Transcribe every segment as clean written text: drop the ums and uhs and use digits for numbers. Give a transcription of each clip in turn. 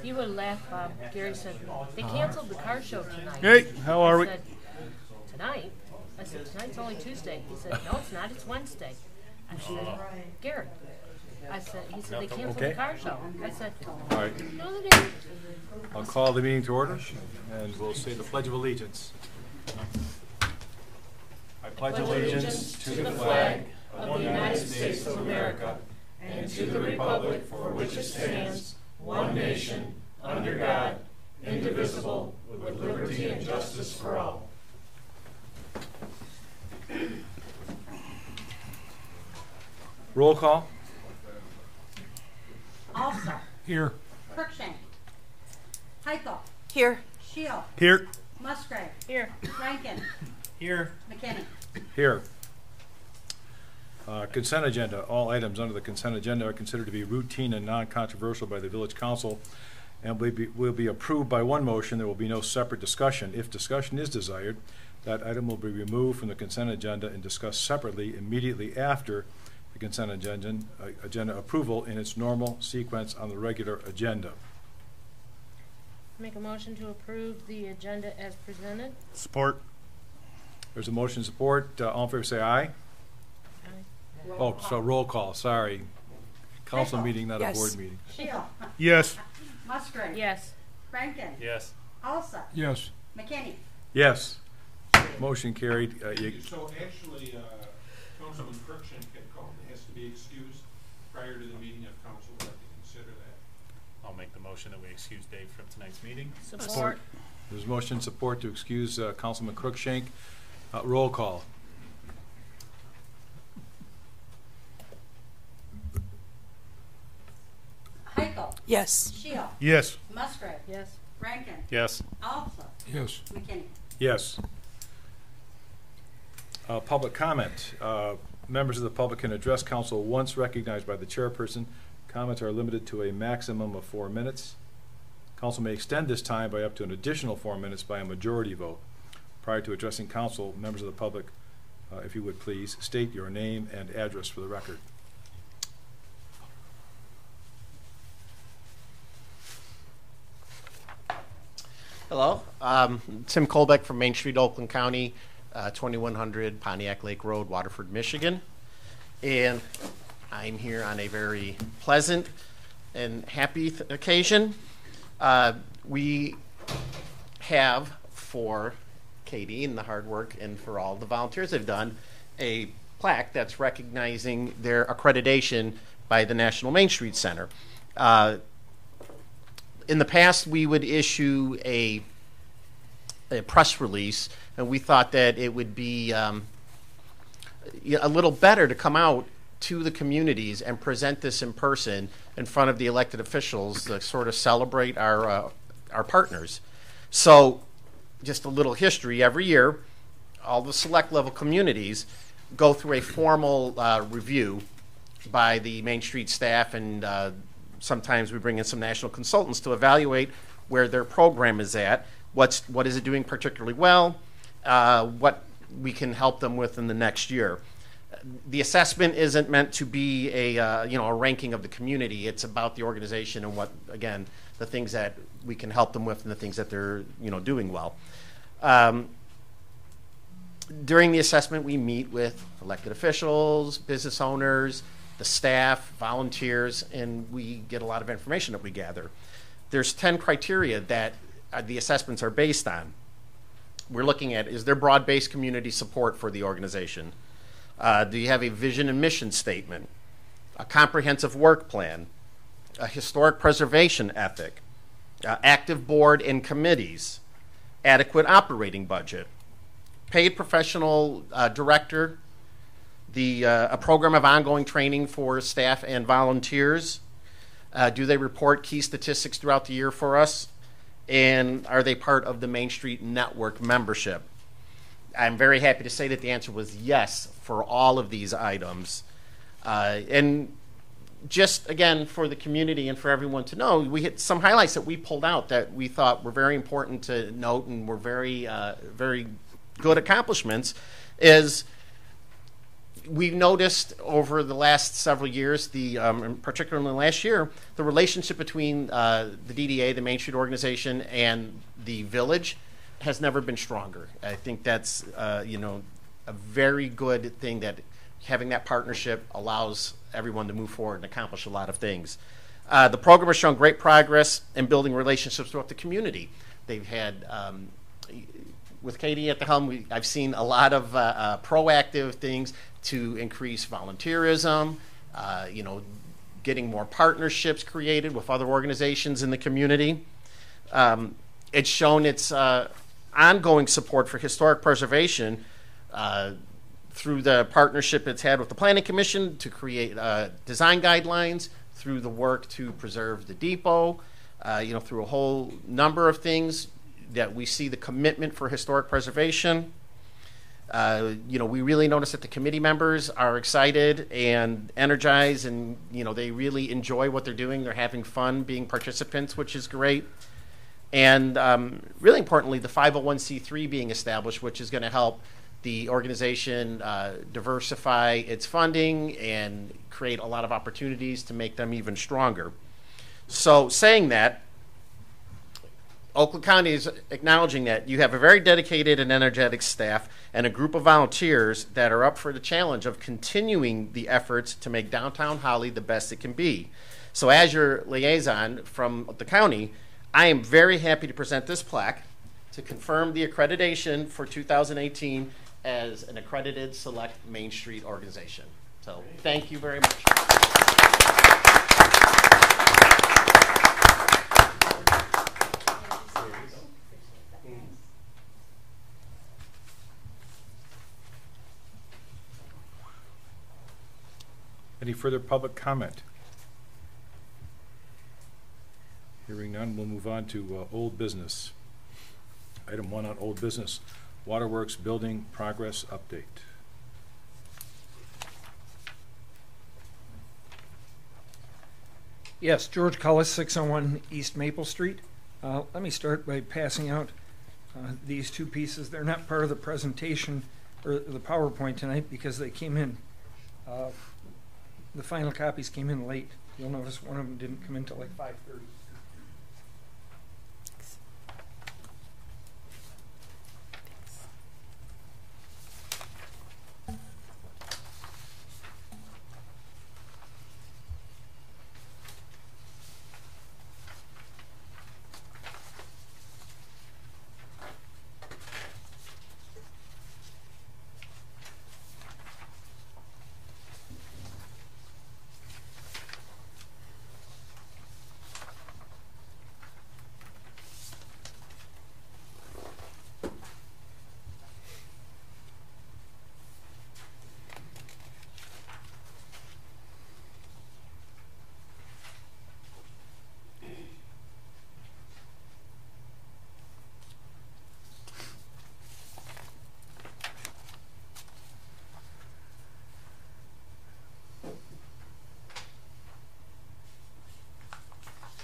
You would laugh, Bob. Gary said, they canceled the car show tonight. Hey, how are we? I said, tonight? I said, tonight's only Tuesday. He said, no, it's not. It's Wednesday. I said, Gary. He said, they canceled the car show. I said, All right. no, they didn't. I'll call the meeting to order, and we'll say the Pledge of Allegiance. I pledge allegiance to the flag of the United States of America and to the republic for which it stands, one nation, under God, indivisible, with liberty and justice for all. Roll call. Alsop. Here. Cruikshank. Heichel. Here. Shield. Here. Musgrave. Here. Rankin. Here. McKinney. Here. Consent agenda. All items under the consent agenda are considered to be routine and non-controversial by the Village Council and will be approved by one motion. There will be no separate discussion. If discussion is desired, that item will be removed from the consent agenda and discussed separately immediately after the consent agenda approval in its normal sequence on the regular agenda. Make a motion to approve the agenda as presented. Support. There's a motion support. All in favor say aye. Roll call. Sorry. Council meeting, not Yes. a board meeting. Shield. Yes. Musgrave. Yes. Rankin. Yes. Alsop. Yes. McKinney. Yes. Motion carried. So actually, Councilman Cruikshank has to be excused prior to the meeting if council would like to consider that. I'll make the motion that we excuse Dave from tonight's meeting. Support. There's motion support to excuse Councilman Cruikshank. Roll call. Heichel. Yes. Shield. Yes. Musgrave. Yes. Rankin. Yes. Alsop. Yes. McKinney. Yes. Public comment. Members of the public can address council once recognized by the chairperson. Comments are limited to a maximum of 4 minutes. Council may extend this time by up to an additional 4 minutes by a majority vote. Prior to addressing council, members of the public, if you would please, state your name and address for the record. Hello, Tim Colbeck from Main Street, Oakland County, 2100 Pontiac Lake Road, Waterford, Michigan. And I'm here on a very pleasant and happy occasion. We have, for Katie and the hard work and for all the volunteers they've done, a plaque that's recognizing their accreditation by the National Main Street Center. In the past, we would issue a press release, and we thought that it would be a little better to come out to the communities and present this in person in front of the elected officials to sort of celebrate our partners. So, just a little history. Every year, all the select level communities go through a formal review by the Main Street staff, and sometimes we bring in some national consultants to evaluate where their program is at, what is it doing particularly well, what we can help them with in the next year. The assessment isn't meant to be a ranking of the community. It's about the organization and what, again, the things that we can help them with and the things that they're doing well. During the assessment, we meet with elected officials, business owners, the staff, volunteers, and we get a lot of information that we gather. There's 10 criteria that the assessments are based on. We're looking at, is there broad-based community support for the organization? Do you have a vision and mission statement? A comprehensive work plan? A historic preservation ethic? Active board and committees? Adequate operating budget? Paid professional director? A program of ongoing training for staff and volunteers? Do they report key statistics throughout the year for us? And are they part of the Main Street Network membership? I'm very happy to say that the answer was yes for all of these items. And just, again, for the community and for everyone to know, we hit some highlights that we pulled out that we thought were very important to note and were very, very good accomplishments. Is we've noticed over the last several years, particularly last year, the relationship between the DDA, the Main Street organization, and the village has never been stronger. I think that's a very good thing, that having that partnership allows everyone to move forward and accomplish a lot of things. The program has shown great progress in building relationships throughout the community. They've had, with Katie at the helm, I've seen a lot of proactive things to increase volunteerism, getting more partnerships created with other organizations in the community. It's shown its ongoing support for historic preservation through the partnership it's had with the Planning Commission to create design guidelines, through the work to preserve the depot, through a whole number of things that we see the commitment for historic preservation. We really notice that the committee members are excited and energized, and they really enjoy what they're doing. They're having fun being participants, which is great. And really importantly, the 501c3 being established, which is going to help the organization diversify its funding and create a lot of opportunities to make them even stronger. So saying that, Oakland County is acknowledging that you have a very dedicated and energetic staff and a group of volunteers that are up for the challenge of continuing the efforts to make downtown Holly the best it can be. So as your liaison from the county, I am very happy to present this plaque to confirm the accreditation for 2018 as an accredited select Main Street organization. So thank you very much. Any further public comment? Hearing none, we'll move on to old business. Item 1 on old business, Waterworks Building Progress Update. Yes, George Cullis, 601 East Maple Street. Let me start by passing out these two pieces. They're not part of the presentation or the PowerPoint tonight because they came in. The final copies came in late. You'll notice one of them didn't come in until like 5:30.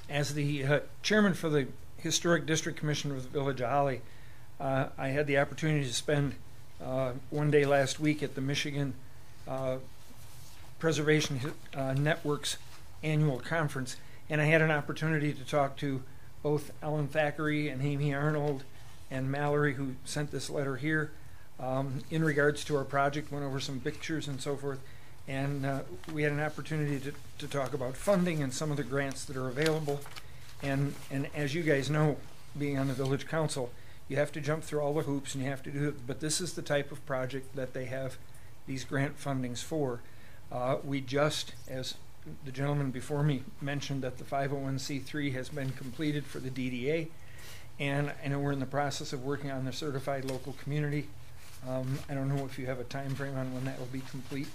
As the chairman for the Historic District Commission of the Village of Holly, I had the opportunity to spend one day last week at the Michigan Preservation Network's annual conference, and I had an opportunity to talk to both Ellen Thackeray and Amy Arnold and Mallory, who sent this letter here, in regards to our project, went over some pictures and so forth. And we had an opportunity to talk about funding and some of the grants that are available. And as you guys know, being on the village council, you have to jump through all the hoops and you have to do it. But this is the type of project that they have these grant fundings for. We just, as the gentleman before me mentioned, that the 501c3 has been completed for the DDA. And I know we're in the process of working on the certified local community. I don't know if you have a time frame on when that will be complete.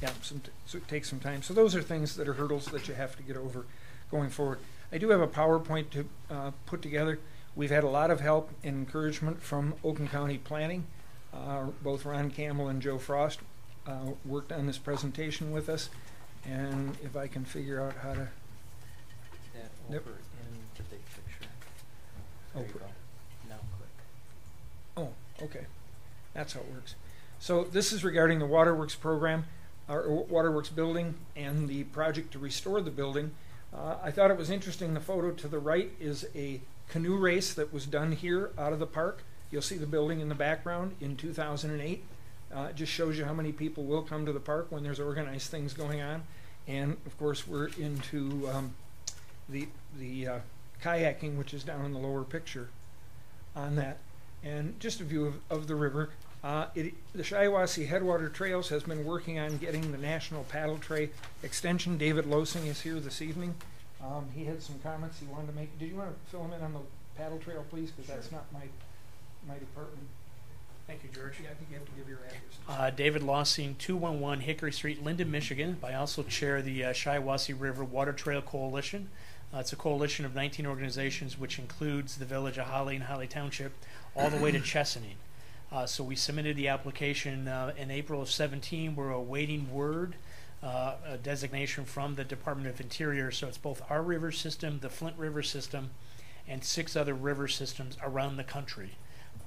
Yeah, so it takes some time. So those are things that are hurdles that you have to get over going forward. I do have a PowerPoint to put together. We've had a lot of help and encouragement from Oakland County Planning. Both Ron Campbell and Joe Frost worked on this presentation with us. And if I can figure out how to... That over in the big picture. There you go. Now click. Oh, okay. That's how it works. So this is regarding the Waterworks program, or Waterworks building, and the project to restore the building. I thought it was interesting. The photo to the right is a canoe race that was done here out of the park. You'll see the building in the background in 2008. It just shows you how many people will come to the park when there's organized things going on. And of course, we're into the kayaking, which is down in the lower picture on that. And just a view of the river. The Shiawassee Headwater Trails has been working on getting the National Paddle Tray extension. David Losing is here this evening. He had some comments he wanted to make. Did you want to fill him in on the paddle trail, please? Because that's not my department. Thank you, George. Yeah, I think you have to give your address. David Lossing, 211 Hickory Street, Linden, Michigan. I also chair the Shiawassee River Water Trail Coalition. It's a coalition of 19 organizations, which includes the village of Holly and Holly Township, all the way to Chesaning. So we submitted the application in April of 17. We're awaiting word, a designation from the Department of Interior. So it's both our river system, the Flint River system, and 6 other river systems around the country,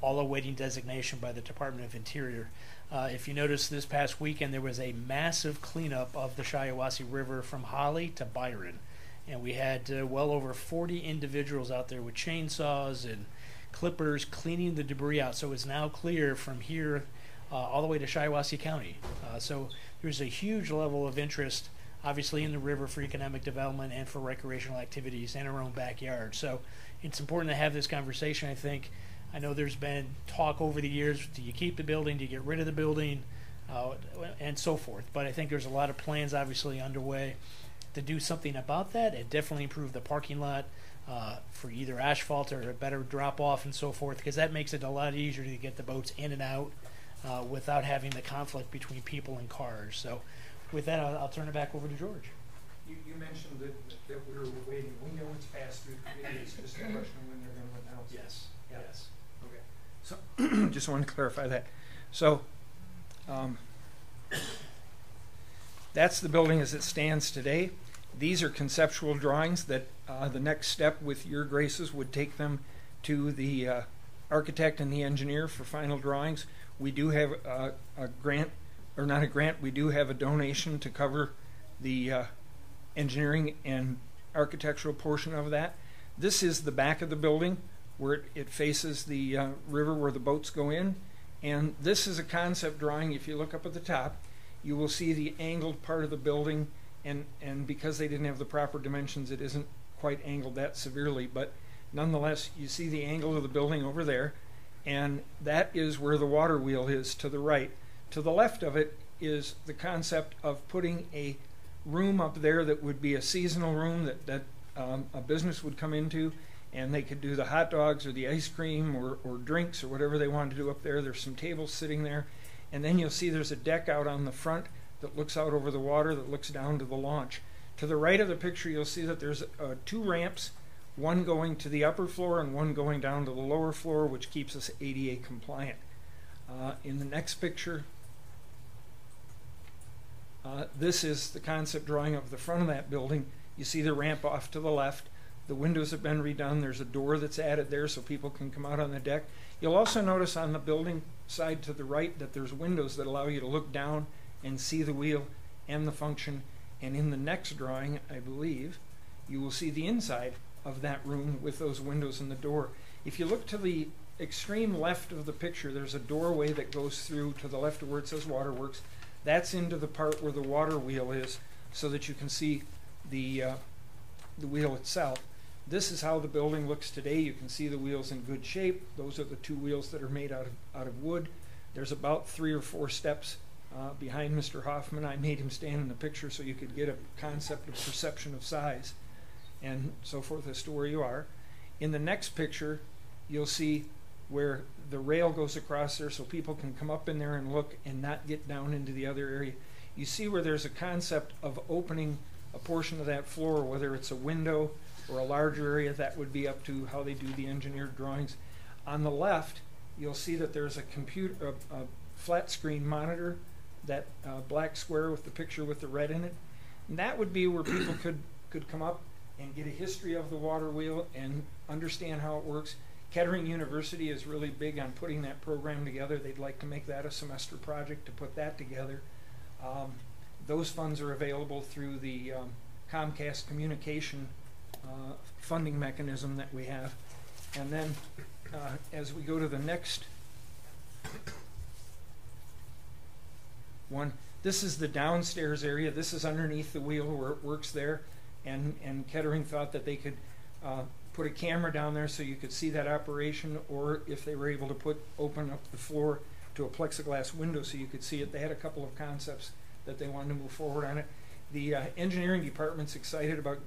all awaiting designation by the Department of Interior. If you notice, this past weekend there was a massive cleanup of the Shiawassee River from Holly to Byron. And we had well over 40 individuals out there with chainsaws and clippers cleaning the debris out. So it's now clear from here all the way to Shiawassee County. So there's a huge level of interest, obviously, in the river for economic development and for recreational activities in our own backyard. So it's important to have this conversation, I think. I know there's been talk over the years, do you keep the building, do you get rid of the building, and so forth. But I think there's a lot of plans obviously underway to do something about that and definitely improve the parking lot for either asphalt or a better drop off and so forth, because that makes it a lot easier to get the boats in and out without having the conflict between people and cars. So with that, I'll turn it back over to George. You mentioned that we were waiting. We know it's passed through the committee. It's just a question of when they're going to announce it. Yes. Yeah. Yes. Okay. So just wanted to clarify that. So that's the building as it stands today. These are conceptual drawings that the next step with your graces would take them to the architect and the engineer for final drawings. We do have a grant, or not a grant, we do have a donation to cover the engineering and architectural portion of that. This is the back of the building where it faces the river where the boats go in. And this is a concept drawing. If you look up at the top, you will see the angled part of the building, and because they didn't have the proper dimensions, it isn't quite angled that severely, but nonetheless, you see the angle of the building over there, and that is where the water wheel is to the right. To the left of it is the concept of putting a room up there that would be a seasonal room that a business would come into, and they could do the hot dogs or the ice cream or drinks or whatever they wanted to do up there. There's some tables sitting there. And then you'll see there's a deck out on the front that looks out over the water that looks down to the launch. To the right of the picture, you'll see that there's 2 ramps, one going to the upper floor and one going down to the lower floor, which keeps us ADA compliant. In the next picture, this is the concept drawing of the front of that building. You see the ramp off to the left. The windows have been redone. There's a door that's added there so people can come out on the deck. You'll also notice on the building side to the right that there's windows that allow you to look down and see the wheel and the function. And in the next drawing, I believe, you will see the inside of that room with those windows and the door. If you look to the extreme left of the picture, there's a doorway that goes through to the left of where it says Waterworks. That's into the part where the water wheel is, so that you can see the wheel itself. This is how the building looks today. You can see the wheels in good shape. Those are the 2 wheels that are made out of wood. There's about 3 or 4 steps behind Mr. Hoffman. I made him stand in the picture so you could get a concept of perception of size and so forth as to where you are. In the next picture, you'll see where the rail goes across there so people can come up in there and look and not get down into the other area. You see where there's a concept of opening a portion of that floor, whether it's a window or a larger area. That would be up to how they do the engineered drawings. On the left, you'll see that there's a flat screen monitor, that black square with the picture with the red in it. And that would be where people could come up and get a history of the water wheel and understand how it works. Kettering University is really big on putting that program together. They'd like to make that a semester project to put that together. Those funds are available through the Comcast communication funding mechanism that we have. And then as we go to the next one, this is the downstairs area. This is underneath the wheel where it works there. And Kettering thought that they could put a camera down there so you could see that operation, or if they were able to open up the floor to a plexiglass window so you could see it. They had a couple of concepts that they wanted to move forward on it. The engineering department's excited about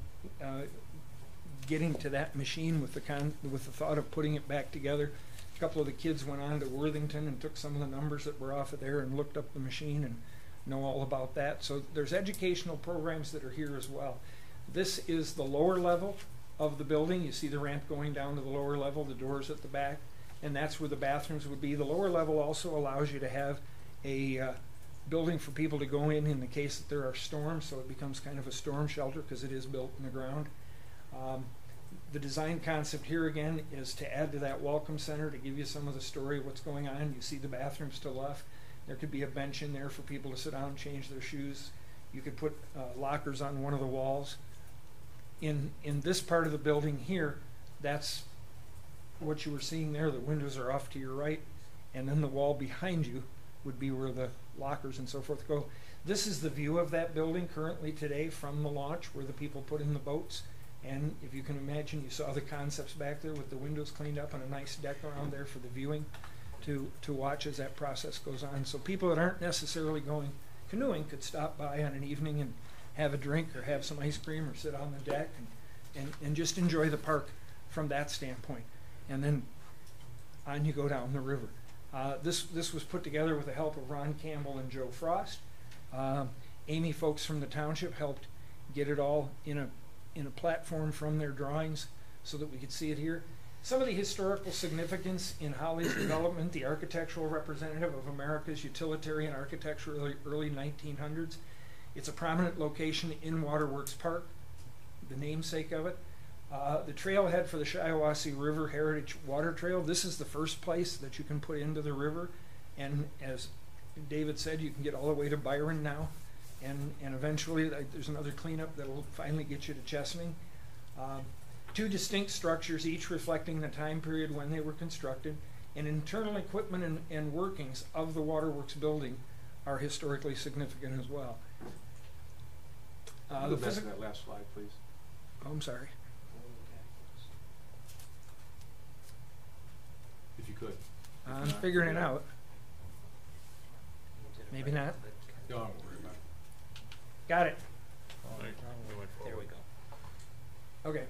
getting to that machine with the thought of putting it back together. A couple of the kids went on to Worthington and took some of the numbers that were off of there and looked up the machine and know all about that. So there's educational programs that are here as well. This is the lower level of the building. You see the ramp going down to the lower level, the doors at the back, and that's where the bathrooms would be. The lower level also allows you to have a building for people to go in the case that there are storms, so it becomes kind of a storm shelter because it is built in the ground. The design concept here again is to add to that welcome center to give you some of the story of what's going on. You see the bathrooms to the left. There could be a bench in there for people to sit down and change their shoes. You could put lockers on one of the walls. In this part of the building here, that's what you were seeing there. The windows are off to your right, and then the wall behind you would be where the lockers and so forth go. This is the view of that building currently today from the launch where the people put in the boats. And if you can imagine, you saw the concepts back there with the windows cleaned up and a nice deck around there for the viewing to watch as that process goes on. So people that aren't necessarily going canoeing could stop by on an evening and have a drink or have some ice cream or sit on the deck and just enjoy the park from that standpoint. And then on you go down the river. This was put together with the help of Ron Campbell and Joe Frost. Amy folks from the township helped get it all in a platform from their drawings so that we could see it here. Some of the historical significance in Holly's development: the architectural representative of America's utilitarian architecture, early 1900s. It's a prominent location in Waterworks Park, the namesake of it. The trailhead for the Shiawassee River Heritage Water Trail. This is the first place that you can put into the river, and as David said, you can get all the way to Byron now, and eventually there's another cleanup that will finally get you to Chesaning. Two distinct structures, each reflecting the time period when they were constructed, and internal equipment and workings of the Waterworks building are historically significant as well. Go back to that last slide, please. Oh, I'm sorry. If you could. I'm figuring it out. Maybe not. Don't worry about it. Got it. There we go. Okay.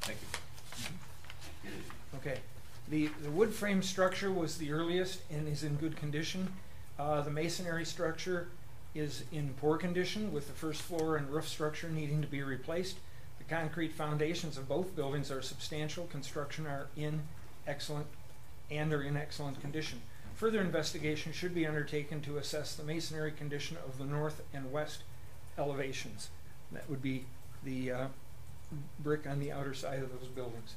Thank you. Okay. The wood frame structure was the earliest and is in good condition. The masonry structure is in poor condition, with the first floor and roof structure needing to be replaced. The concrete foundations of both buildings are substantial. Construction are in excellent condition. Further investigation should be undertaken to assess the masonry condition of the north and west elevations. That would be the brick on the outer side of those buildings.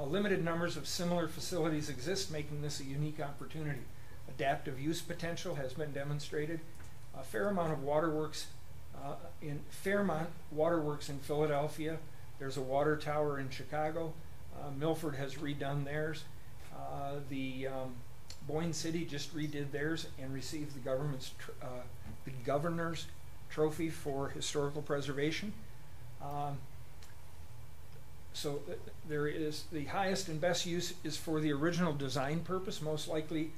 Limited numbers of similar facilities exist, making this a unique opportunity. Adaptive use potential has been demonstrated. A fair amount of waterworks in Fairmont Waterworks in Philadelphia. There's a water tower in Chicago. Milford has redone theirs. The Boyne City just redid theirs and received the governor's trophy for historical preservation. So there is the highest and best use is for the original design purpose, most likely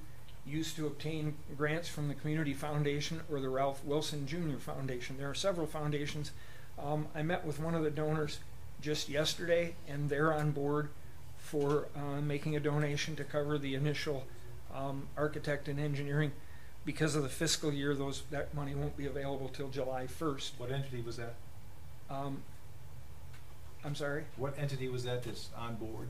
used to obtain grants from the Community Foundation or the Ralph Wilson Jr. Foundation. There are several foundations. I met with one of the donors just yesterday, and they're on board for making a donation to cover the initial architect and engineering. Because of the fiscal year, that money won't be available till July 1st. What entity was that? I'm sorry? What entity was that that's on board?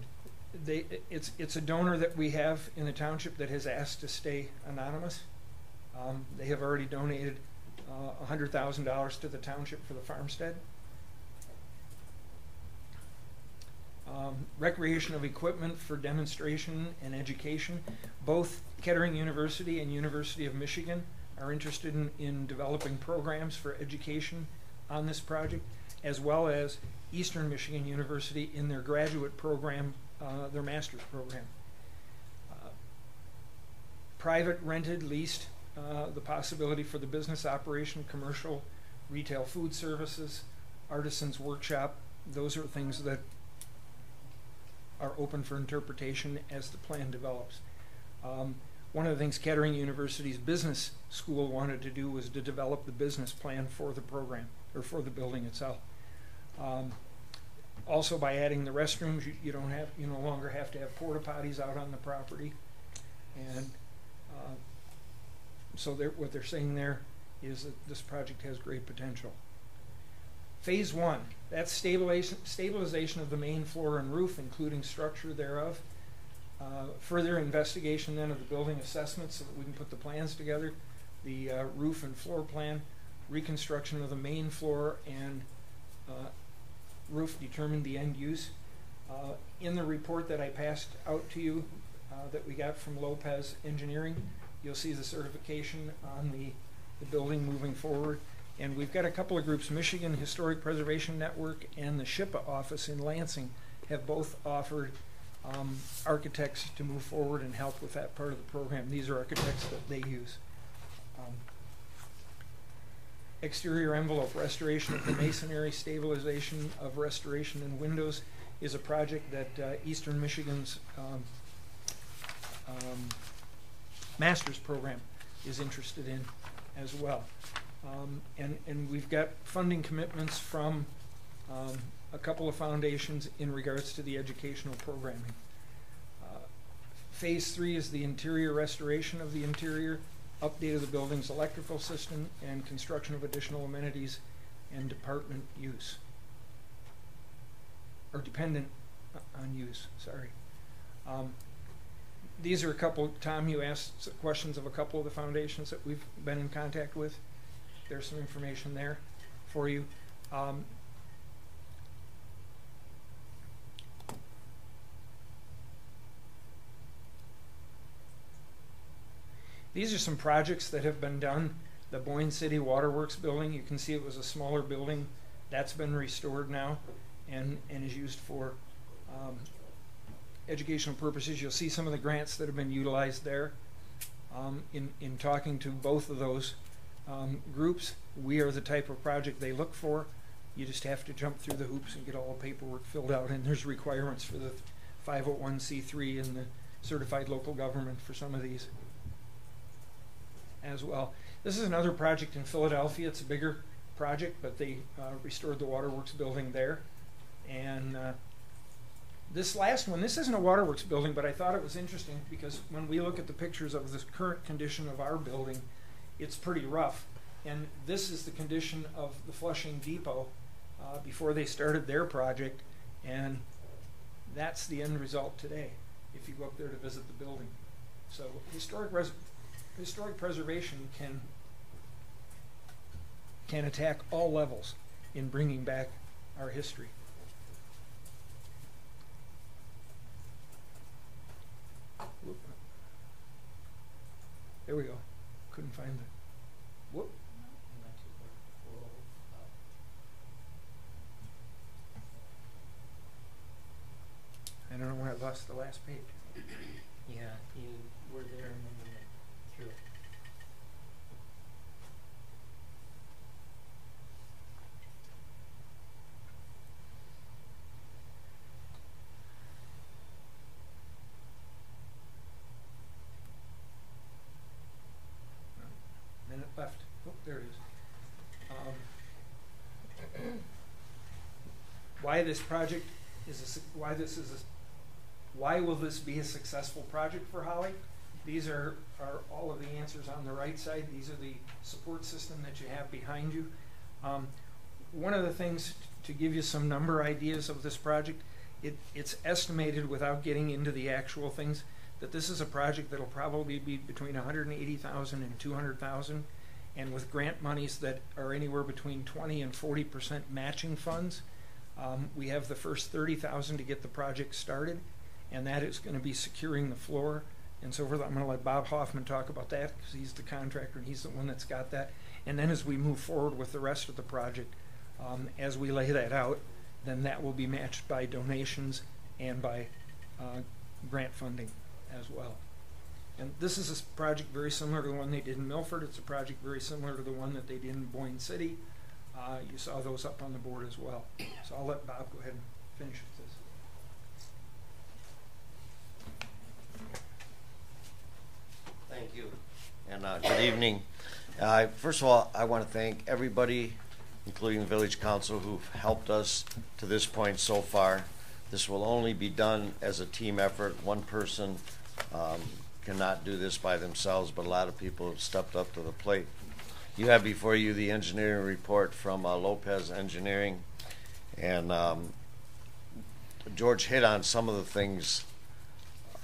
it's a donor that we have in the township that has asked to stay anonymous. They have already donated $100,000 to the township for the farmstead. Recreation of equipment for demonstration and education. Both Kettering University and University of Michigan are interested in developing programs for education on this project, as well as Eastern Michigan University in their graduate program, their master's program. Private, rented, leased, the possibility for the business operation, commercial, retail food services, artisans workshop. Those are things that are open for interpretation as the plan develops. One of the things Kettering University's business school wanted to do was to develop the business plan for the program, or for the building itself. Also, by adding the restrooms, you no longer have to have porta potties out on the property, and so what they're saying there is that this project has great potential. Phase 1, that's stabilization of the main floor and roof, including structure thereof. Further investigation then of the building assessments so that we can put the plans together, the roof and floor plan, reconstruction of the main floor and roof, determine the end use. In the report that I passed out to you that we got from Lopez Engineering, you'll see the certification on the building moving forward. And we've got a couple of groups, Michigan Historic Preservation Network and the SHPA office in Lansing have both offered architects to move forward and help with that part of the program. These are architects that they use. Exterior envelope, restoration of the masonry, stabilization of restoration and windows is a project that Eastern Michigan's master's program is interested in as well. And we've got funding commitments from a couple of foundations in regards to the educational programming. Phase 3 is the interior restoration of the interior, update of the building's electrical system, and construction of additional amenities and department use. Or dependent on use, sorry. These are a couple, Tom, you asked questions of a couple of the foundations that we've been in contact with. There's some information there for you. These are some projects that have been done. The Boyne City Waterworks building, you can see it was a smaller building. That's been restored now and is used for educational purposes. You'll see some of the grants that have been utilized there. In talking to both of those groups, we are the type of project they look for. You just have to jump through the hoops and get all the paperwork filled out, and there's requirements for the 501c3 and the certified local government for some of these as well. This is another project in Philadelphia. It's a bigger project, but they restored the Waterworks building there. And this last one, this isn't a Waterworks building, but I thought it was interesting because when we look at the pictures of the current condition of our building, it's pretty rough. And this is the condition of the Flushing Depot before they started their project, and that's the end result today if you go up there to visit the building. So historic preservation can attack all levels in bringing back our history. Whoop. There we go. Couldn't find the. Whoop. I don't know where I lost the last page. Yeah, you were there and then you went through it. Minute left. Oh, there it is. Why this project is why will this be a successful project for Holly? These are all of the answers on the right side. These are the support system that you have behind you. One of the things to give you some number ideas of this project it's estimated, without getting into the actual things, that this is a project that'll probably be between $180,000 and $200,000, and with grant monies that are anywhere between 20 and 40% matching funds, we have the first $30,000 to get the project started, and that is going to be securing the floor and so forth. I'm going to let Bob Hoffman talk about that because he's the contractor and he's the one that's got that. And then as we move forward with the rest of the project, as we lay that out, then that will be matched by donations and by grant funding as well. And this is a project very similar to the one they did in Milford. It's a project very similar to the one that they did in Boyne City. You saw those up on the board as well. So I'll let Bob go ahead and finish with this. Thank you, and good evening. First of all, I want to thank everybody, including the Village Council, who've helped us to this point so far. This will only be done as a team effort. One person cannot do this by themselves, but a lot of people have stepped up to the plate. You have before you the engineering report from Lopez Engineering, and George hit on some of the things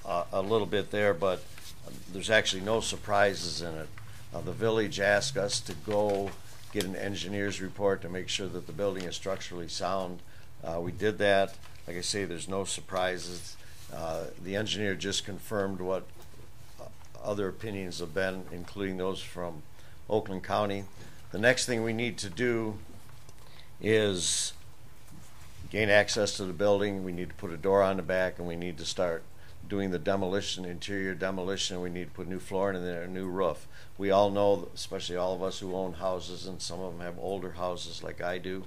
a little bit there, but there's actually no surprises in it. The village asked us to go get an engineer's report to make sure that the building is structurally sound. We did that. Like I say, there's no surprises. The engineer just confirmed what other opinions have been, including those from Oakland County. The next thing we need to do is gain access to the building. We need to put a door on the back, and we need to start doing the demolition, interior demolition. We need to put new flooring and then a new roof. We all know, especially all of us who own houses, and some of them have older houses like I do,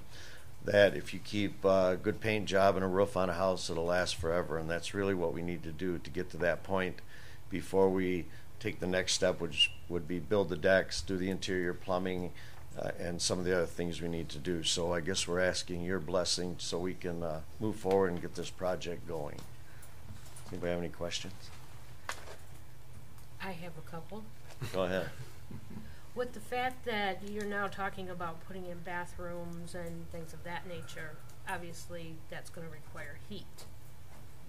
that if you keep a good paint job and a roof on a house, it'll last forever. And that's really what we need to do to get to that point before we take the next step, which would be build the decks, do the interior plumbing, and some of the other things we need to do. So I guess we're asking your blessing so we can move forward and get this project going. Anybody have any questions? I have a couple. Go ahead. With the fact that you're now talking about putting in bathrooms and things of that nature, obviously that's going to require heat.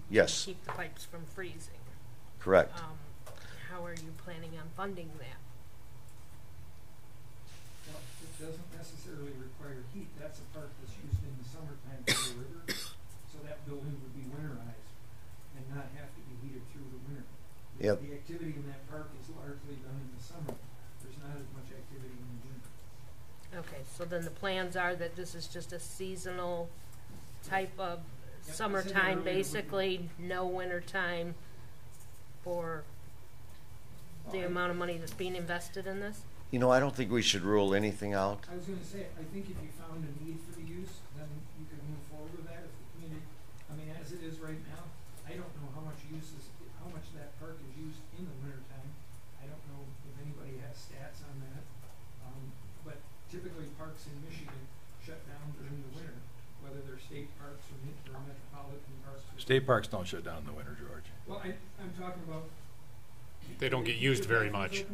Yes. To keep the pipes from freezing. Correct. How are you planning on funding that? Well, it doesn't necessarily require heat. That's a part that's used in the summertime for the river. So that building would be winterized and not have to be heated through the winter. Yep. The activity in that park is largely done in the summer. There's not as much activity in the winter. Okay, so then the plans are that this is just a seasonal type of summertime, basically, no winter time for the amount of money that's being invested in this? You know, I don't think we should rule anything out. I was going to say, I think if you found a need for the use, then you could move forward with that. If the community, I mean, as it is right now, I don't know how much that park is used in the wintertime. I don't know if anybody has stats on that. But typically parks in Michigan shut down during the winter, whether they're state parks or metropolitan parks. State parks don't shut down in the winter, George. Well, I'm talking about. They don't get used very much.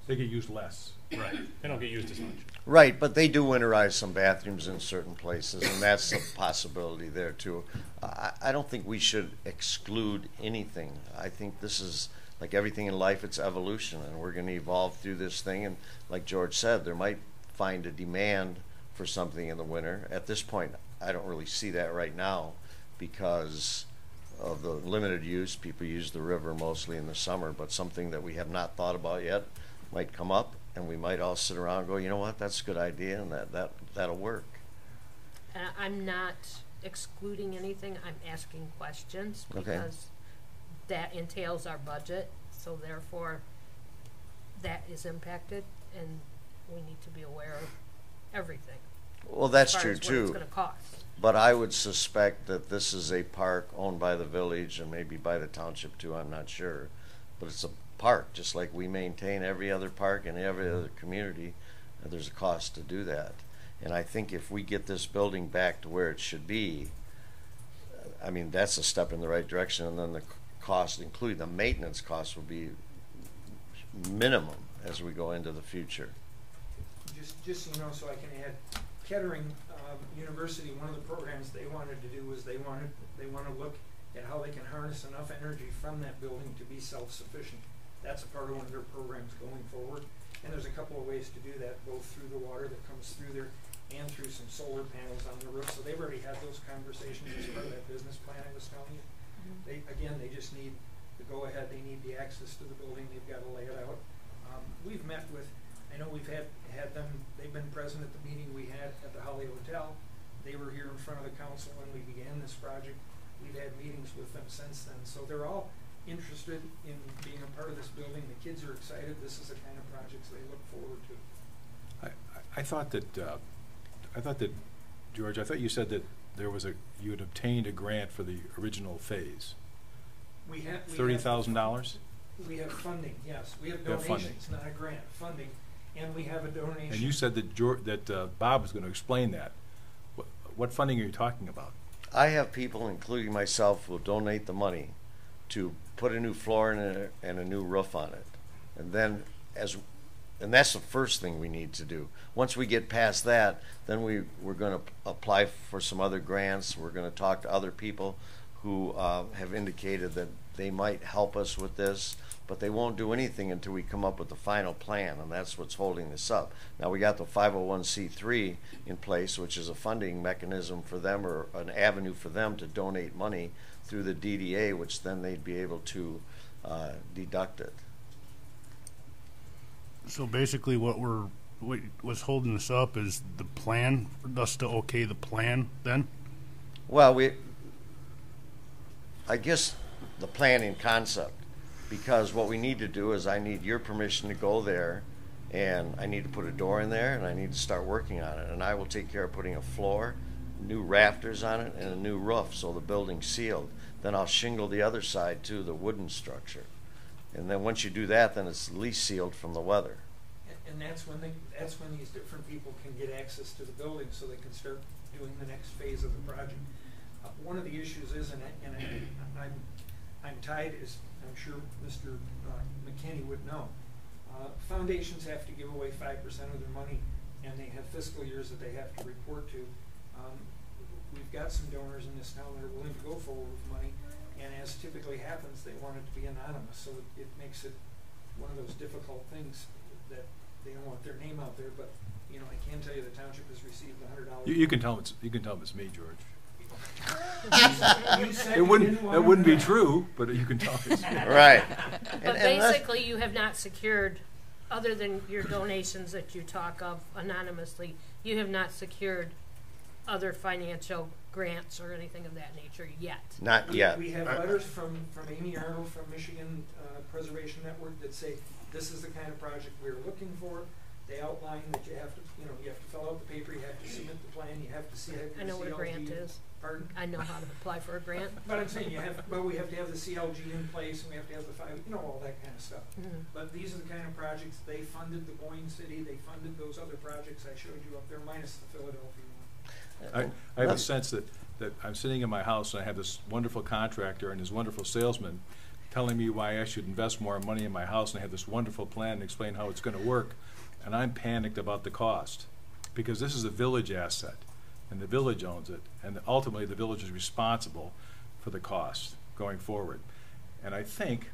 They get used less. Right. They don't get used as much. Right, but they do winterize some bathrooms in certain places, and that's a possibility there too. I don't think we should exclude anything. I think this is, like everything in life, it's evolution, and we're going to evolve through this thing. And like George said, there might find a demand for something in the winter. At this point, I don't really see that right now because of the limited use. People use the river mostly in the summer, but something that we have not thought about yet might come up, and we might all sit around and go, you know what, that's a good idea, and that'll work. I'm not excluding anything. I'm asking questions because that entails our budget, so therefore that is impacted, and we need to be aware of everything. Well, that's as far true as what too. it's going to cost. But I would suspect that this is a park owned by the village and maybe by the township too, I'm not sure. But it's a park, just like we maintain every other park in every other community. There's a cost to do that. And I think if we get this building back to where it should be, I mean, that's a step in the right direction. And then the cost, including the maintenance cost, will be minimum as we go into the future. Just so you know, so I can add, Kettering university, one of the programs they wanted to do was they want to look at how they can harness enough energy from that building to be self-sufficient. That's a part of one of their programs going forward. And there's a couple of ways to do that, both through the water that comes through there and through some solar panels on the roof. So they've already had those conversations as part of that business plan I was telling you. They just need the go-ahead. They need the access to the building. They've got to lay it out. We've met with, I know we've had them, they've been present at the meeting we had at the Holly Hotel. They were here in front of the council when we began this project. We've had meetings with them since then. So they're all interested in being a part of this building. The kids are excited. This is the kind of projects they look forward to. I thought that, George, I thought you said that you had obtained a grant for the original phase. We have $30,000? We have funding, yes. We have donations, not a grant, funding. And we have a donation. And you said that Bob was going to explain that. What funding are you talking about? I have people, including myself, who will donate the money to put a new floor in and a new roof on it. And then and that's the first thing we need to do. Once we get past that, then we're going to apply for some other grants. We're going to talk to other people who have indicated that they might help us with this, but they won't do anything until we come up with the final plan, and that's what's holding this up. Now we got the 501c3 in place, which is a funding mechanism for them, or an avenue for them to donate money through the DDA, which then they'd be able to deduct it. So basically what was holding us up is the plan, for us to okay the plan then? Well, I guess the planning concept, because what we need to do is I need your permission to go there, and I need to put a door in there, and I need to start working on it, and I will take care of putting a floor, new rafters on it, and a new roof so the building's sealed. Then I'll shingle the other side too, the wooden structure. And then once you do that, then it's at least sealed from the weather. And that's when these different people can get access to the building so they can start doing the next phase of the project. One of the issues is, and I'm tied, as I'm sure Mr. McKinney would know, foundations have to give away 5% of their money, and they have fiscal years that they have to report to. We've got some donors in this town that are willing to go forward with money, and as typically happens, they want it to be anonymous, so it makes it one of those difficult things that they don't want their name out there. But you know, I can tell you the township has received $100. You can tell them it's me, George. It wouldn't be true, but you can tell it's me. Right. But basically, you have not secured, other than your donations that you talk of anonymously, you have not secured other financial grants or anything of that nature yet. Not yet. We have letters from Amy Arnold from Michigan Preservation Network that say this is the kind of project we're looking for. They outline that you have to fill out the paper, you have to submit the plan, you have to see it. I know what a grant is. Pardon? I know how to apply for a grant. But I'm saying we have to have the CLG in place, and we have to have the all that kind of stuff. Mm-hmm. But these are the kind of projects they funded. The Boyne City, they funded those other projects I showed you up there, minus the Philadelphia one. I have a sense that I'm sitting in my house and I have this wonderful contractor and his wonderful salesman telling me why I should invest more money in my house, and I have this wonderful plan and explain how it's going to work, and I'm panicked about the cost, because this is a village asset and the village owns it, and ultimately the village is responsible for the cost going forward. And I think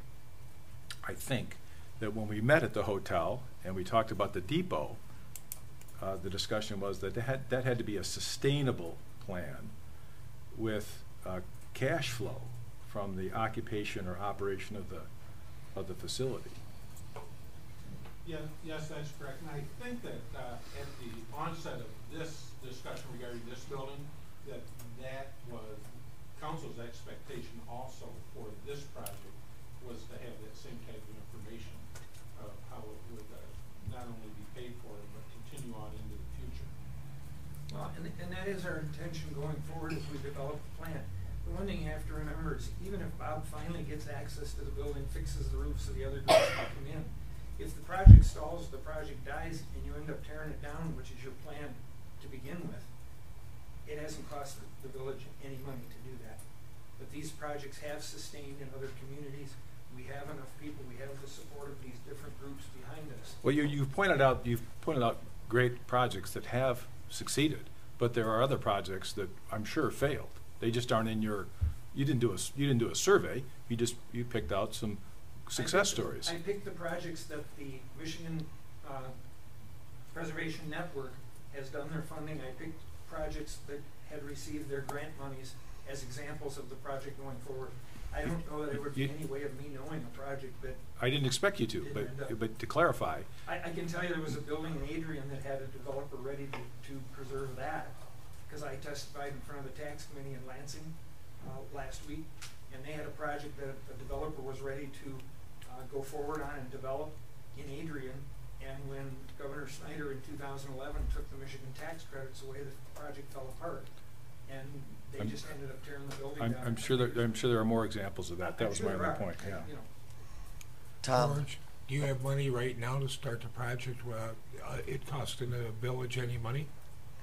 that when we met at the hotel and we talked about the depot, the discussion was that that had to be a sustainable plan with cash flow from the occupation or operation of the facility. Yeah, yes, that's correct. And I think that at the onset of this discussion regarding this building, that was council's expectation also for this project was to have that same type of information of how it would not only be paid for, but continue on into the future. Well, and that is our intention going forward as we develop the plan. The one thing you have to remember is even if Bob finally gets access to the building, fixes the roof so the other groups can come in, if the project stalls, the project dies, and you end up tearing it down, which is your plan to begin with, it hasn't cost the village any money to do that. But these projects have sustained in other communities. We have enough people. We have the support of these different groups behind us. Well, you've pointed out great projects that have succeeded, but there are other projects that I'm sure failed. They just aren't in your, you didn't do a survey, you picked out some success stories. I picked the projects that the Michigan Preservation Network has done their funding. I picked projects that had received their grant monies as examples of the project going forward. I don't know that there would be any way of me knowing a project that. I didn't expect you to, but to clarify. I can tell you there was a building in Adrian that had a developer ready to preserve that, because I testified in front of the tax committee in Lansing last week, and they had a project that a developer was ready to go forward on and develop in Adrian, and when Governor Snyder in 2011 took the Michigan tax credits away, the project fell apart, and they just ended up tearing the building down. I'm sure there are more examples of that. That was my only point. Yeah. You know. Tom? George, do you have money right now to start the project without it costing the village any money?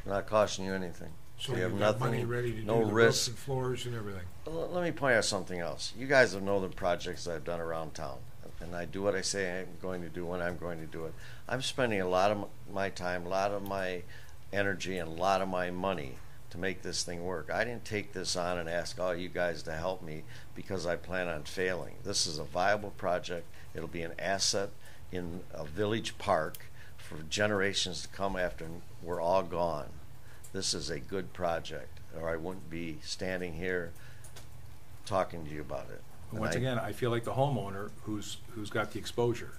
Not costing you anything. So you have you've got nothing, money ready to no do the risk. roofs and floors and everything. Let me point out something else. You guys have known the projects that I've done around town, and I do what I say I'm going to do when I'm going to do it. I'm spending a lot of my time, a lot of my energy, and a lot of my money to make this thing work. I didn't take this on and ask all you guys to help me because I plan on failing. This is a viable project. It'll be an asset in a village park for generations to come after we're all gone. This is a good project, or I wouldn't be standing here talking to you about it. Once again, I feel like the homeowner who's got the exposure.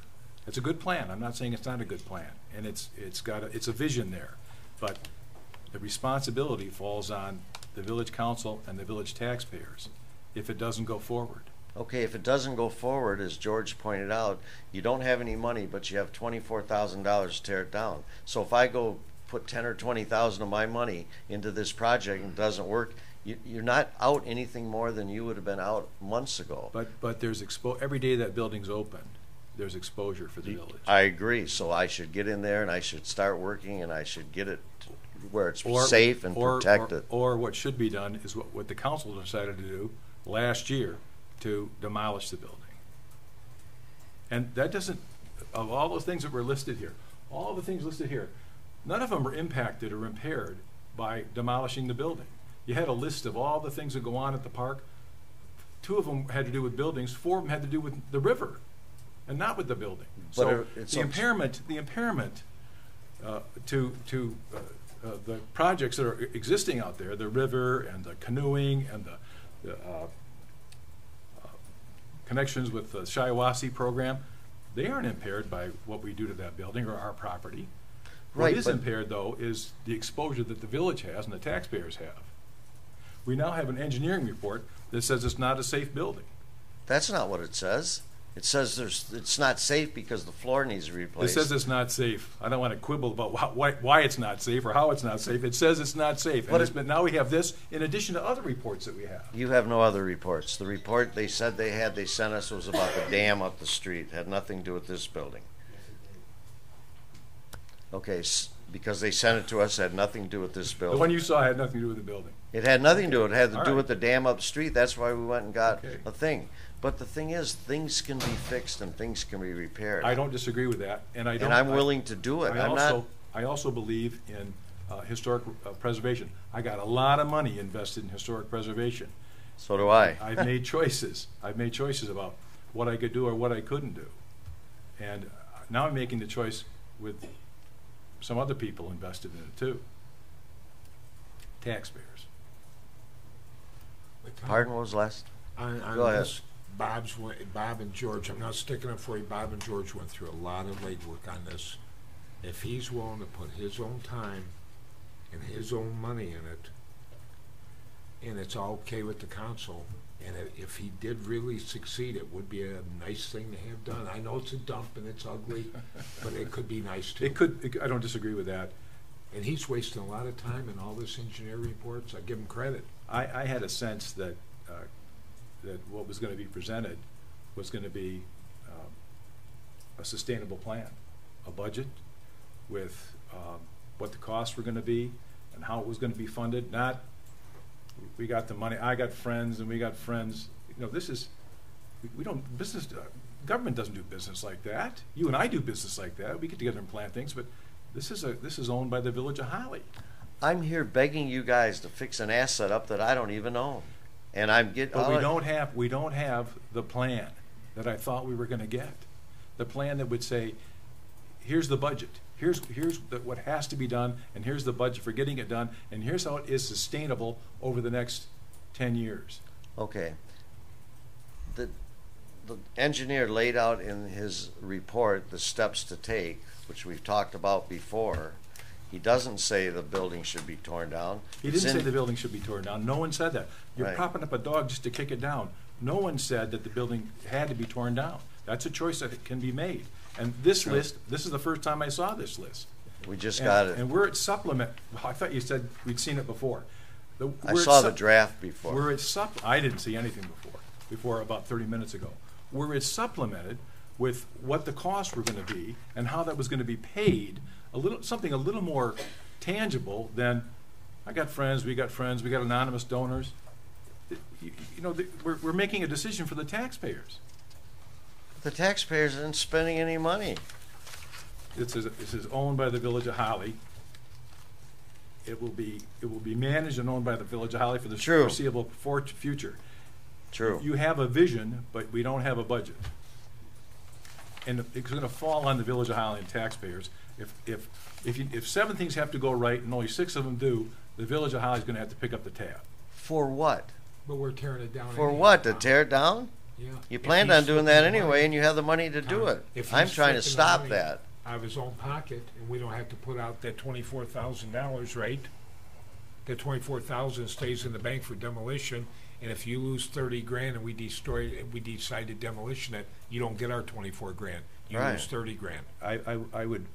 It's a good plan. I'm not saying it's not a good plan, and it's a vision there, but the responsibility falls on the village council and the village taxpayers if it doesn't go forward. Okay, if it doesn't go forward, as George pointed out, you don't have any money, but you have $24,000 to tear it down. So if I go put 10 or 20,000 of my money into this project and it doesn't work, you're not out anything more than you would have been out months ago. But there's every day that building's open, there's exposure for the village. I agree. So I should get in there and I should start working and I should get it where it's Or- safe and protected. Or what should be done is what the council decided to do last year, to demolish the building. And that doesn't, of all those things that were listed here, all the things listed here, none of them are impacted or impaired by demolishing the building. You had a list of all the things that go on at the park. 2 of them had to do with buildings, 4 of them had to do with the river, and not with the building. But So it's the impairment to the projects that are existing out there, the river and the canoeing and the connections with the Shiawassee program, they aren't impaired by what we do to that building or our property. Right, What is but- impaired, though, is the exposure that the village has and the taxpayers have. We now have an engineering report that says it's not a safe building. That's not what it says. It says it's not safe because the floor needs to be It replaced. says it's not safe. I don't want to quibble about why it's not safe or how it's not safe. It says it's not safe. But now we have this in addition to other reports that we have. You have no other reports. The report they said they sent us was about the dam up the street. It had nothing to do with this building. Okay, because they sent it to us, it had nothing to do with this The building. one you saw had nothing to do with the building. It had nothing to do with it. It had to All do right. with the dam up the street. That's why we went and got Okay. a thing. But the thing is, things can be fixed and things can be repaired. I don't disagree with that, and I don't. And I'm willing to do it. I also believe in historic preservation. I got a lot of money invested in historic preservation. So do I. I've made choices. I've made choices about what I could do or what I couldn't do. And now I'm making the choice with some other people invested in it too. Taxpayers. Pardon, what was last? On Go ahead. this, Bob and George, I'm not sticking up for you. Bob and George went through a lot of legwork on this. If he's willing to put his own time and his own money in it, and it's all okay with the council, and if he did really succeed, it would be a nice thing to have done. I know it's a dump and it's ugly, but it could be nice too. I don't disagree with that. And he's wasting a lot of time in all this engineer reports. I give him credit. I had a sense that that what was going to be presented was going to be a sustainable plan, a budget with what the costs were going to be and how it was going to be funded. Not we got the money. I got friends and we got friends. You know, this is we don't business. Government doesn't do business like that. You and I do business like that. We get together and plan things, but this is owned by the Village of Holly. I'm here begging you guys to fix an asset up that I don't even own. And I'm getting. But we don't have the plan that I thought we were gonna get. The plan that would say, here's the budget, here's what has to be done, and here's the budget for getting it done, and here's how it is sustainable over the next 10 years. Okay. The engineer laid out in his report the steps to take, which we've talked about before. He doesn't say the building should be torn down. He didn't say the building should be torn down. No one said that. You're Right. propping up a dog just to kick it down. No one said that the building had to be torn down. That's a choice that can be made. And this list, this is the first time I saw this list. We just got it. And we're at supplement. I thought you said we'd seen it before. I saw the draft before. We're at I didn't see anything before about 30 minutes ago. Where it's supplemented with what the costs were going to be and how that was going to be paid, something a little more tangible than, I got friends, we got anonymous donors. We're making a decision for the taxpayers. The taxpayers aren't spending any money. This is owned by the Village of Holly. It will be managed and owned by the Village of Holly for the foreseeable future. True. You have a vision, but we don't have a budget. And it's going to fall on the Village of Holly and taxpayers. If 7 things have to go right and only 6 of them do, the Village of Holly is going to have to pick up the tab. For what? But we're tearing it down. For anyhow. what? To tear it down? Yeah. You planned on doing that anyway, and you have the money to do it. If I'm he's trying to taking the stop money that. out of his own pocket, and we don't have to put out that $24,000, right? That $24,000 stays in the bank for demolition, and if you lose 30 grand and we decide to demolition it, you don't get our 24 grand. You Right. lose 30 grand. I would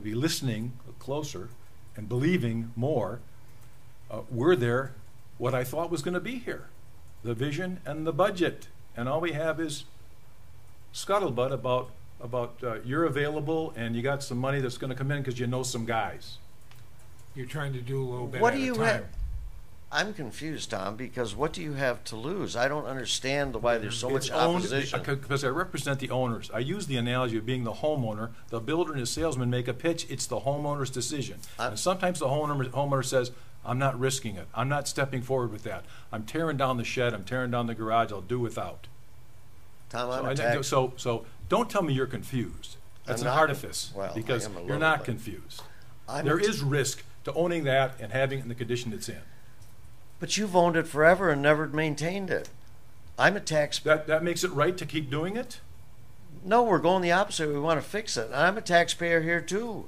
be listening closer and believing more. Were there what I thought was going to be here? The vision and the budget, and all we have is scuttlebutt about you're available and you got some money that's going to come in because you know some guys. You're trying to do a little bit What at do you a time. have? I'm confused, Tom, because what do you have to lose? I don't understand why there's so much It's owned opposition. because I represent the owners. I use the analogy of being the homeowner. The builder and his salesman make a pitch. It's the homeowner's decision. And sometimes the homeowner says, I'm not risking it. I'm not stepping forward with that. I'm tearing down the shed. I'm tearing down the garage. I'll do without. Tom, So don't tell me you're confused. That's I'm an not- artifice well, I because am a you're little not bit. confused. I'm There ex- is risk to owning that and having it in the condition it's in. But you've owned it forever and never maintained it. I'm a taxpayer. That makes it right to keep doing it? No, we're going the opposite. We want to fix it. I'm a taxpayer here too.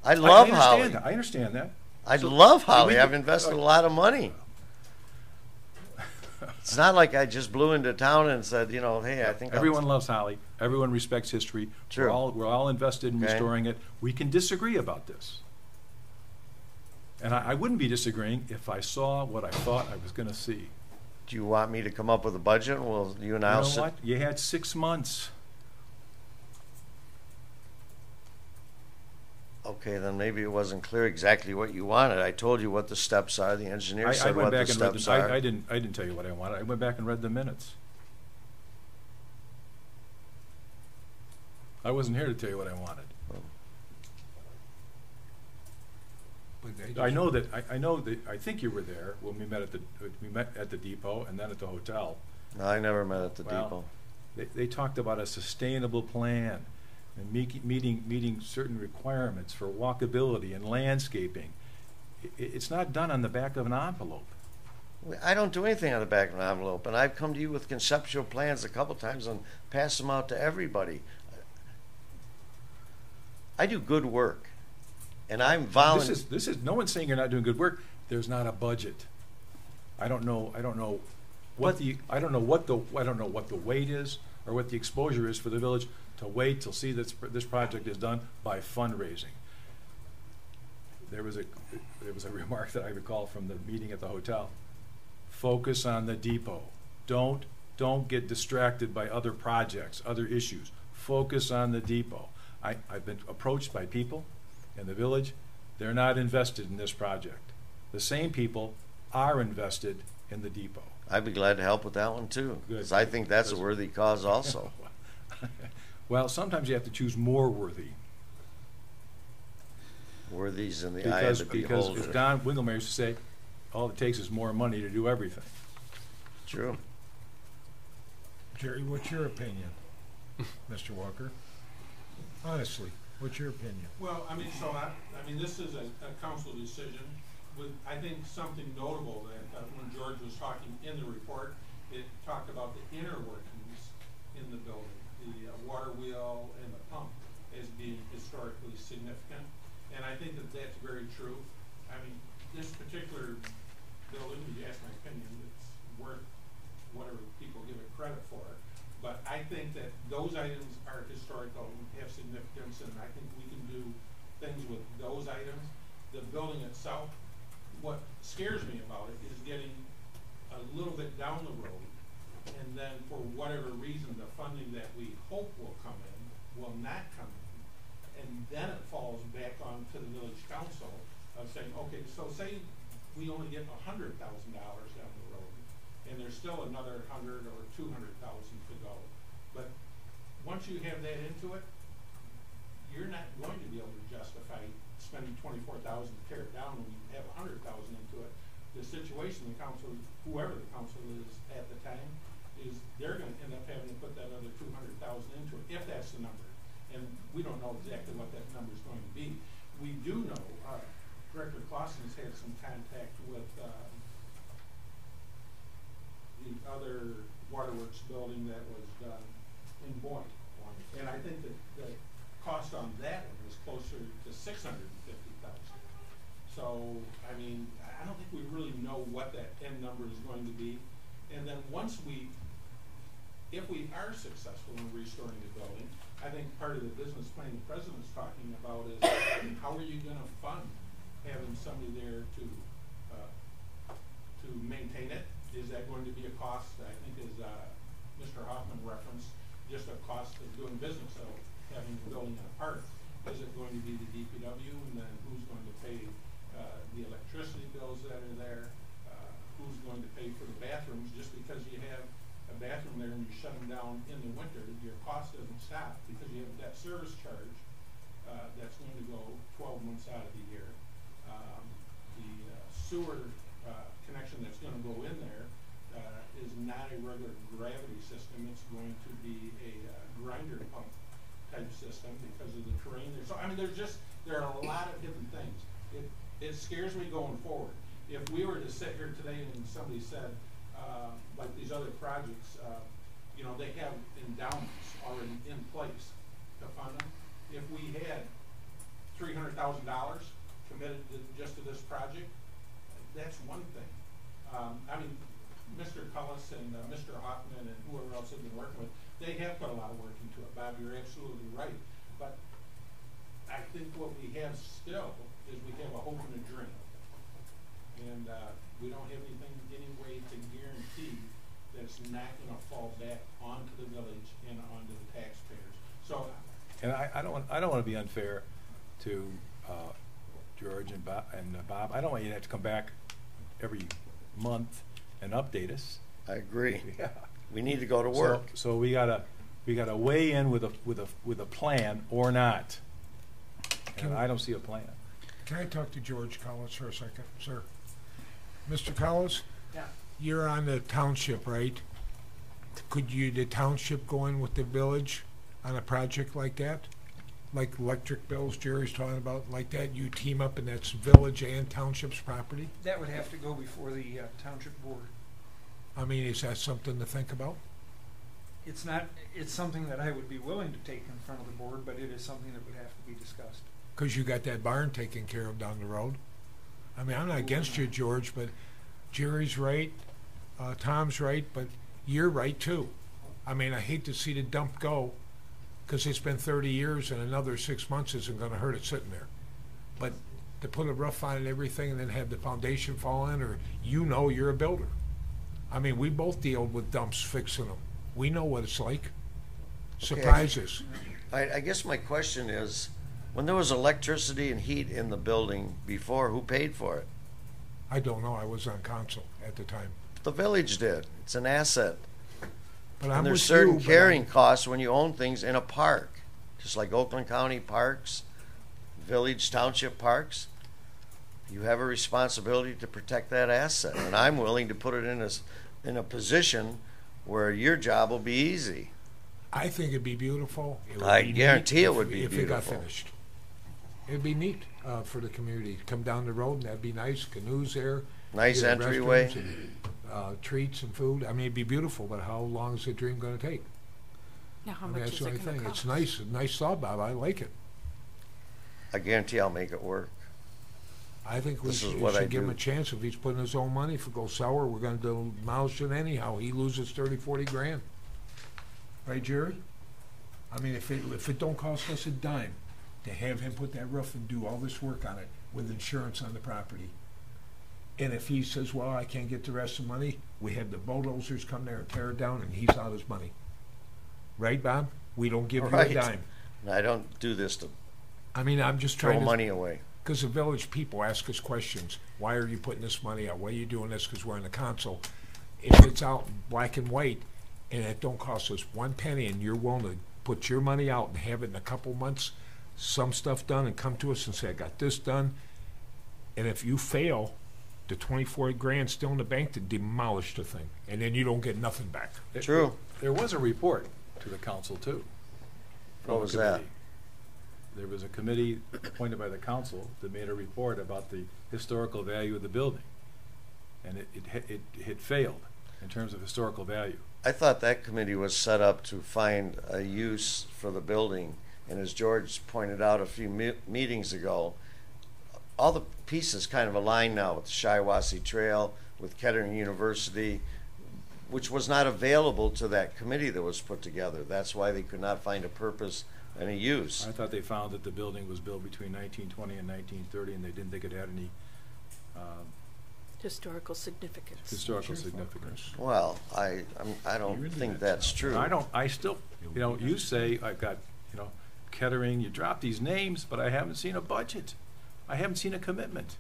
I love Holly. I understand that. I So- love so Holly. we I've could- invested a lot of money. It's not like I just blew into town and said, hey, I think Everyone loves Holly. Everyone respects history. True. We're all invested in Okay. restoring it. We can disagree about this. And I wouldn't be disagreeing if I saw what I thought I was going to see. Do you want me to come up with a budget? Well, you and You I'll know sit. what? You had 6 months. Okay, then maybe it wasn't clear exactly what you wanted. I told you what the steps are. The engineer I said went what the back and read steps are. I didn't tell you what I wanted. I went back and read the minutes. I wasn't here to tell you what I wanted. But they I just- know that I think you were there when we met at the depot and then at the hotel. No, I never met at the Well, depot. They talked about a sustainable plan and meeting certain requirements for walkability and landscaping. It's not done on the back of an envelope. I don't do anything on the back of an envelope, and I've come to you with conceptual plans a couple times and passed them out to everybody. I do good work, and I'm volunteering. This is no one's saying you're not doing good work. There's not a budget. I don't know what the weight is or what the exposure is for the village to wait till see that this project is done by fundraising. There was a remark that I recall from the meeting at the hotel. Focus on the depot. Don't get distracted by other projects, other issues. Focus on the depot. I've been approached by people in the village. They're not invested in this project. The same people are invested in the depot. I'd be glad to help with that one too, Good. because I think that's a worthy cause also. Well, sometimes you have to choose more worthy. Worthies in the eye of the Because beholder. as Don Wingelmeyer used to say, all it takes is more money to do everything. True. Jerry, what's your opinion, Mr. Walker? Honestly, what's your opinion? Well, I mean, this is a council decision with, I think, something notable that when George was talking in the report, it talked about the inner workings in the building, the water wheel and the pump as being historically significant. And I think that that's very true. I mean, this particular building, if you ask my opinion, it's worth whatever people give it credit for. But I think that those items are historical and have significance, and I think we can do things with those items. The building itself, what scares me about it is getting a little bit down the road, and then for whatever reason, the funding that we hope will come in will not come in. And then it falls back onto the village council of saying, okay, so say we only get $100,000 down the road, and there's still another 100 or 200,000 to go. But once you have that into it, you're not going to be able to justify spending $24,000 to tear it down when you have $100,000 into it. The situation the council, whoever the council is at the time, is they're going to end up having to put that other 200,000 into it, if that's the number. And we don't know exactly what that number is going to be. We do know, Director Clausen's had some contact with the other waterworks building that was done in Boyd. And I think that the cost on that one is closer to $650,000. So, I mean, I don't think we really know what that end number is going to be. And then once if we are successful in restoring the building, I think part of the business plan the president's talking about is how are you going to fund having somebody there to maintain it? Is that going to be a cost? I think as Mr. Hoffman referenced, just a cost of doing business, so having the building apart. Is it going to be the DPW, and then who's going to pay the electricity bills that are there? Who's going to pay for the bathrooms? Just because you have a bathroom there and you shut them down in the winter, your cost doesn't stop because you have a debt service charge that's going to go 12 months out of the year. The sewer connection that's going to go in there is not a regular gravity system. It's going to be a grinder pump type system because of the terrain there. So I mean, there are a lot of different things. It scares me going forward. If we were to sit here today and somebody said, like these other projects, you know, they have endowments already in place to fund them. If we had $300,000 committed just to this project, that's one thing. I mean, Mr. Cullis and Mr. Hoffman and whoever else have been working with, they have put a lot of work into it. Bob, you're absolutely right. But I think what we have still is we have a hope and a dream. And we don't have any way to guarantee that it's not going to fall back onto the village and onto the taxpayers. So, And I don't want to be unfair to George and Bob. I don't want you to have to come back every month and update us. I agree. Yeah. We need to go to work. So we gotta weigh in with a plan or not. And I don't see a plan. Can I talk to George Collins for a second, sir? Mr. Collins? Yeah. You're on the township, right? Could the township go in with the village on a project like that? Like electric bills Jerry's talking about, like that? You team up and that's village and township's property? That would have to go before the township board. I mean, is that something to think about? It's something that I would be willing to take in front of the board, but it is something that would have to be discussed. Because you got that barn taken care of down the road. I mean, I'm not against you, George, but Jerry's right, Tom's right, but you're right too. I mean, I hate to see the dump go, because it's been 30 years and another 6 months isn't going to hurt it sitting there. But to put a roof on it and everything and then have the foundation fall in, or you're a builder. I mean, we both deal with dumps fixing them. We know what it's like. Surprises. I guess my question is, when there was electricity and heat in the building before, who paid for it? I don't know. I was on council at the time. The village did. It's an asset. But I'm And there's with certain you, but carrying costs when you own things in a park, just like Oakland County parks. village township parks, you have a responsibility to protect that asset. And I'm willing to put it in a position where your job will be easy. I think it'd be beautiful. It would I be guarantee neat it would be if it got beautiful. finished. It'd be neat for the community to come down the road, and that'd be nice. Canoes there. Nice you get entryway. restrooms and, treats and food. I mean, it'd be beautiful, but how long is the dream going to take? Now, how I mean, much that's is the it only going to thing. cost? It's nice, a nice thought, Bob. I like it. I guarantee I'll make it work. I think we This is should, what I give him do. a chance. If he's putting his own money, if it goes sour, we're going to demolish it anyhow. He loses 30, 40 grand. Right, Jerry? I mean, if it don't cost us a dime to have him put that roof and do all this work on it with insurance on the property, and if he says, well, I can't get the rest of the money, we have the bulldozers come there and tear it down, and he's out his money. Right, Bob? We don't give you Right. a dime. And I don't do this to I mean, I'm just trying throw to... money away. Because the village people ask us questions. Why are you putting this money out? Why are you doing this? Because we're in the council. If it's out in black and white and it don't cost us one penny and you're willing to put your money out and have it in a couple months, some stuff done, and come to us and say, I got this done. And if you fail, the 24 grand still in the bank to demolish the thing. And then you don't get nothing back. True. There was a report to the council, too. from What a was that? committee. There was a committee appointed by the council that made a report about the historical value of the building. And it had failed in terms of historical value. I thought that committee was set up to find a use for the building. And as George pointed out a few meetings ago, all the pieces kind of align now with the Shiawassee Trail, with Kettering University, which was not available to that committee that was put together. That's why they could not find a purpose and a use. I thought they found that the building was built between 1920 and 1930, and they didn't think it had any Historical significance. historical significance. Well, I don't think that's true. I still, you say, I've got, Kettering, you drop these names, but I haven't seen a budget. I haven't seen a commitment.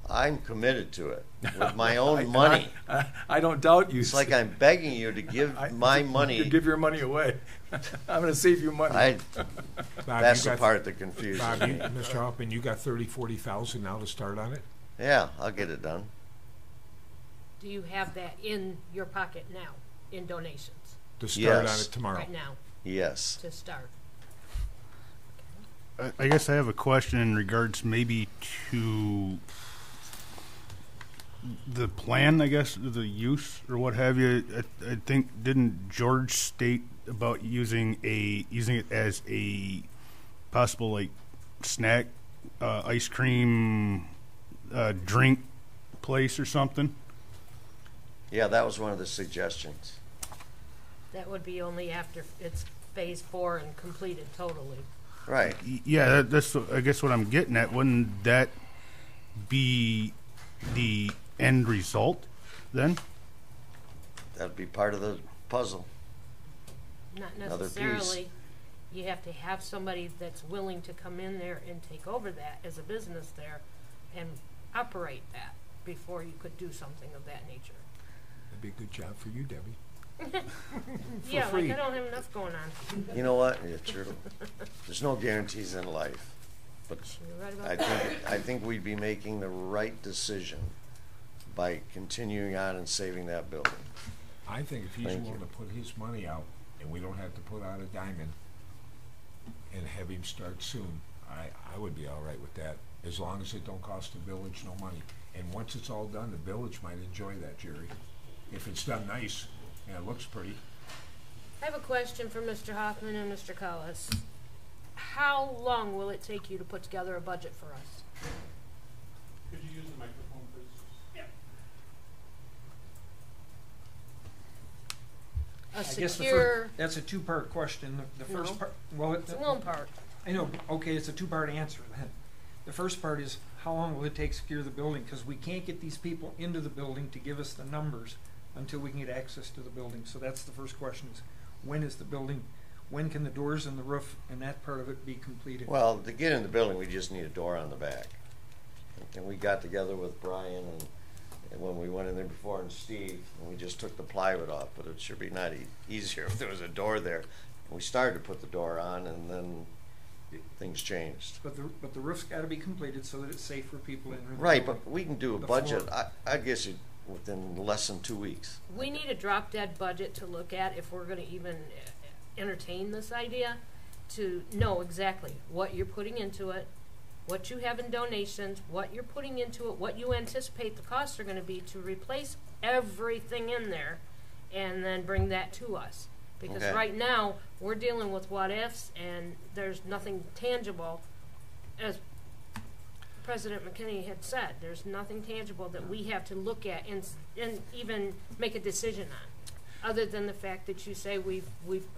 I'm committed to it with my own money. I don't doubt you. It's like I'm begging you to give my money. You give your money away. I'm going to save you money. Bob, That's you the got- part that confuses Bob, me. Mr. Hoffman, you got 30, 40,000 now to start on it? Yeah, I'll get it done. Do you have that in your pocket now, in donations, To start on Yes. it tomorrow? right now, Yes. to start? I guess I have a question in regards maybe to the plan, I guess, the use or what have you. I think, didn't George state about using it as a possible like snack, ice cream, drink place or something? Yeah, that was one of the suggestions. That would be only after it's phase 4 and completed totally. Right. Yeah, that's I guess what I'm getting at. Wouldn't that be the end result then? That'd be part of the puzzle. Not Another piece. necessarily. You have to have somebody that's willing to come in there and take over that as a business there and operate that before you could do something of that nature. That'd be a good job for you, Debbie. Yeah, free. like I don't have enough going on. You know what? Yeah, true. There's no guarantees in life. But You're right about that. I think we'd be making the right decision by continuing on and saving that building. I think if he's Thank willing you. to put his money out, and we don't have to put out a diamond, and have him start soon, I would be all right with that, as long as it don't cost the village no money. And once it's all done, the village might enjoy that, Jerry. If it's done nice, and it looks pretty. I have a question for Mr. Hoffman and Mr. Collis. How long will it take you to put together a budget for us? Could you use the microphone, please? A I guess secure, that's a two-part question. The first No. part, well, it's one part. I know, okay, it's a two-part answer then. The first part is, how long will it take to secure the building? Because we can't get these people into the building to give us the numbers until we can get access to the building. So that's the first question is, when can the doors and the roof and that part of it be completed? Well, to get in the building, we just need a door on the back. And we got together with Brian and when we went in there before and Steve, and we just took the plywood off, but it should be not easier if there was a door there. We started to put the door on, and then things changed. But the roof's gotta be completed so that it's safe for people in. Right, but we can do a The budget, floor. I guess it, within less than 2 weeks. We need a drop dead budget to look at if we're gonna even entertain this idea, to know exactly what you're putting into it, what you have in donations, what you're putting into it, what you anticipate the costs are gonna be to replace everything in there, and then bring that to us. Because Okay. right now, we're dealing with what ifs, and there's nothing tangible, as President McKinney had said, there's nothing tangible that we have to look at and even make a decision on, other than the fact that you say we've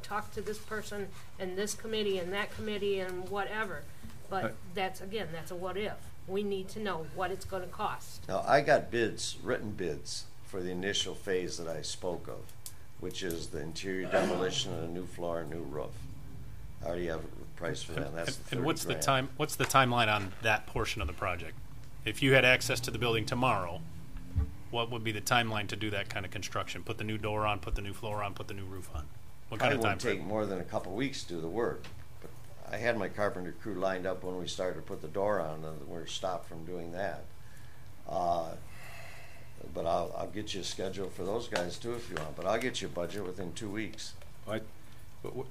talked to this person and this committee and that committee and whatever. But that's a what if. We need to know what it's gonna cost. Now, I got bids, written bids, for the initial phase that I spoke of, which is the interior demolition and a new floor and new roof. I already have a price for that, and that's the 30 And what's the grand. what's the timeline on that portion of the project? If you had access to the building tomorrow, what would be the timeline to do that kind of construction? Put the new door on, put the new floor on, put the new roof on? What kind Probably of time won't take frame? more than a couple weeks to do the work. But I had my carpenter crew lined up when we started to put the door on, and we're stopped from doing that. But I'll get you a schedule for those guys too if you want, but I'll get you a budget within 2 weeks. But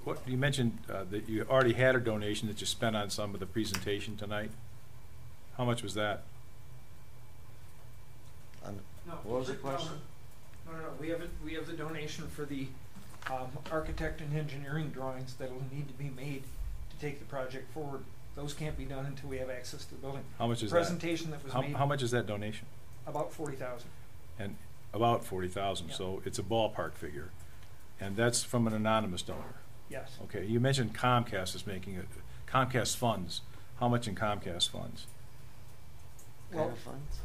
what you mentioned that you already had a donation that you spent on some of the presentation tonight. How much was that? No, What was the question? No, we have the donation for the architect and engineering drawings that'll need to be made to take the project forward. Those can't be done until we have access to the building. How much is The that? presentation that was made, How much is that donation? about 40,000. And about 40,000, Yeah. so it's a ballpark figure. And that's from an anonymous donor. Yes. Okay, you mentioned Comcast is making it, Comcast funds. How much in Comcast funds? Well, Kind of funds?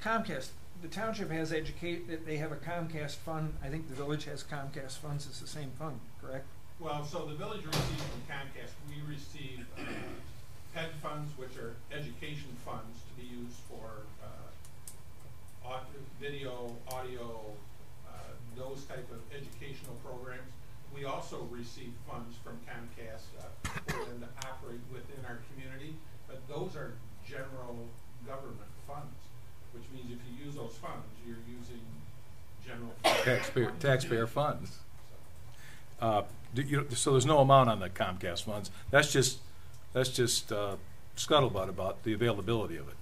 Comcast, the township has they have a Comcast fund. I think the village has Comcast funds. It's the same fund, correct? Well, so the village receives from Comcast, we receive PED funds, which are education funds to be used for video, audio, those type of educational programs. We also receive funds from Comcast for them to operate within our community, but those are general government funds, which means if you use those funds, you're using general Taxpayer funds. So there's no amount on the Comcast funds. That's just scuttlebutt about the availability of it.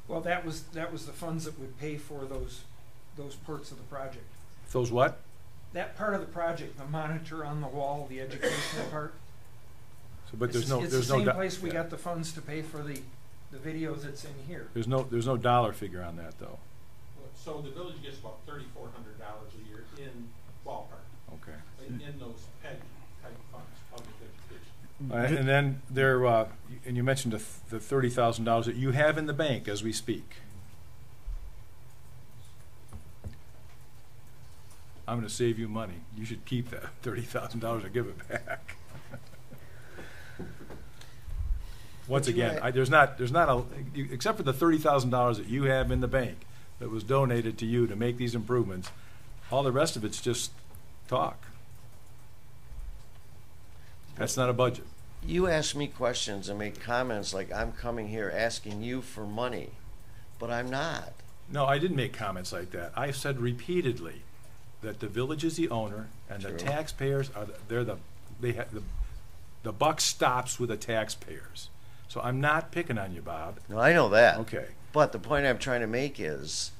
Well, that was the funds that would pay for those parts of the project. Those what? That part of the project, the monitor on the wall, the educational part. So, but there's no It's the same place we yeah. got the funds to pay for the video that's in here. There's no dollar figure on that though. So the village gets about $3,400 a year in ballpark, Okay. in those PED type funds, public education. And then there, and you mentioned the $30,000 that you have in the bank as we speak. I'm going to save you money. You should keep that $30,000 and give it back. Once again, there's not except for the $30,000 that you have in the bank that was donated to you to make these improvements. All the rest of it's just talk. That's not a budget. You ask me questions and make comments like I'm coming here asking you for money, but I'm not. No, I didn't make comments like that. I said repeatedly that the village is the owner and True. the taxpayers are the buck stops with the taxpayers. So I'm not picking on you, Bob. No, I know that. Okay. But the point I'm trying to make is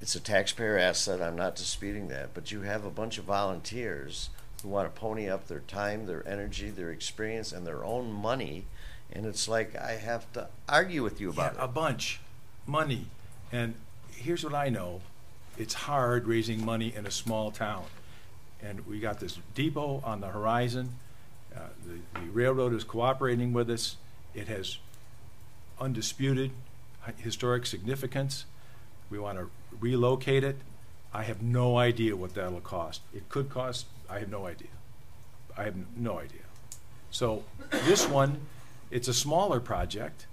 it's a taxpayer asset. I'm not disputing that. But you have a bunch of volunteers who want to pony up their time, their energy, their experience, and their own money. And it's like I have to argue with you about A bunch. Money. And here's what I know. It's hard raising money in a small town. And we got this depot on the horizon. The railroad is cooperating with us. It has undisputed historic significance. We want to relocate it. I have no idea what that'll cost. It could cost, I have no idea. I have no idea. So this one, it's a smaller project.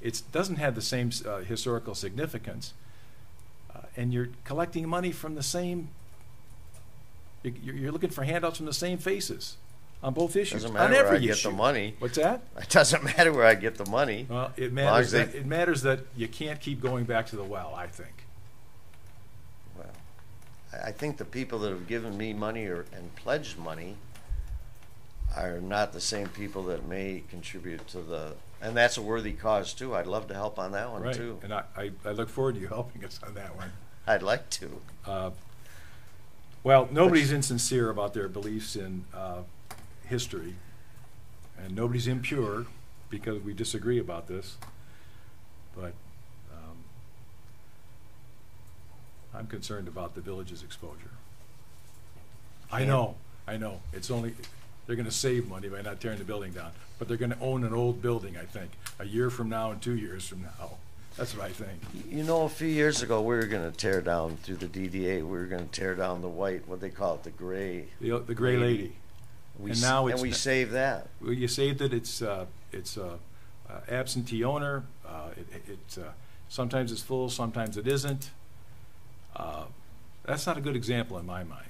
It doesn't have the same historical significance. And you're collecting money from the same You're looking for handouts from the same faces on both issues. Doesn't On matter where every I get issue. the money. What's that? It doesn't matter where I get the money. Well, it long as matters that you can't keep going back to the well, I think. Well, I think the people that have given me money and pledged money are not the same people that may contribute to the, and that's a worthy cause too. I'd love to help on that one Right. too. And I look forward to you helping us on that one. I'd like to. Well, nobody's insincere about their beliefs in history, and nobody's impure because we disagree about this. But I'm concerned about the village's exposure. I know. It's only, they're going to save money by not tearing the building down, but they're going to own an old building, I think, a year from now and 2 years from now. That's what I think. You know, a few years ago, we were going to tear down through the DDA. We were going to tear down the white, what they call it, the gray. The gray lady. And now it's, we saved that. Well, you saved it. It's absentee owner. Sometimes it's full, sometimes it isn't. That's not a good example in my mind.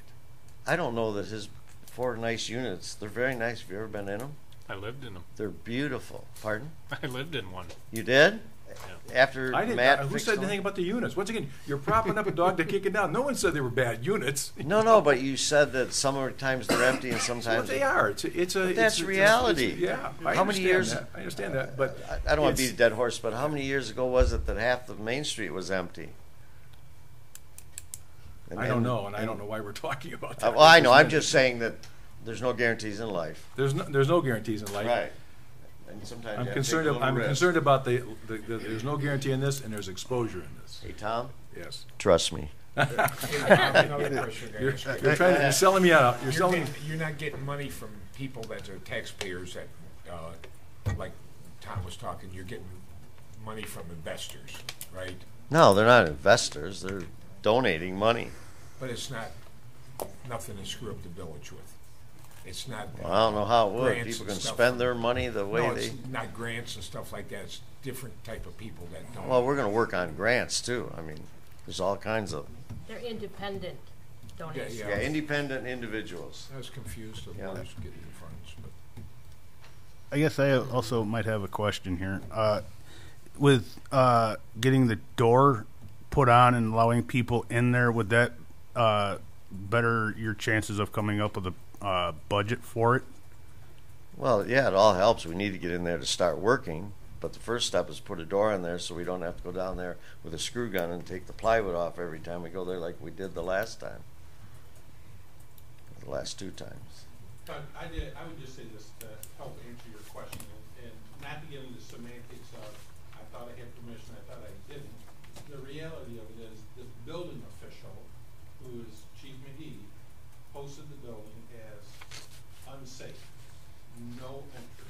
I don't know that his 4 nice units. They're very nice. Have you ever been in them? I lived in them. They're beautiful. Pardon? I lived in one. You did? Yeah. After I didn't. Matt Who fixed said them? anything about the units? Once again, you're propping up a dog to kick it down. No one said they were bad units. No, but you said that sometimes they're empty and That's what sometimes they are. It's a. that's reality. Yeah. How many years? I understand that, but I don't want to it's- beat a dead horse, but how many years ago was it that half of Main Street was empty? I don't know, and I don't know why we're talking about that. Well, I know. I'm just saying that there's no guarantees in life. There's no guarantees in life. Right. And sometimes I'm you have to take concerned. a little I'm risk. concerned about the. There's no guarantee in this, and there's exposure in this. Hey, Tom, Yes. trust me. Another question to ask you. You're selling me out. You're not getting money from people that are taxpayers that, like Tom was talking, you're getting money from investors, right? No, they're not investors. They're donating money. But it's not, nothing to screw up the village with. It's not. Well, I don't know how it would. grants People and can stuff. spend their money the way No, they. it's not grants and stuff like that. It's different type of people that don't. Well, we're going to work on grants too. I mean, there's all kinds of They're independent donations. Yeah. yeah, independent individuals. I was confused of Yeah. who's getting the funds, but. I guess I also might have a question here. With getting the door put on and allowing people in there, would that better your chances of coming up with a budget for it? Well, yeah, it all helps. We need to get in there to start working. But the first step is put a door in there so we don't have to go down there with a screw gun and take the plywood off every time we go there like we did the last time. The last 2 times. But I would just say this to help answer your question, and not to get into semantics of, I thought I had permission, I thought I didn't. The reality of it is, the building official, who is Chief McGee, posted the building as unsafe, no entry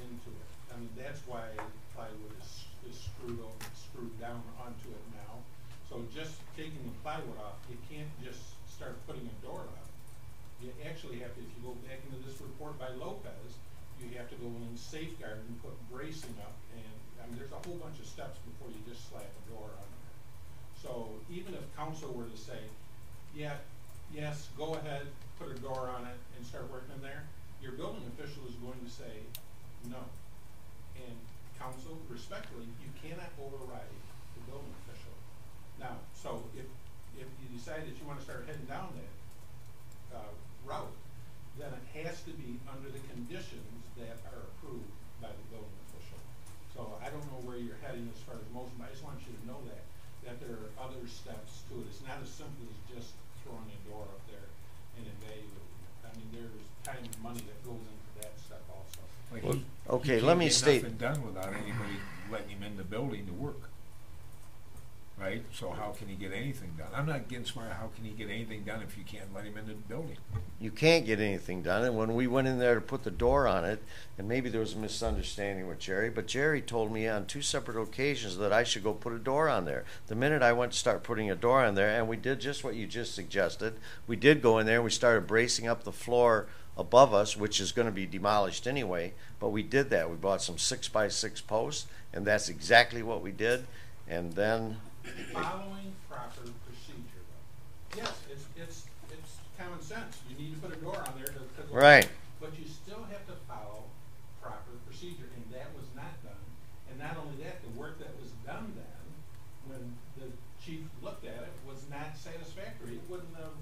into it. I mean, that's why plywood is screwed down onto it now. So just taking the plywood off, you can't just start putting a door up. You actually have to, if you go back into this report by Lopez, you have to go in and safeguard and put bracing up, and, I mean, there's a whole bunch of steps before you just slap a door on there. So even if council were to say, yeah, yes, go ahead, put a door on it and start working in there, your building official is going to say no. And council, respectfully, you cannot override the building official. Now, so if you decide that you want to start heading down that route, then it has to be under the conditions that are approved by the building official. So I don't know where you're heading as far as motion, but I just want you to know that there are other steps to it. It's not as simple as just throwing a door up there and evaluating it. I mean, there's time and money that goes into that step also. Like Well, he okay, can't let me get state. nothing done without anybody letting him in the building to work. Right? So how can he get anything done? I'm not getting smart. How can he get anything done if you can't let him into the building? You can't get anything done. And when we went in there to put the door on it, and maybe there was a misunderstanding with Jerry, but Jerry told me on 2 separate occasions that I should go put a door on there. The minute I went to start putting a door on there, and we did just what you just suggested, we did go in there and we started bracing up the floor above us, which is going to be demolished anyway, but we did that. We bought some 6x6 posts, and that's exactly what we did. And then Following proper procedure, though. Yes, it's common sense. You need to put a door on there to Right. But you still have to follow proper procedure, and that was not done. And not only that, the work that was done then, when the chief looked at it, was not satisfactory. It wouldn't have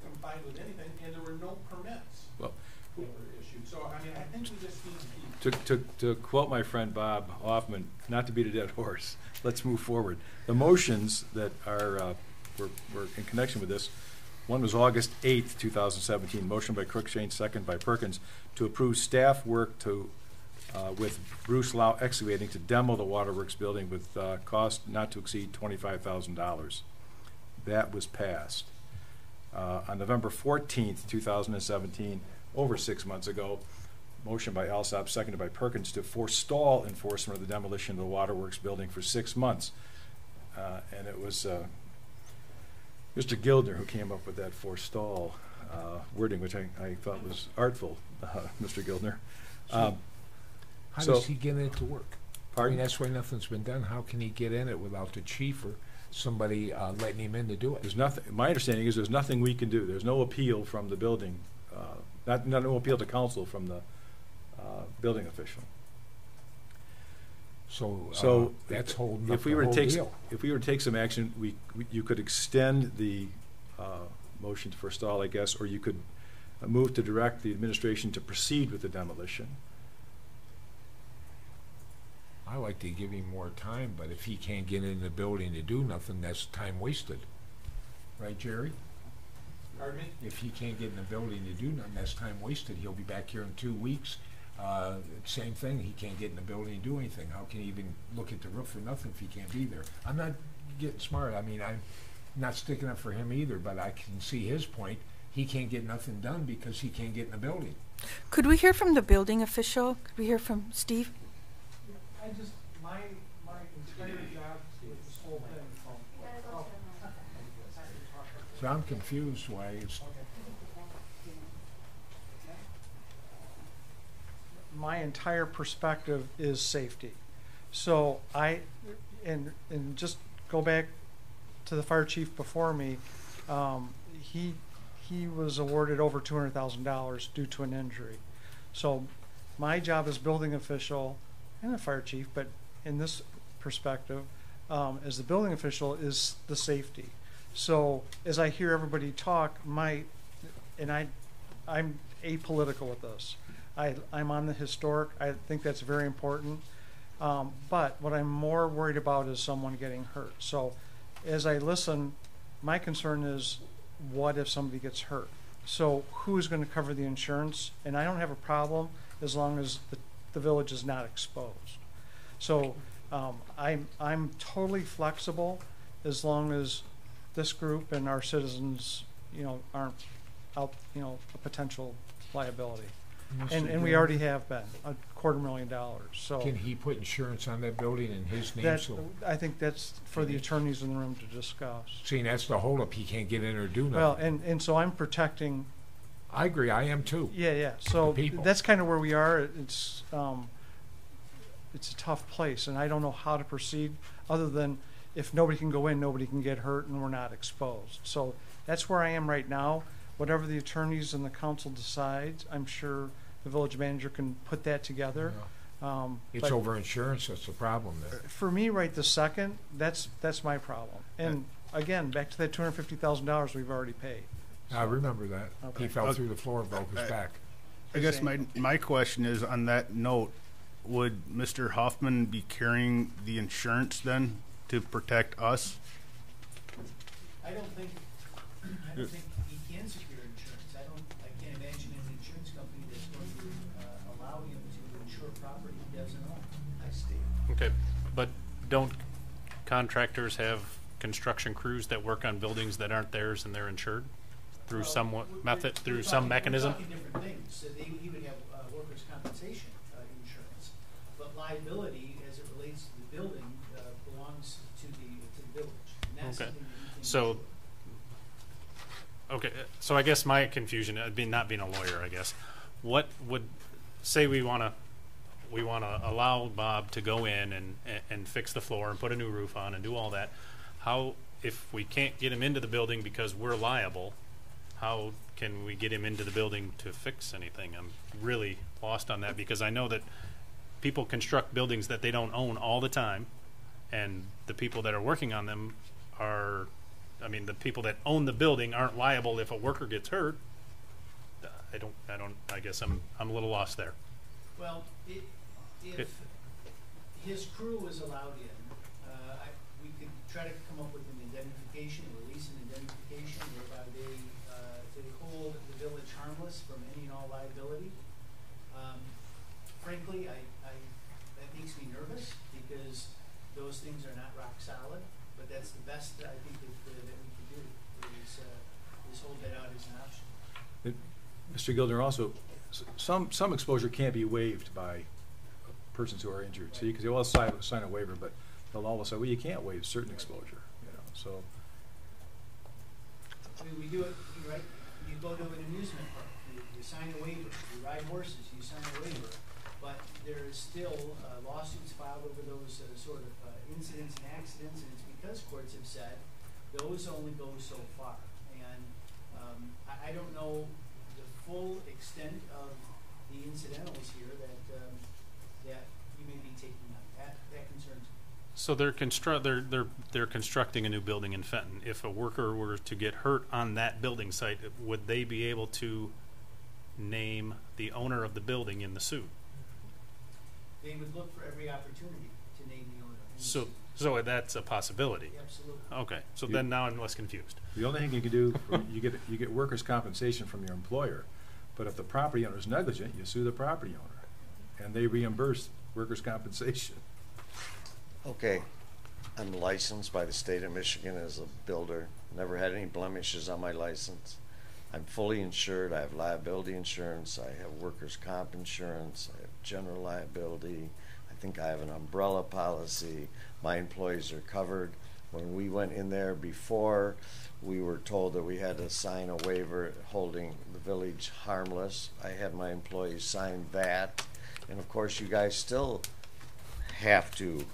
complied with anything, and there were no permits Well, that were issued. So, I mean, I think we just need to keep. To quote my friend Bob Hoffman, not to beat a dead horse, let's move forward. The motions that are were in connection with this, one was August 8th, 2017, motion by Cruikshank, second by Perkins, to approve staff work to with Bruce Lau Excavating to demo the Waterworks building with cost not to exceed $25,000. That was passed. On November 14th, 2017, over 6 months ago, motion by Alsop, seconded by Perkins, to forestall enforcement of the demolition of the Waterworks building for 6 months. And it was Mr. Gildner who came up with that forestall wording, which I thought was artful, Mr. Gildner. How does he get it to work? Pardon? I mean, that's why nothing's been done. How can he get in it without the chief or somebody letting him in to do it? There's nothing. My understanding is there's nothing we can do. There's no appeal from the building, no appeal to council from the building official. So that's holding up if we the were whole to take deal. if we were to take some action, you could extend the motion to forestall, I guess, or you could move to direct the administration to proceed with the demolition. I like to give him more time, but if he can't get in the building to do nothing, that's time wasted. Right, Jerry? Pardon me? If he can't get in the building to do nothing, that's time wasted. He'll be back here in 2 weeks. Same thing, he can't get in the building and do anything. How can he even look at the roof or nothing if he can't be there? I'm not getting smart. I mean, I'm not sticking up for him either, but I can see his point. He can't get nothing done because he can't get in the building. Could we hear from the building official? Could we hear from Steve? I just, my entire job with this whole thing. So I'm confused why it's, My entire perspective is safety. So and just go back to the fire chief before me, he was awarded over $200,000 due to an injury. So my job as building official and the fire chief, but in this perspective, as the building official, is the safety. So as I hear everybody talk, I'm apolitical with this. I'm on the historic. I think that's very important. But what I'm more worried about is someone getting hurt. So as I listen, my concern is, what if somebody gets hurt? So who's going to cover the insurance? And I don't have a problem as long as the village is not exposed. So I'm totally flexible as long as this group and our citizens, aren't out, a potential liability. And we already have been $250,000. So can he put insurance on that building in his name? I think that's for the attorneys in the room to discuss. See, that's the holdup. He can't get in or do nothing. Well, and so I'm protecting. I agree. I am too. Yeah. So people. That's kind of where we are. It's a tough place, and I don't know how to proceed other than if nobody can go in, nobody can get hurt, and we're not exposed. So that's where I am right now. Whatever the attorneys and the council decides, I'm sure the village manager can put that together. Yeah. It's over insurance. That's the problem there. For me, right this second, that's my problem. And again, back to that $250,000 we've already paid. I remember that. Okay. He fell through the floor and broke his back. I guess my question is, on that note, would Mr. Hoffman be carrying the insurance then to protect us? I don't think he can secure insurance. I can't imagine an insurance company that's going to allow him to insure property he doesn't own. I see. Okay, but don't contractors have construction crews that work on buildings that aren't theirs and they're insured through some method, through some mechanism? We're talking different things. So he would have workers' compensation insurance, but liability as it relates to the building belongs to the village. And that's Okay, something that he can so. insure. Okay, so I guess my confusion, not being a lawyer, I guess, what would say we want to allow Bob to go in and fix the floor and put a new roof on and do all that. How, if we can't get him into the building because we're liable, how can we get him into the building to fix anything? I'm really lost on that, because I know that people construct buildings that they don't own all the time, and the people that are working on them are, I mean, the people that own the building aren't liable if a worker gets hurt. I guess I'm a little lost there. Well, if his crew was allowed in, we could try to come up with an indemnification, release an indemnification whereby they hold the village harmless from any and all liability. Frankly, that makes me nervous, because those things are not rock solid, but that's the best I think that we could do, is hold that out as an option. Mr. Gildner, also, some exposure can't be waived by persons who are injured. So you can say, well, sign a waiver, but they'll all say, well, you can't waive certain exposure, you know, so. I mean, we do it, right? You go to an amusement park, you sign a waiver. You ride horses, you sign a waiver. But there is still lawsuits filed over those sort of incidents and accidents, and it's because courts have said those only go so far. And I don't know the full extent of the incidentals here that you may be taking up. That concerns me. So they're constructing a new building in Fenton. If a worker were to get hurt on that building site, would they be able to name the owner of the building in the suit? They would look for every opportunity to name the owner. So that's a possibility. Absolutely. Okay. So then now I'm less confused. The only thing you can do, you get workers' compensation from your employer, but if the property owner is negligent, you sue the property owner, and they reimburse workers' compensation. Okay, I'm licensed by the state of Michigan as a builder. Never had any blemishes on my license. I'm fully insured. I have liability insurance. I have workers' comp insurance. I have general liability. I think I have an umbrella policy. My employees are covered. When we went in there before, we were told that we had to sign a waiver holding the village harmless. I had my employees sign that. And of course, you guys still have to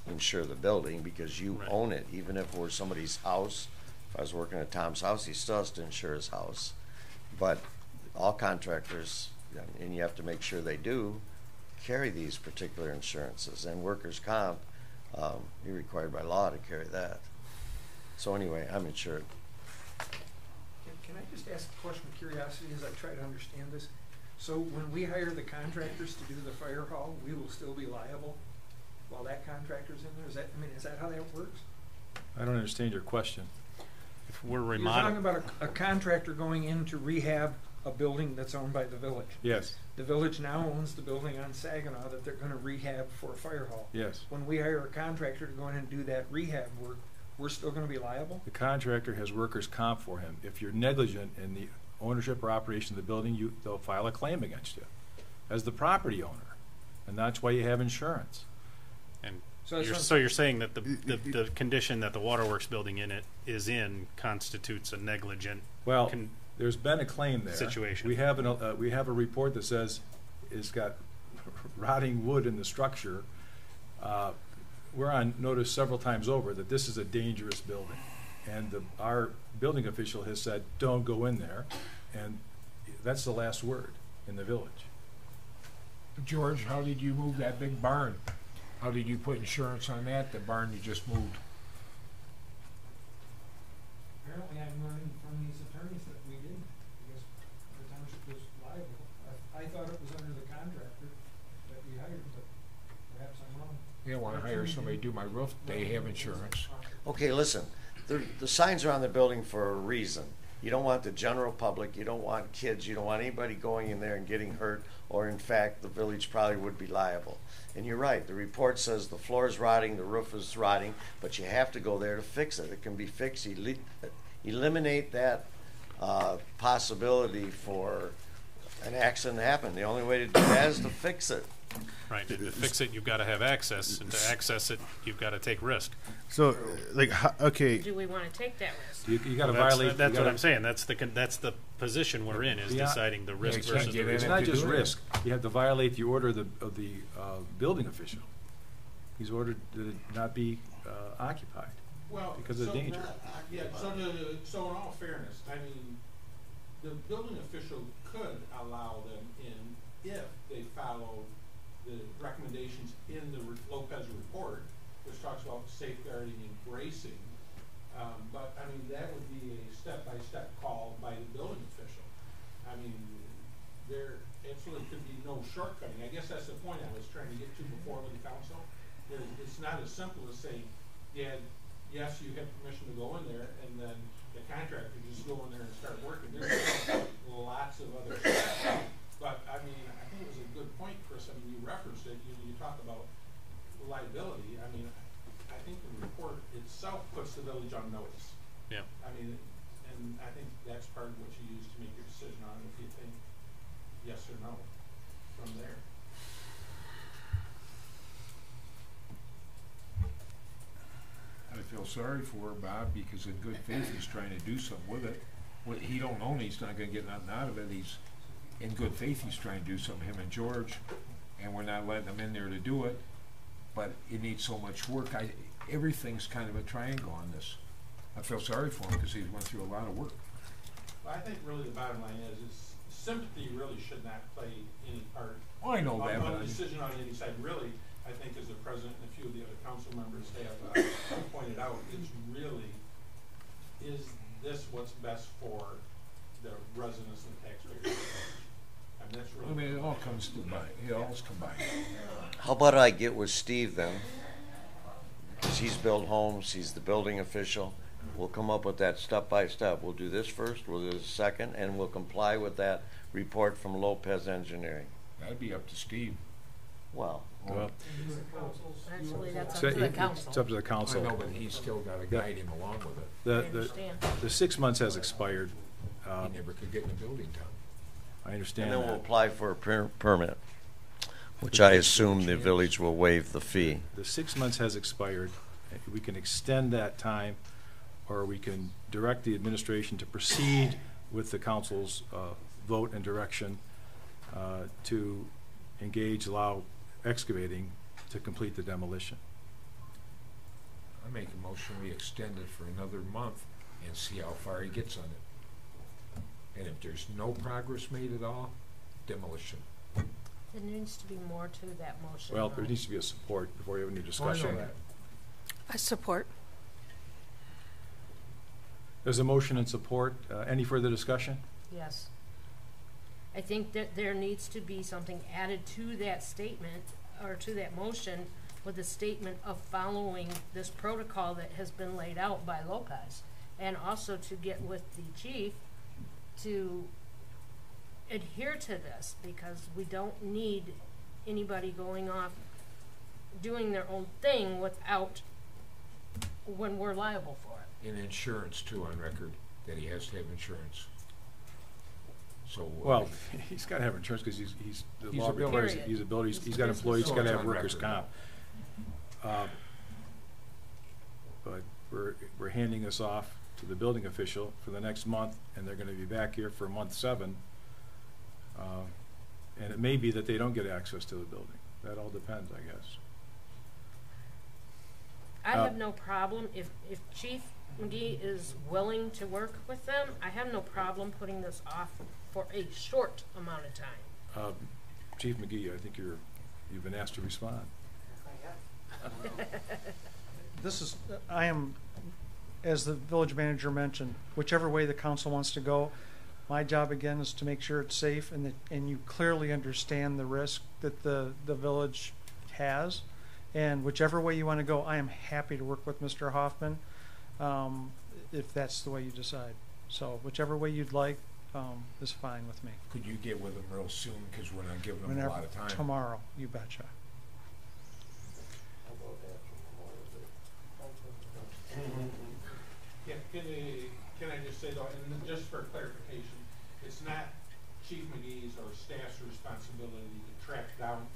insure the building because you own it. Even if it were somebody's house, if I was working at Tom's house, he still has to insure his house. But all contractors, and you have to make sure they do, carry these particular insurances. And workers' comp, you're required by law to carry that. So anyway, I'm insured. Can I just ask a question of curiosity as I try to understand this? So when we hire the contractors to do the fire hall, we will still be liable while that contractor's in there? Is that how that works? I don't understand your question. If we're You're talking about a contractor going in to rehab a building that's owned by the village. Yes. The village now owns the building on Saginaw that they're going to rehab for a fire hall. Yes. When we hire a contractor to go in and do that rehab work, we're still going to be liable? The contractor has workers' comp for him. If you're negligent in the ownership or operation of the building, they'll file a claim against you as the property owner, and that's why you have insurance. And so you're saying that the condition that the waterworks building in it is in constitutes a negligent there's been a claim there. Situation. We have a report that says it's got rotting wood in the structure. We're on notice several times over that this is a dangerous building, and our building official has said don't go in there, and that's the last word in the village. George, how did you move that big barn? How did you put insurance on that, the barn you just moved? Apparently I'm learning from these attorneys that we didn't, because the township was liable. I thought it was under the contractor that we hired, but perhaps I'm wrong. You don't want to hire somebody to do my roof, they have insurance. Okay, listen, the signs are on the building for a reason. You don't want the general public, you don't want kids, you don't want anybody going in there and getting hurt, or in fact, the village probably would be liable. And you're right, the report says the floor is rotting, the roof is rotting, but you have to go there to fix it. It can be fixed. Eliminate that possibility for an accident to happen. The only way to do that is to fix it. Right, and to fix it, you've got to have access, and to access it, you've got to take risk. So, okay. Do we want to take that risk? You got to violate. That's what I'm saying. That's the position we're in, is deciding the risk versus the risk. It's not just risk. You have to violate the order of the building official. He's ordered to not be occupied because of danger. So in all fairness, I mean, the building official could allow them in if they follow the recommendations in the Lopez report, which talks about safeguarding and bracing. But I mean, that would be a step-by-step call by the building official. I mean, there absolutely could be no shortcutting. I guess that's the point I was trying to get to before with the council. It's not as simple as saying, yeah, yes, you have permission to go in there, and then the contractor just go in there and start working. There's lots of other stuff. But I mean, I think it was a good point, Chris. I mean, you referenced it. You talk about liability. I mean, I think the report itself puts the village on notice. Yeah. I mean, and I think that's part of what you use to make your decision on if you think yes or no from there. I feel sorry for Bob because in good faith he's trying to do something with it. What he don't own, he's not going to get nothing out of it. He's in good faith he's trying to do something, him and George, and we're not letting him in there to do it. But it needs so much work. Everything's kind of a triangle on this. I feel sorry for him because he's went through a lot of work. Well, I think really the bottom line is sympathy really should not play any part. Oh, I know that, on but the decision on any side. Really, I think as the president and a few of the other council members have pointed out, it's really, is this what's best for the residents and taxpayers? And that's really. I mean, it all comes combined. It all's combined. How about I get with Steve then? Because he's built homes, he's the building official. We'll come up with that step by step. We'll do this first, we'll do this second, and we'll comply with that report from Lopez Engineering. That'd be up to Steve. Well, Actually, that's up to the council. It's up to the council. I know, but he's still got to guide him along with it. The, I understand. the 6 months has expired. He never could get in the building done. I and understand then we'll that. apply for a permit, which I assume the village will waive the fee. The 6 months has expired. We can extend that time, or we can direct the administration to proceed with the council's vote and direction to engage, allow excavating to complete the demolition. I make a motion we extend it for another month and see how far he gets on it. And if there's no progress made at all, demolition. There needs to be more to that motion. Well, there though. needs to be a support before you have any Oh, I discussion. know that. I support. There's a motion and support. Any further discussion? Yes. I think that there needs to be something added to that statement, or to that motion, with a statement of following this protocol that has been laid out by Lopez. And also to get with the chief to adhere to this, because we don't need anybody going off doing their own thing without, when we're liable for it. And insurance too on record, that he has to have insurance. So. Well, he's got to have insurance because he's the He's law a builder. requires Period. he's a builder. He's He's got a employees. He's got to business. have workers' It's on comp. But we're handing this off to the building official for the next month, and they're going to be back here for month 7. And it may be that they don't get access to the building. That all depends, I guess. I have no problem, if Chief McGee is willing to work with them, I have no problem putting this off for a short amount of time. Chief McGee, I think you've been asked to respond. This is, I am, as the village manager mentioned, whichever way the council wants to go, my job again is to make sure it's safe and that, and you clearly understand the risk that the village has. And whichever way you want to go, I am happy to work with Mr. Hoffman, if that's the way you decide. So whichever way you'd like is fine with me. Could you get with him real soon, because we're not giving him Whenever, a lot of time? tomorrow, you betcha. Yeah, can I just say though, and just for clarification, it's not Chief McGee's or staff's responsibility to track down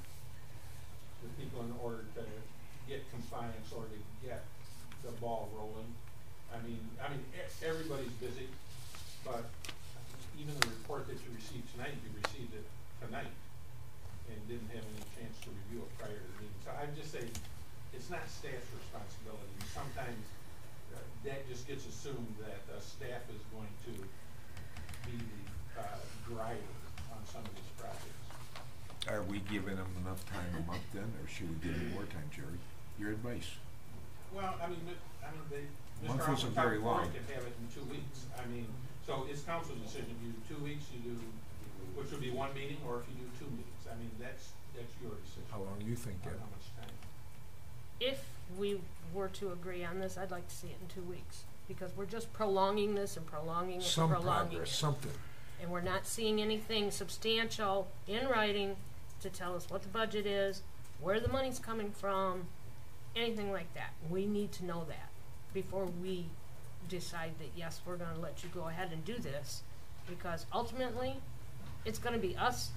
the people in order to get compliance or to get the ball rolling. I mean, everybody's busy, but even the report that you received tonight, you received it tonight and didn't have any chance to review it prior to the meeting. So I'd just say, it's not staff's responsibility. Sometimes that just gets assumed that staff is going to be the drier on some of these projects. Are we giving them enough time a month then, or should we give them more time, Jerry? Your advice. Well, I mean, they, Month Mr. isn't very long. can have it in 2 weeks. I mean, so it's council's decision. If you do 2 weeks, you do, which would be one meeting, or if you do 2 meetings. I mean, that's your decision. How long do you think, on Ed? how much time. If we were to agree on this, I'd like to see it in 2 weeks, because we're just prolonging this and prolonging it and Some prolonging progress, it. something. And we're not seeing anything substantial in writing to tell us what the budget is, where the money's coming from, anything like that. We need to know that before we decide that, yes, we're gonna let you go ahead and do this, because ultimately, it's gonna be us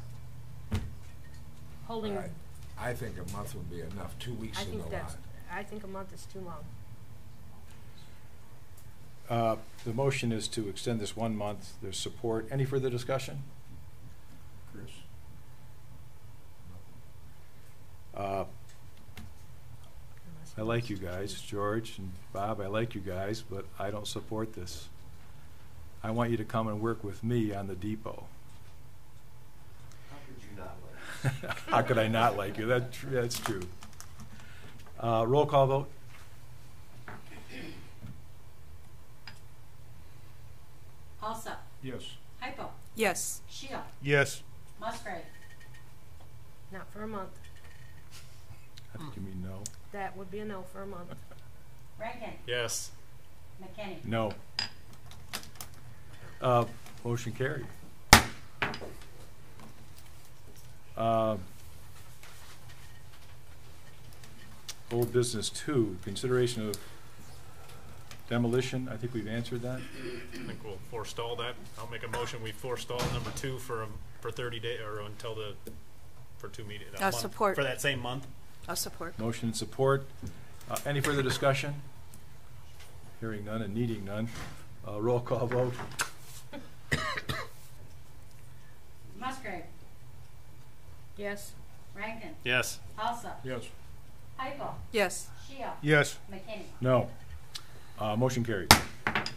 holding. I think a month would be enough. 2 weeks is a lot. I think a month is too long. The motion is to extend this 1 month. There's support. Any further discussion? Chris? I like you guys, George and Bob, I like you guys, but I don't support this. I want you to come and work with me on the depot. How could you not like? How could I not like you? That's true. Roll call vote? Alsop. Yes. Heickel. Yes. Shield. Yes. Musgrave. Not for a month. I think you mean no. That would be a no for a month. Rankin. Yes. McKinney. No. Motion carried. Old business 2, consideration of demolition. I think we've answered that. I think we'll forestall that. I'll make a motion, we forestall number 2 for 30 days, or until for 2 meetings. I'll support. For that same month. I'll support. Motion and support. Any further discussion? Hearing none and needing none. Roll call vote. Musgrave. Yes. Rankin. Yes. Alsop. Yes. Heickel. Yes. Shield. Yes. McKinney. No. Motion carried.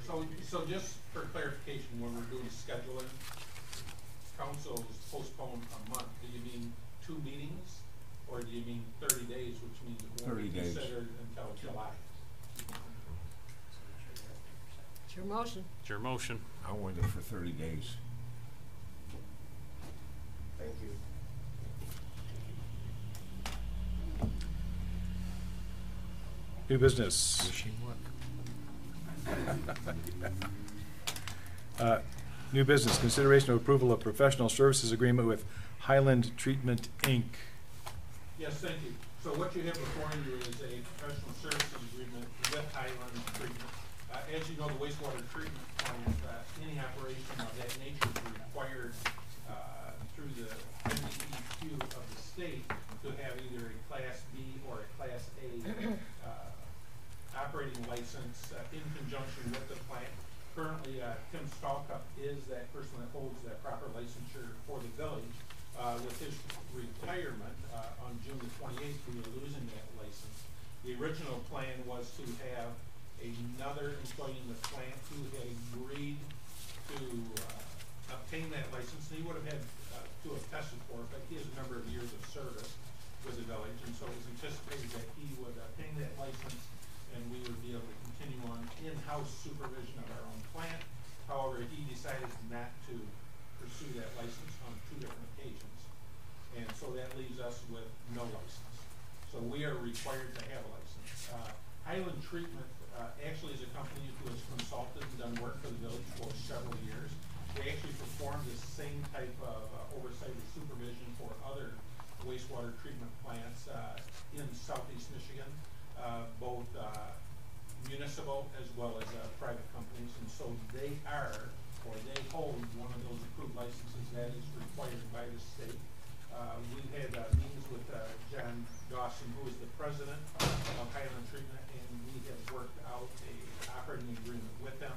So just for clarification, when we're doing scheduling, council's postponed a month. Do you mean 2 meetings, or do you mean 30 days, which means it won't 30 be days. considered until July? It's your motion. It's your motion. I want it for 30 days. Thank you. New business. Wishing luck. New business, consideration of approval of professional services agreement with Highland Treatment, Inc. Yes, thank you. So what you have before you is a professional services agreement with Highland Treatment. As you know, the wastewater treatment plant, any operation of that nature is required through the NDEQ of the state to have either a Class B or a Class A operating license in conjunction with the plant. Currently, Tim Stalkup is that person that holds that proper licensure for the village. With his retirement on June the 28th, we were losing that license. The original plan was to have another employee in the plant who had agreed to obtain that license. And he would have had to have tested for it, but he has a number of years of service with the village, and so it was anticipated that he would obtain that license and we would be able to continue on in-house supervision of our own plant. However, he decided not to pursue that license on 2 different occasions. And so that leaves us with no license. So we are required to have a license. Highland Treatment actually is a company who has consulted and done work for the village for several years. They actually perform the same type of oversight or supervision for other wastewater treatment plants in southeast Michigan, both municipal as well as private companies. And so they hold one of those approved licenses that is required by the state. We've had meetings with John Dawson, who is the president of Highland Treatment, and we have worked out a operating agreement with them.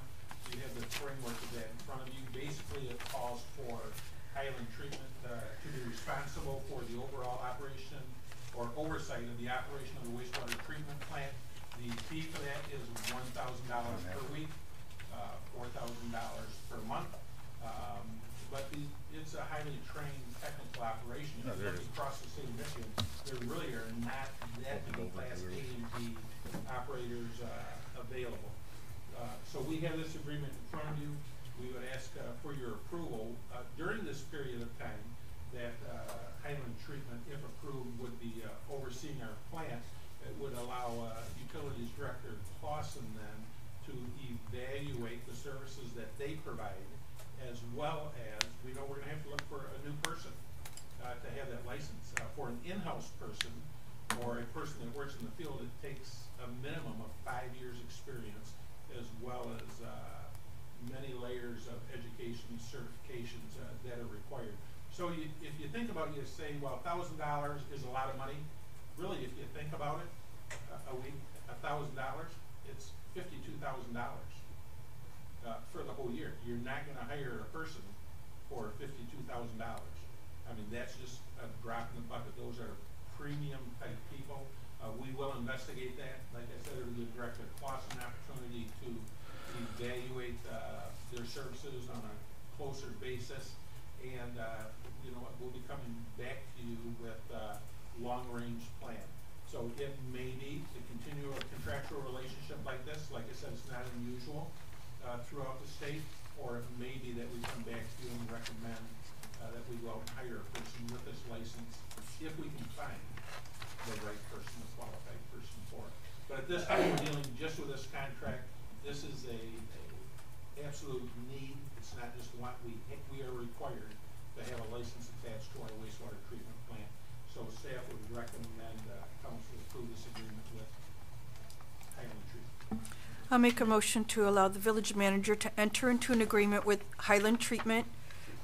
You have the framework of that in front of you. Basically, it calls for Highland Treatment to be responsible for the overall operation or oversight of the operation of the wastewater treatment plant. The fee for that is $1,000 per week, $4,000 per month. but it's a highly trained technical operation. If you look across the state of Michigan, there really are not that many Class A and B operators available. So we have this agreement in front of you. We would ask for your approval during this period of time that Highland Treatment, if approved, would be overseeing our plant. It would allow Utilities Director Clausen then to evaluate the services that they provide, as well as, we know we're gonna have to look for a new person to have that license. For an in-house person or a person that works in the field, it takes a minimum of 5 years experience, as well as many layers of education and certifications that are required. So if you think about it, you say, well, $1,000 is a lot of money. Really, if you think about it, a week, $1,000, it's $52,000 for the whole year. You're not going to hire a person for $52,000. I mean, that's just a drop in the bucket. Those are premium type people. We will investigate that. Like I said, it will give Director Clausen an opportunity to evaluate their services on a closer basis. And, you know, we'll be coming back to you with a long-range plan. So it may be to continue a contractual relationship like this. Like I said, it's not unusual throughout the state. Or it may be that we come back to you and recommend that we go out and hire a person with this license if we can find the right person, the qualified person for it. But at this time, we're dealing just with this contract. This is a absolute need. It's not just what we are required to have a license attached to our wastewater treatment plant. So staff would recommend council approve this agreement with Highland Treatment. I'll make a motion to allow the village manager to enter into an agreement with Highland Treatment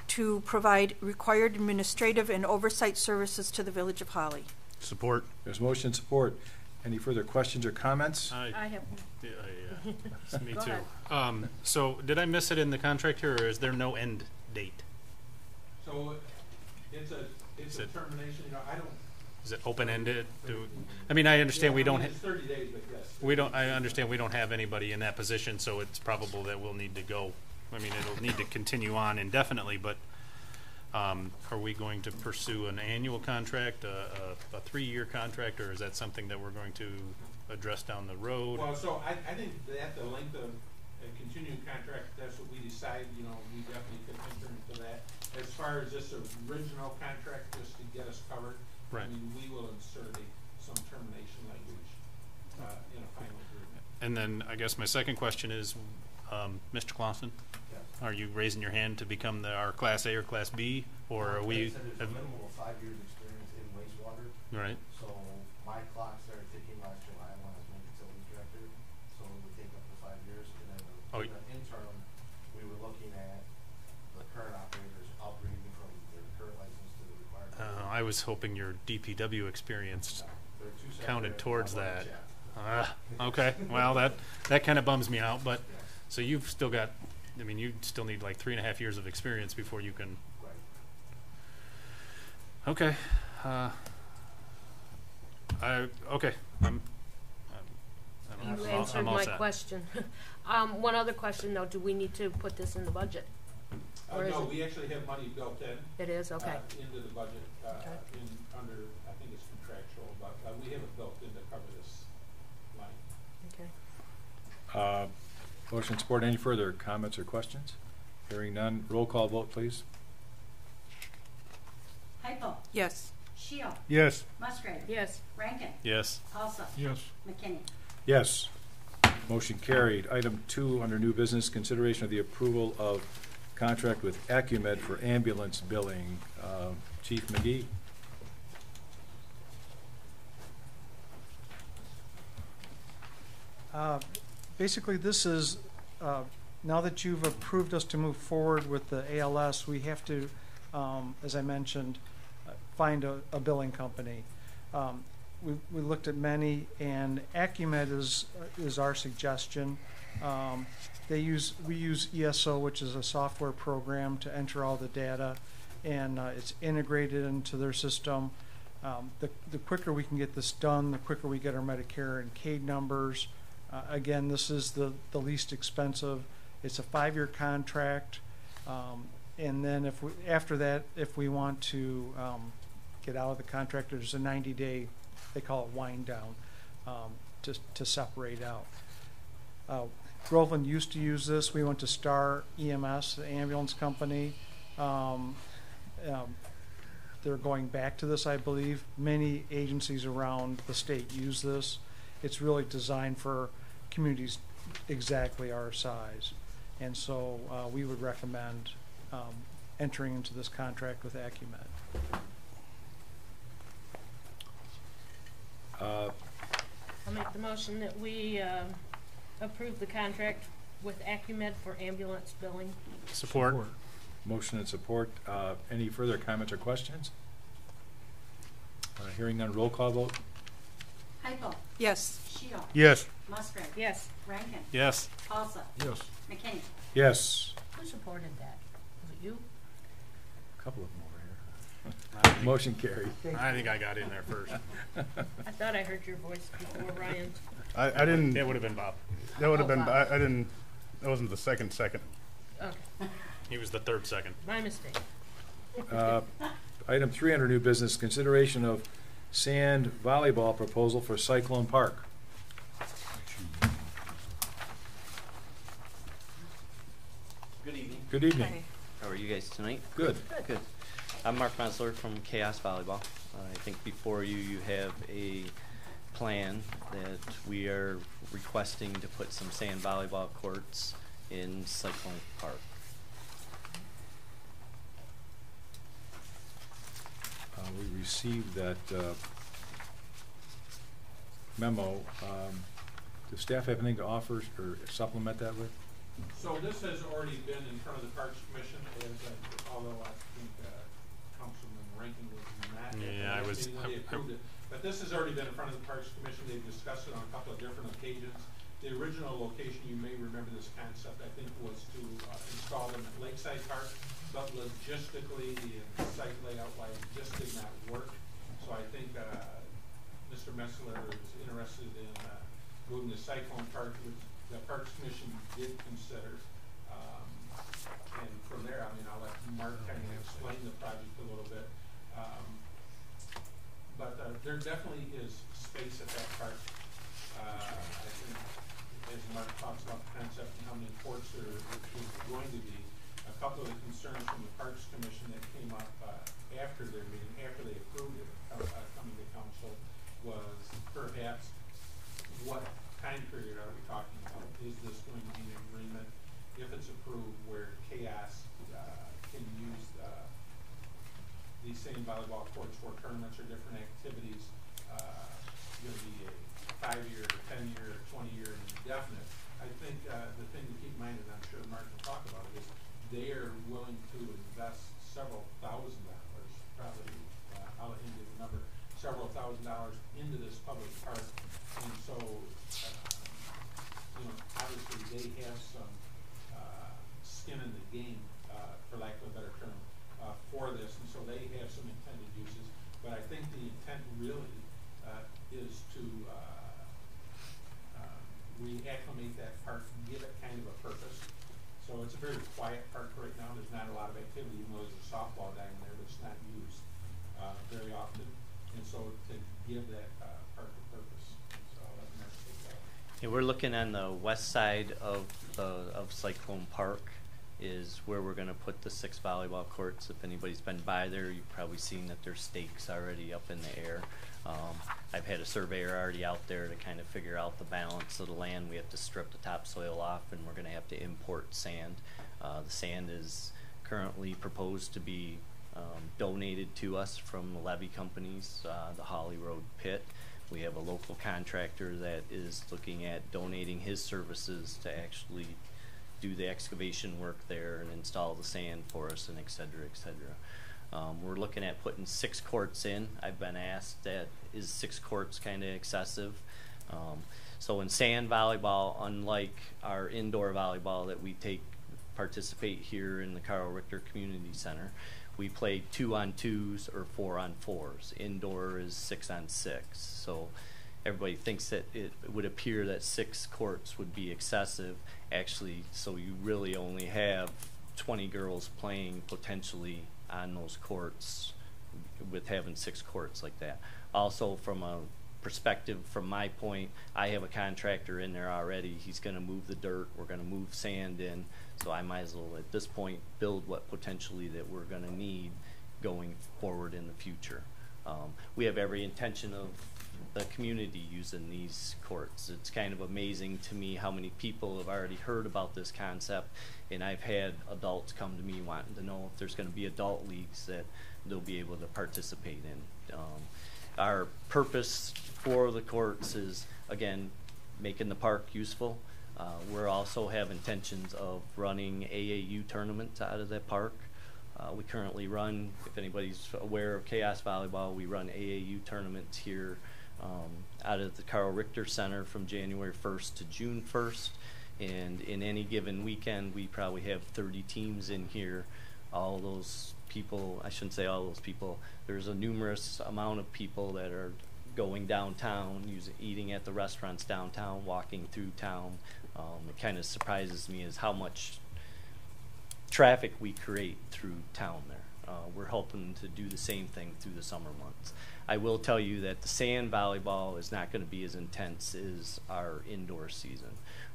to provide required administrative and oversight services to the village of Holly. Support. There's motion and support. Any further questions or comments? I have. Me Go too. ahead. So did I miss it in the contract here, or is there no end date? So it's a termination. You know, I don't. Is it open-ended? I mean, I understand we don't. It's 30 days, but yes. We don't. I understand we don't have anybody in that position, so it's probable that we'll need to go. I mean, it'll need to continue on indefinitely. But are we going to pursue an annual contract, a 3-year contract, or is that something that we're going to address down the road? Well, so I think that the length of a continuing contract, that's what we decide. You know, we definitely could enter into that. As far as this original contract, just to get us covered. Right. I mean, we will insert some termination language in a final agreement. And then I guess my second question is, Mr. Clausen, Yes. are you raising your hand to become our Class A or Class B, or are we? Like I said, there's a minimum of 5 years experience in wastewater. Right. So my clock started ticking last July when I was made facilities director. So it would take up to 5 years. And then in the interim, we were looking at the current operators upgrading from their current license to the required. I was hoping your DPW experience They're two separate counted towards one that. check. Okay. Well, that kind of bums me out. But Yes. so you've still got. I mean, you still need like 3.5 years of experience before you can. Right. Okay. Okay. You answered my question. One other question though, do we need to put this in the budget? Or is No, it- we actually have money built in. It is, okay. Into the budget, Okay. under, I think it's contractual, but we have it built in to cover this line. Okay. Motion support. Any further comments or questions? Hearing none. Roll call vote, please. Heupel. Yes. Shield. Yes. Musgrave. Yes. Rankin. Yes. Paulson. Yes. McKinney. Yes. Motion carried. Item 2 under new business, consideration of the approval of contract with Acumed for ambulance billing. Chief McGee. Basically, this is, now that you've approved us to move forward with the ALS, we have to, as I mentioned, find a billing company. We looked at many, and Acumed is our suggestion. We use ESO, which is a software program to enter all the data, and it's integrated into their system. The quicker we can get this done, the quicker we get our Medicare and Medicaid numbers. Again, this is the least expensive. It's a 5-year contract. And then if we, after that, if we want to get out of the contract, there's a 90-day, they call it wind down, to separate out. Groveland used to use this. We went to Star EMS, the ambulance company. They're going back to this, I believe. Many agencies around the state use this. It's really designed for communities exactly our size. And so we would recommend entering into this contract with Acumed. I'll make the motion that we approve the contract with Acumed for ambulance billing. Support. Motion and support. Any further comments or questions? Hearing none, roll call vote. Heickel. Yes. Shield. Yes. Musgrave. Yes. Rankin. Yes. Paulson. Yes. McKinney. Yes. Who supported that? Was it you? A couple of them over here. Motion carried. I think I got in there first. I thought I heard your voice before Ryan's. I didn't. It would have been Bob. That would have been. Bob. I didn't. That wasn't the second. Okay. He was the third second. My mistake. Item 3 under new business, consideration of sand volleyball proposal for Cyclone Park. Good evening. Good evening. Hi. How are you guys tonight? Good. Good. I'm Mark Mensler from Chaos Volleyball. I think before you have a plan that we are requesting to put some sand volleyball courts in Cyclone Park. We received that memo. Does staff have anything to offer or supplement that with? So this has already been in front of the Parks Commission, although I think Councilman Rankin was not. Yeah, I was. When they approved it. But this has already been in front of the Parks Commission. They've discussed it on a couple of different occasions. The original location, you may remember this concept, I think, was to install them at Lakeside Park, but logistically, the site layout-wise just did not work. So I think Mr. Messler is interested in moving to Cyclone Park, which the Parks Commission did consider. And from there, I mean, I'll let Mark kind of explain the project a little bit. But there definitely is space at that park. I think, as Mark talks about the concept and how many courts there is going to be, a couple of the concerns from the Parks Commission that came up after their meeting, after they approved it coming to council, was perhaps what time period are we talking about? Is this going to be an agreement, if it's approved, where Chaos can use these same volleyball courts for tournaments or different activities? Going to be a 5-year, 10-year, 20-year, and indefinite. I think the thing to keep in mind, and I'm sure Mark will talk about it, is they are willing to invest several $1,000s, probably, I'll let him give the number, several $1,000s into this public park. And so, you know, obviously they have some skin in the game, for lack of a better term, for this. And so they have some intended uses. But I think the intent really is to reacclimate that park, give it kind of a purpose. So it's a very quiet park right now. There's not a lot of activity, even though there's a softball diamond there, but it's not used very often. And so to give that park a purpose. So I'll let Mark take that. Yeah, we're looking on the west side of Cyclone Park is where we're going to put the 6 volleyball courts. If anybody's been by there, you've probably seen that there's stakes already up in the air. I've had a surveyor already out there to kind of figure out the balance of the land. We have to strip the topsoil off, and we're going to have to import sand. The sand is currently proposed to be donated to us from the levee companies, the Holly Road Pit. We have a local contractor that is looking at donating his services to actually do the excavation work there and install the sand for us, and et cetera, et cetera. We're looking at putting 6 courts in. I've been asked that, is 6 courts kind of excessive? So in sand volleyball, unlike our indoor volleyball that we participate here in the Carl Richter Community Center, we play 2-on-2s or 4-on-4s. Indoor is 6-on-6. So everybody thinks that it would appear that 6 courts would be excessive. Actually, so you really only have 20 girls playing potentially on those courts with having 6 courts like that. Also, from a perspective, from my point, I have a contractor in there already. He's going to move the dirt. We're going to move sand in. So I might as well, at this point, build what potentially that we're going to need going forward in the future. We have every intention of the community using these courts. It's kind of amazing to me how many people have already heard about this concept, and I've had adults come to me wanting to know if there's going to be adult leagues that they'll be able to participate in. Our purpose for the courts is, again, making the park useful. We also have intentions of running AAU tournaments out of that park. We currently run, if anybody's aware of Chaos Volleyball, we run AAU tournaments here out of the Carl Richter Center from January 1st to June 1st. And in any given weekend, we probably have 30 teams in here. All those people, I shouldn't say all those people, there's a numerous amount of people that are going downtown, eating at the restaurants downtown, walking through town. It kind of surprises me is how much traffic we create through town there. We're hoping to do the same thing through the summer months. I will tell you that the sand volleyball is not going to be as intense as our indoor season.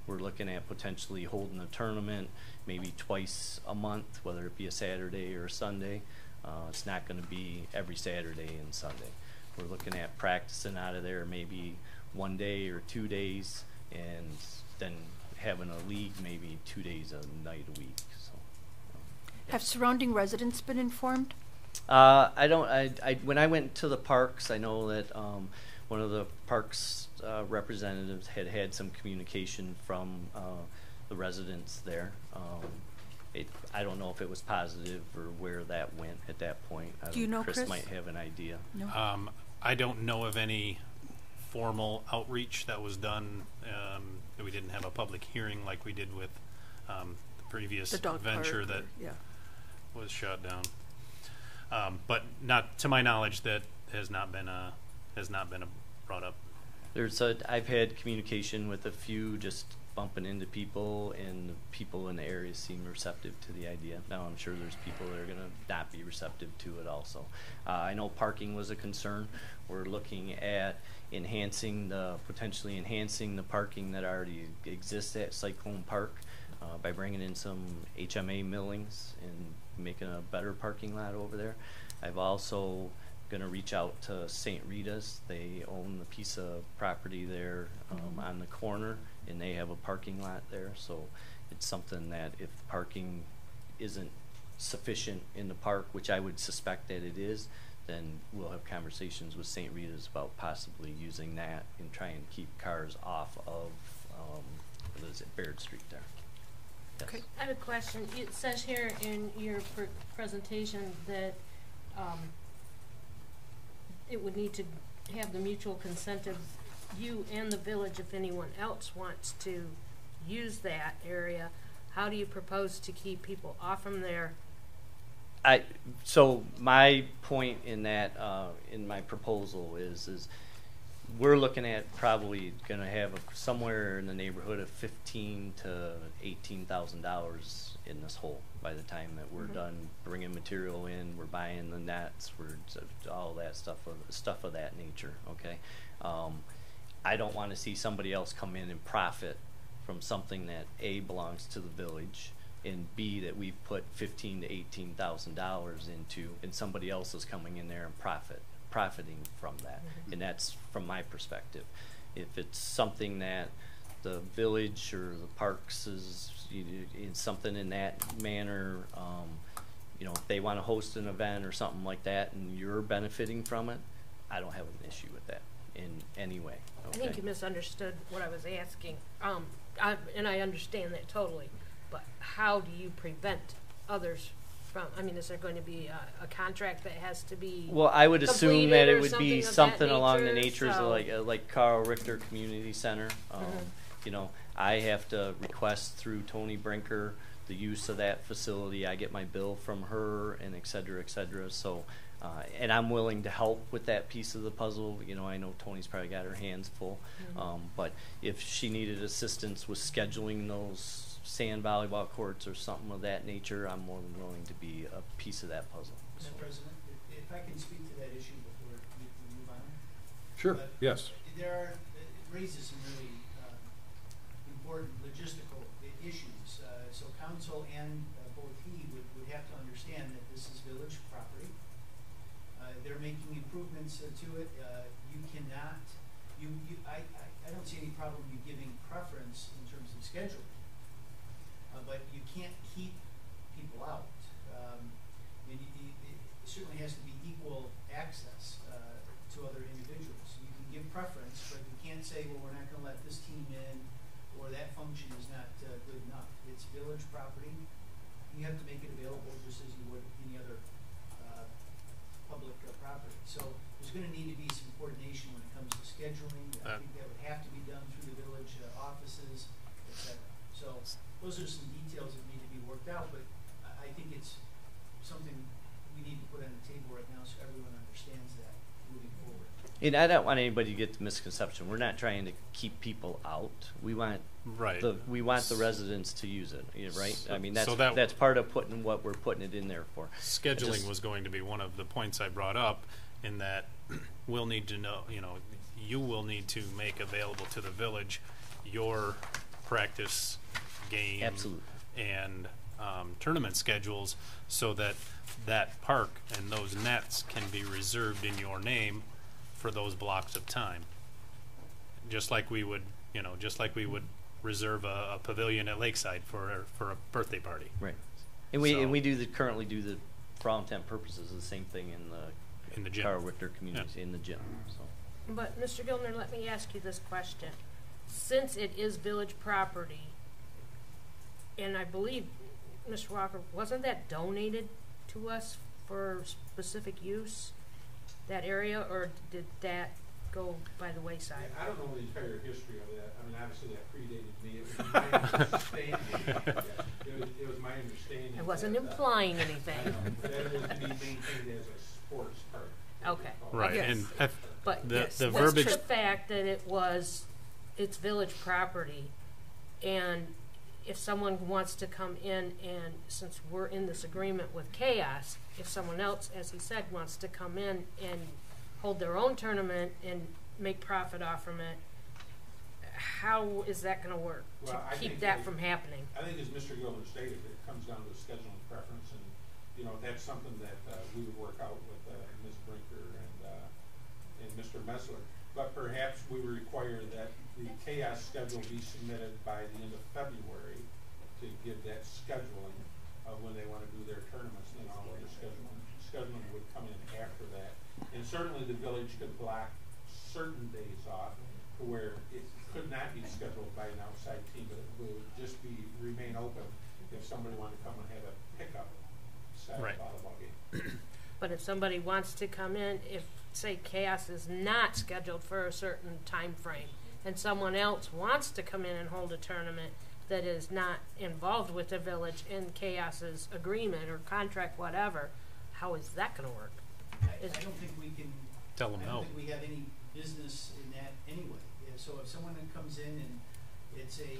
We're looking at potentially holding a tournament maybe twice a month, whether it be a Saturday or a Sunday. It's not going to be every Saturday and Sunday. We're looking at practicing out of there maybe 1 day or 2 days, and then having a league maybe 2 days a night a week. So, Have surrounding residents been informed? When I went to the parks, I know that one of the parks representatives had some communication from the residents there. I don't know if it was positive or where that went at that point. Do you know, Chris? Might have an idea. No. I don't know of any formal outreach that was done. We didn't have a public hearing like we did with the previous venture that was shut down. But not to my knowledge, that has not been brought up. I've had communication with a few, just bumping into people, and the people in the area seem receptive to the idea. Now I'm sure there's people that are going to not be receptive to it also. I know parking was a concern. We're looking at potentially enhancing the parking that already exists at Cyclone Park by bringing in some HMA millings and making a better parking lot over there. I've also going to reach out to St. Rita's. They own the piece of property there on the corner, and they have a parking lot there. So it's something that if parking isn't sufficient in the park, which I would suspect that it is, then we'll have conversations with St. Rita's about possibly using that and try and keep cars off of Baird Street there. Yes. Okay. I have a question. It says here in your presentation that it would need to have the mutual consent of you and the village if anyone else wants to use that area. How do you propose to keep people off from there? So my point in that, in my proposal is we're looking at probably going to have somewhere in the neighborhood of $15,000 to $18,000 in this hole by the time that we're done bringing material in. We're buying the nets, all that stuff of that nature. Okay, I don't want to see somebody else come in and profit from something that A, belongs to the village, and B, that we've put $15,000 to $18,000 into, and somebody else is coming in there and profiting from that. And that's from my perspective. If it's something that the village or the parks is in something in that manner, if they want to host an event or something like that and you're benefiting from it, I don't have an issue with that in any way. Okay? I think you misunderstood what I was asking, and I understand that totally, but how do you prevent others from, is there going to be a contract that has to be Well, I would assume that it would be something along the nature, of like Carl Richter Community Center. I have to request through Tony Brinker the use of that facility. I get my bill from her, and et cetera, et cetera. So, and I'm willing to help with that piece of the puzzle. I know Tony's probably got her hands full, but if she needed assistance with scheduling those sand volleyball courts or something of that nature, I'm more than willing to be a piece of that puzzle. Mr. President, if I can speak to that issue before we move on. Sure, But yes. it raises some really important logistical issues. So council and both he would have to understand that this is village property. They're making improvements to it. You cannot, I don't see any problem you giving preference in terms of scheduling. But you can't keep people out. And it certainly has to be equal access to other individuals. You can give preference, but you can't say, well, we're not going to let this team in, or that function is not good enough. It's village property. You have to make it available just as you would any other public property. So there's going to need to be some coordination when it comes to scheduling. I think that would have to be done through the village offices, etc. So those are some details that need to be worked out, but I think it's something we need to put on the table right now so everyone understands that moving forward. And I don't want anybody to get the misconception. We're not trying to keep people out. We want the residents to use it, right? I mean, that's part of what we're putting it in there for. Scheduling was going to be one of the points I brought up, in that we'll need to know, you will need to make available to the village your practice game and tournament schedules, so that that park and those nets can be reserved in your name for those blocks of time. Just like we would reserve a pavilion at Lakeside for a birthday party. Right. And we currently do the, for all intent purposes, the same thing in the gym. Carl Richter community, in the gym. So. But Mr. Gilner, let me ask you this question. Since it is village property, and I believe, Mr. Walker, wasn't that donated to us for specific use, that area, or did that go by the wayside? Yeah, I don't know the entire history of that. I mean, obviously that predated me. It was my understanding. It was my understanding. I wasn't implying anything. That it was to be maintained as a sports park. Okay. Right, Yes. and But the yes, verbiage. the fact that it's village property, and if someone wants to come in, and since we're in this agreement with Chaos, if someone else, as he said, wants to come in and hold their own tournament and make profit off from it, how is that going to work to keep that from happening? I think, as Mr. Gilder stated, it comes down to scheduling preference, and that's something that we would work out with Ms. Brinker and Mr. Messler. But perhaps we would require that the Chaos schedule be submitted by the end of February to give that scheduling of when they want to do their tournaments, and all of the scheduling would come in after that. And certainly the village could block certain days off to where it could not be scheduled by an outside team, but it would just remain open if somebody wanted to come and have a pickup Saturday volleyball game. But if somebody wants to come in, if, say, Chaos is not scheduled for a certain time frame, and someone else wants to come in and hold a tournament that is not involved with the village in Chaos's agreement or contract, whatever, how is that going to work? I don't think we can tell them I don't no. think we have any business in that anyway. Yeah, so if someone comes in and it's a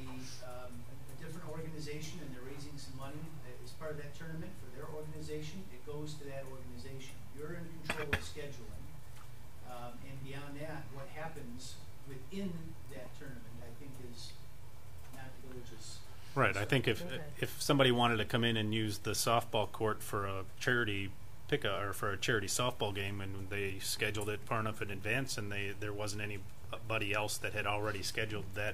different organization and they're raising some money as part of that tournament for their organization, it goes to that organization. You're in control of scheduling. And beyond that, what happens within that tournament, I think, is not the village's. Right. I think if somebody wanted to come in and use the softball court for a charity or for a charity softball game, and they scheduled it far enough in advance, and there wasn't anybody else that had already scheduled that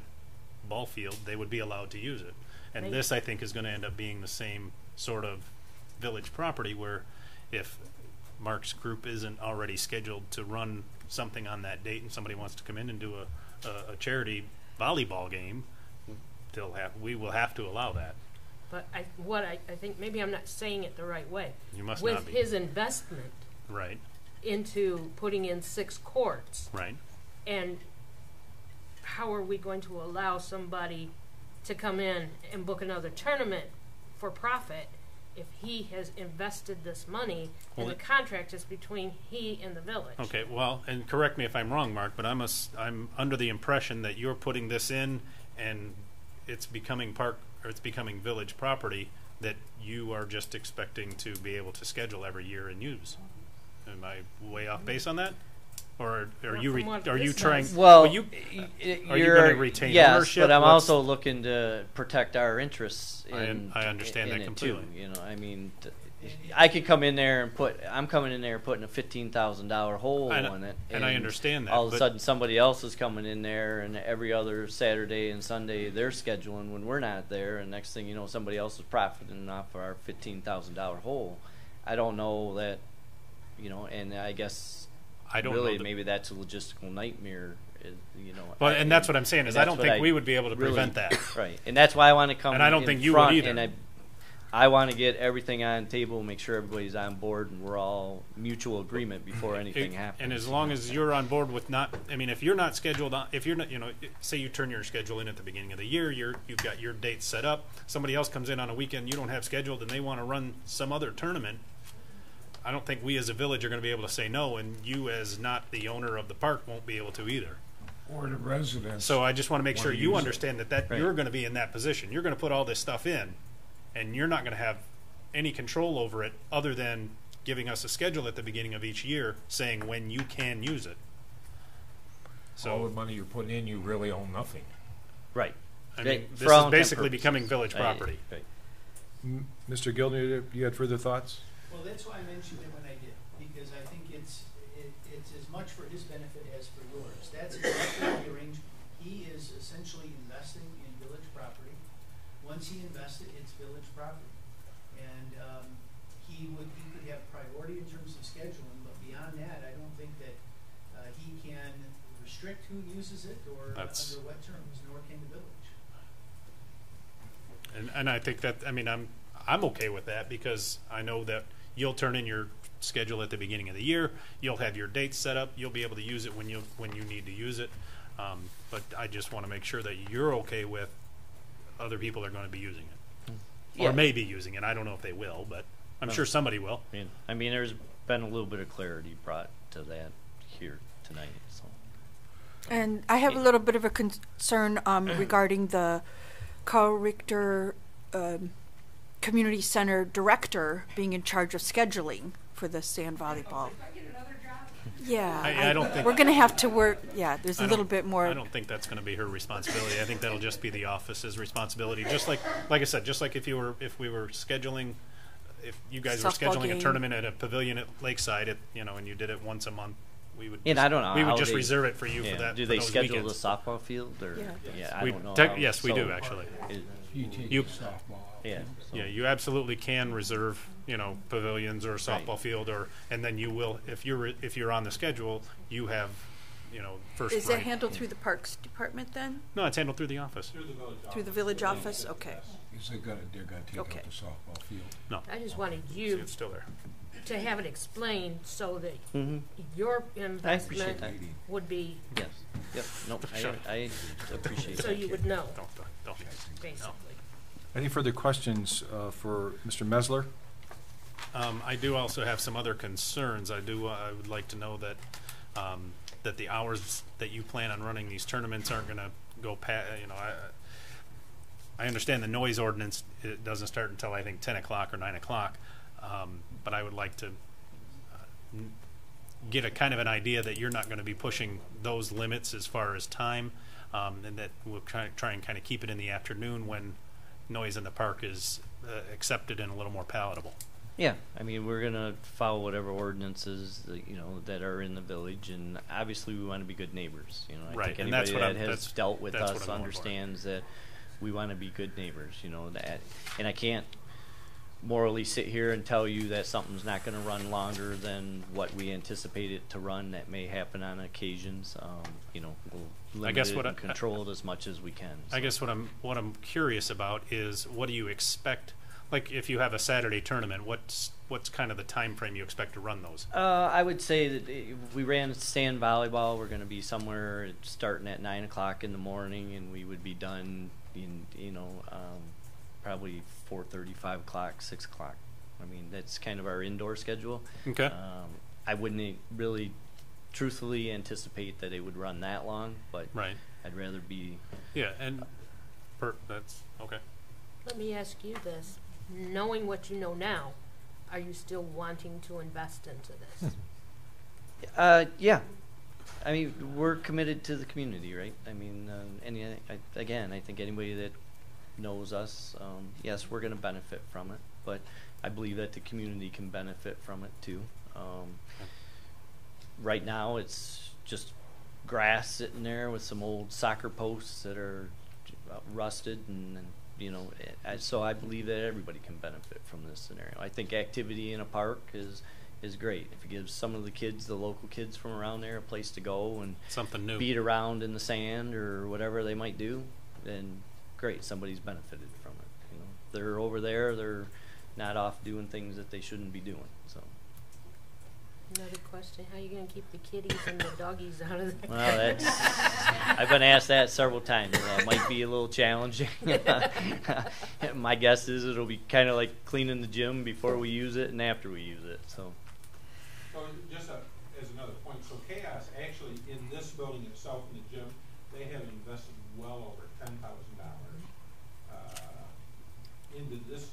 ball field, they would be allowed to use it. And this, I think, is going to end up being the same sort of village property, where if Mark's group isn't already scheduled to run something on that date, and somebody wants to come in and do a charity volleyball game, we will have to allow that. But I think maybe I'm not saying it the right way. You must With not be. his investment into putting in 6 courts, and how are we going to allow somebody to come in and book another tournament for profit if he has invested this money and the contract is between he and the village? Okay, well, and correct me if I'm wrong, Mark, but I'm under the impression that you're putting this in and it's becoming part or it's becoming village property that you are just expecting to be able to schedule every year and use. Am I way off base on that? Or are Not you from what are you this trying? says. Well, are you going to retain yes, ownership? but I'm What's- also looking to protect our interests in I understand in that it too. completely. You know, I mean, I could come in there and I'm coming in there putting a $15,000 hole And- in it, and I understand that, All of a but- sudden, somebody else is coming in there, and every other Saturday and Sunday they're scheduling when we're not there, and next thing you know, somebody else is profiting off our $15,000 hole. I don't know that, you know, and I guess. I don't really, know that- maybe that's a logistical nightmare, you know. Well, and that's what I'm saying is I don't think we would be able to prevent that. Right, and that's why I want to come. And I don't in think you front, would either. And I want to get everything on the table, make sure everybody's on board, and we're all mutual agreement before anything happens. And as long as you're on board with not, I mean, if you're not scheduled on, if you're not, you know, say you turn your schedule in at the beginning of the year, you've got your dates set up. Somebody else comes in on a weekend you don't have scheduled, and they want to run some other tournament. I don't think we as a village are going to be able to say no, and you as not the owner of the park won't be able to either. Or the residents. So I just want to make sure wanna you use it. understand that Right. you're going to be in that position. You're going to put all this stuff in, and you're not going to have any control over it other than giving us a schedule at the beginning of each year saying when you can use it. All the money you're putting in, you really own nothing. Right. I Right, mean, for this all is intent basically purposes. becoming village Right, property. right. Mr. Gilder, you had further thoughts? Well, that's why I mentioned it when I did, because I think it's as much for his benefit as for yours. That's exactly the arrangement. He is essentially investing in village property. Once he invests it, it's village property. And he could have priority in terms of scheduling, but beyond that, I don't think that he can restrict who uses it or That's- under what terms, nor can the village. And I think that, I mean, I'm okay with that because I know that you'll turn in your schedule at the beginning of the year. You'll have your dates set up. You'll be able to use it when you need to use it. But I just want to make sure that you're okay with other people are going to be using it, Yeah. or may be using it. I don't know if they will, but I'm sure somebody will. I mean, there's been a little bit of clarity brought to that here tonight. So. And I have a little bit of a concern regarding the Carl Richter Community Center Director being in charge of scheduling for the sand volleyball. Yeah, I don't think we're going to have to work. Yeah, there's a I little don't- bit more. I don't think that's going to be her responsibility. I think that'll just be the office's responsibility. Just like I said, just like if we were scheduling, if you guys were Softball scheduling game. a tournament at a pavilion at Lakeside, and you did it once a month, we would. And I don't know. We would how just they- reserve it for you yeah, for that. Do for they those schedule weekends. the softball field or? Yeah. I We don't know. yes, we do actually. You- Yeah. So. Yeah, you absolutely can reserve, pavilions or a softball field, and then you will, if you're on the schedule, you have, first. Is that right. handled through the Parks Department then? No, it's handled through the office. Through the village office? Okay. Is they're gonna take Okay. out the softball field? No, I just wanted see, you it's still there. to have it explained so that Mhm. your I investment appreciate that. would be, Yes. Yep. No, Sure. I appreciate so that. you would know, Don't. basically. Any further questions for Mr. Mesler? I do also have some other concerns. I would like to know that that the hours that you plan on running these tournaments aren't going to go past. I understand the noise ordinance. It doesn't start until I think 10 o'clock or 9 o'clock. But I would like to get a kind of an idea that you're not going to be pushing those limits as far as time, and that we'll try and kind of keep it in the afternoon when noise in the park is accepted and a little more palatable. Yeah, I mean, we're gonna follow whatever ordinances that are in the village, and obviously we want to be good neighbors. I Right, think and that's anybody what that I'm- has that's- dealt with that's what us I'm going for. understands that we want to be good neighbors. That, and I can't morally sit here and tell you that something's not going to run longer than what we anticipate it to run. That may happen on occasions. We'll limit guess it what and I- control it as much as we can. I guess what I'm curious about is what do you expect? Like if you have a Saturday tournament, what's kind of the time frame you expect to run those? I would say that if we ran sand volleyball, we're going to be somewhere starting at 9 o'clock in the morning, and we would be done in probably 4:30, 5 o'clock, 6 o'clock. I mean, that's kind of our indoor schedule. Okay. I wouldn't really, truthfully, anticipate that it would run that long, but Right. I'd rather be. Yeah, and that's okay. me ask you this. Knowing what you know now, are you still wanting to invest into this? Yeah. I mean, we're committed to the community, right? I mean, again, I think anybody that knows us, yes, we're going to benefit from it, but I believe that the community can benefit from it too. Right now, it's just grass sitting there with some old soccer posts that are rusted, and you know, so I believe that everybody can benefit from this scenario. I think activity in a park is great. If it gives some of the kids, the local kids from around there, a place to go and something new, beat around in the sand or whatever they might do, then great, somebody's benefited from it. You know, they're over there, they're not off doing things that they shouldn't be doing. So. Another question: how are you going to keep the kitties and the doggies out of there? Well, I've been asked that several times. It might be a little challenging. My guess is it'll be kind of like cleaning the gym before we use it and after we use it. So. So just as another point, so Chaos actually in this building itself, in the gym, they have invested well over $10,000 into this.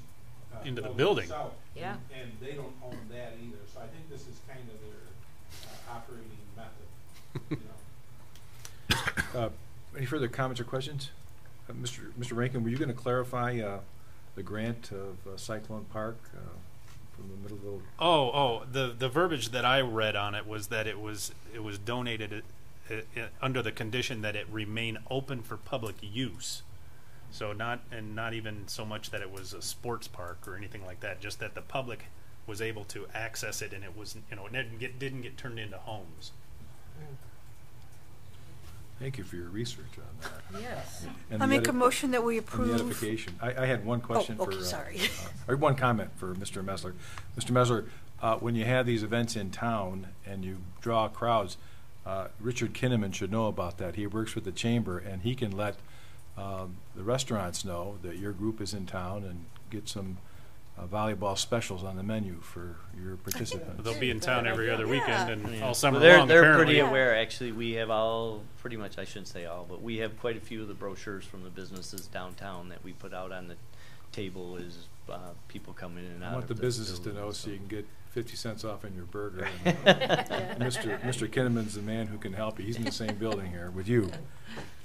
Into the building. Itself, yeah. And they don't own that either. So I think this is kind of their operating method. You know. Any further comments or questions? Mr. Rankin, were you going to clarify the grant of Cyclone Park from the middle of the verbiage that I read on it was that it was donated under the condition that it remain open for public use. So not even so much that it was a sports park or anything like that, just that the public was able to access it, and it was, you know, it didn't get turned into homes. Thank you for your research on that. Yes. I make a motion that we approve. And the edification. I had one question okay, sorry. or one comment for Mr. Mesler. Mr. Mesler, when you have these events in town and you draw crowds, Richard Kinnaman should know about that. He works with the chamber, and he can let the restaurants know that your group is in town and get some volleyball specials on the menu for your participants. They'll be in town every other weekend and all summer well, long. They're pretty aware. Actually, we have pretty much, I shouldn't say all, but we have quite a few of the brochures from the businesses downtown that we put out on the table as people come in and out. I want the businesses to know so you can get 50 cents off on your burger. And, Mr. Kinnaman's the man who can help you. He's in the same building here with you.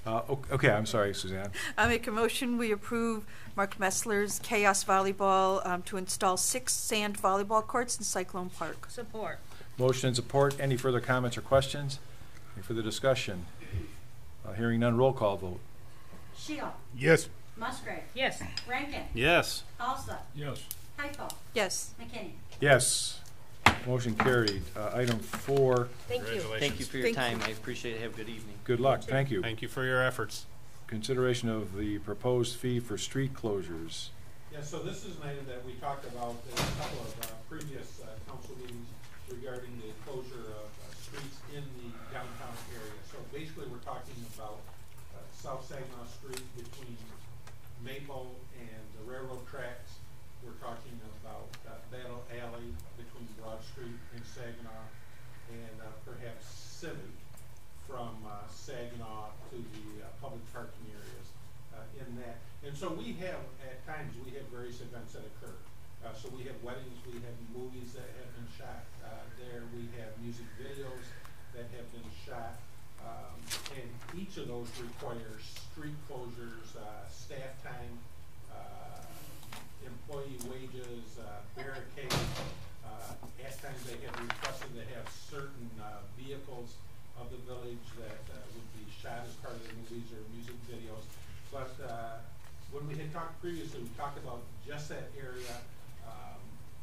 Okay, I'm sorry, Suzanne. I make a motion we approve Mark Messler's Chaos Volleyball to install 6 sand volleyball courts in Cyclone Park. Support. Motion and support. Any further comments or questions? Any further discussion? Hearing none, roll call vote. Shield. Yes. Musgrave. Yes. Rankin. Yes. Alsop. Yes. Heifel. Yes. McKinney. Yes. Motion carried. Item 4. Thank you. Thank you for your time. I appreciate it. Have a good evening. Good luck. Thank you. Thank you for your efforts. Consideration of the proposed fee for street closures. Yeah, so this is an item that we talked about in a couple of previous council meetings regarding the closure of streets in the downtown area. So basically, we're talking about South Saginaw Street between Maple and the railroad tracks. We're talking about Battle Alley between Broad Street and Saginaw, and perhaps Civic from Saginaw to the public parking areas in that. And so we have, at times, we have various events that occur. So we have weddings, we have movies that have been shot there, we have music videos that have been shot, and each of those requires street closures, staff time, employee wages, barricades. At times they have requested to have certain vehicles of the village that would be shot as part of the movies or music videos. But when we had talked previously, we talked about just that area